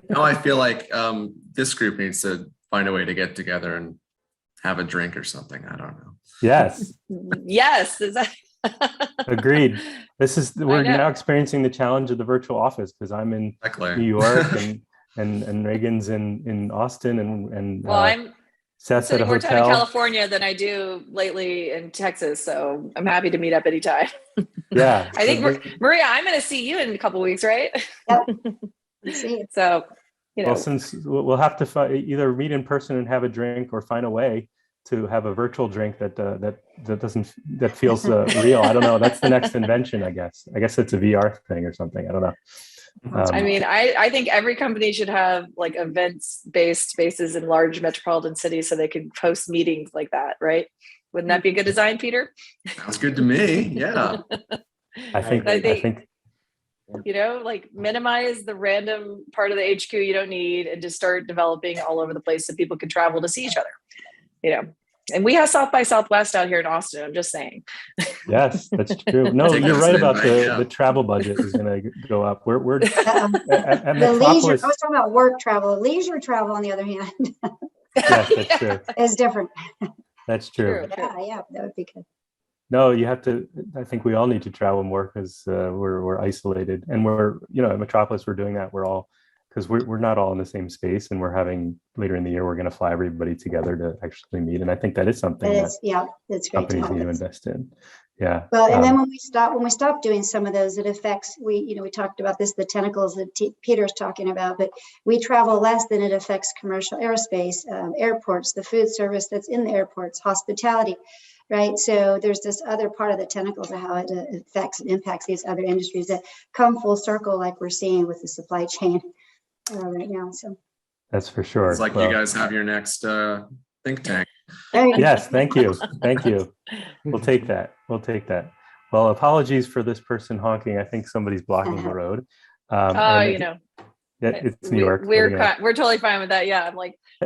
Speaker 12: No, I feel like this group needs to find a way to get together and have a drink or something. I don't know.
Speaker 11: Yes.
Speaker 13: Yes.
Speaker 11: Agreed. We're now experiencing the challenge of the virtual office because I'm in New York and and Reagan's in Austin, and
Speaker 13: Well, I'm
Speaker 11: Seth's at a
Speaker 13: spending more time in
Speaker 11: hotel.
Speaker 13: California than I do lately in Texas, so I'm happy to meet up anytime.
Speaker 11: Yeah,
Speaker 13: I think Maria, I'm going to see you in a couple of weeks, right?
Speaker 14: Yep. See you.
Speaker 13: So, you know,
Speaker 11: well, since we'll have to either meet in person and have a drink, or find a way to have a virtual drink that feels real. I don't know. That's the next invention, I guess. I guess it's a VR thing or something. I don't know.
Speaker 13: I mean, I think every company should have like events-based spaces in large metropolitan cities so they can host meetings like that, right? Wouldn't that be a good design, Peter?
Speaker 12: Sounds good to me. Yeah.
Speaker 11: I think
Speaker 13: you know, like minimize the random part of the HQ you don't need and just start developing all over the place so people can travel to see each other, you know. And we have South by Southwest out here in Austin. I'm just saying.
Speaker 11: Yes, that's true. No, you're right about the travel budget is going to go up. We're at
Speaker 14: the leisure.
Speaker 11: Metropolis.
Speaker 14: I was talking about work travel. Leisure travel, on the other hand,
Speaker 11: Yes, that's true.
Speaker 14: is different.
Speaker 11: That's true.
Speaker 14: Yeah, that would be good.
Speaker 11: No, you have to. I think we all need to travel more because we're isolated, and at Metropolis we're doing that. We're all, because we're not all in the same space, and we're having later in the year we're going to fly everybody together to actually meet, and I think that is something
Speaker 14: that's great.
Speaker 11: Companies need to invest in. Yeah.
Speaker 14: Well, and then when we stop doing some of those, it affects. We talked about this, the tentacles that Peter's talking about, but we travel less than it affects commercial aerospace, airports, the food service that's in the airports, hospitality. Right. So there's this other part of the tentacles of how it affects and impacts these other industries that come full circle, like we're seeing with the supply chain right now. So
Speaker 11: that's for sure.
Speaker 12: It's like you guys have your next think tank.
Speaker 11: Yes. Thank you. Thank you. We'll take that. Well, apologies for this person honking. I think somebody's blocking the road. It's New York.
Speaker 13: We're totally fine with that. Yeah.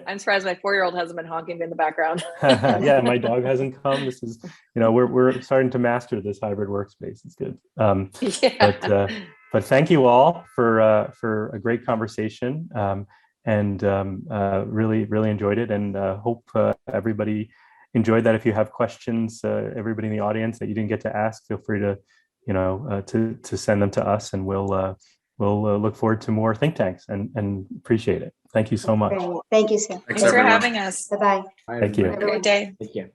Speaker 13: I'm surprised my 4-year-old hasn't been honking in the background.
Speaker 11: Yeah, my dog hasn't come. This is, we're starting to master this hybrid workspace. It's good. But thank you all for a great conversation, and really enjoyed it, and hope everybody enjoyed that. If you have questions, everybody in the audience that you didn't get to ask, feel free to to send them to us, and we'll look forward to more think tanks, and appreciate it. Thank you so much.
Speaker 14: Great. Thank you, Sam.
Speaker 13: Thanks for having us.
Speaker 14: Bye-bye.
Speaker 11: Thank you.
Speaker 13: Have a great day.
Speaker 15: Thank you.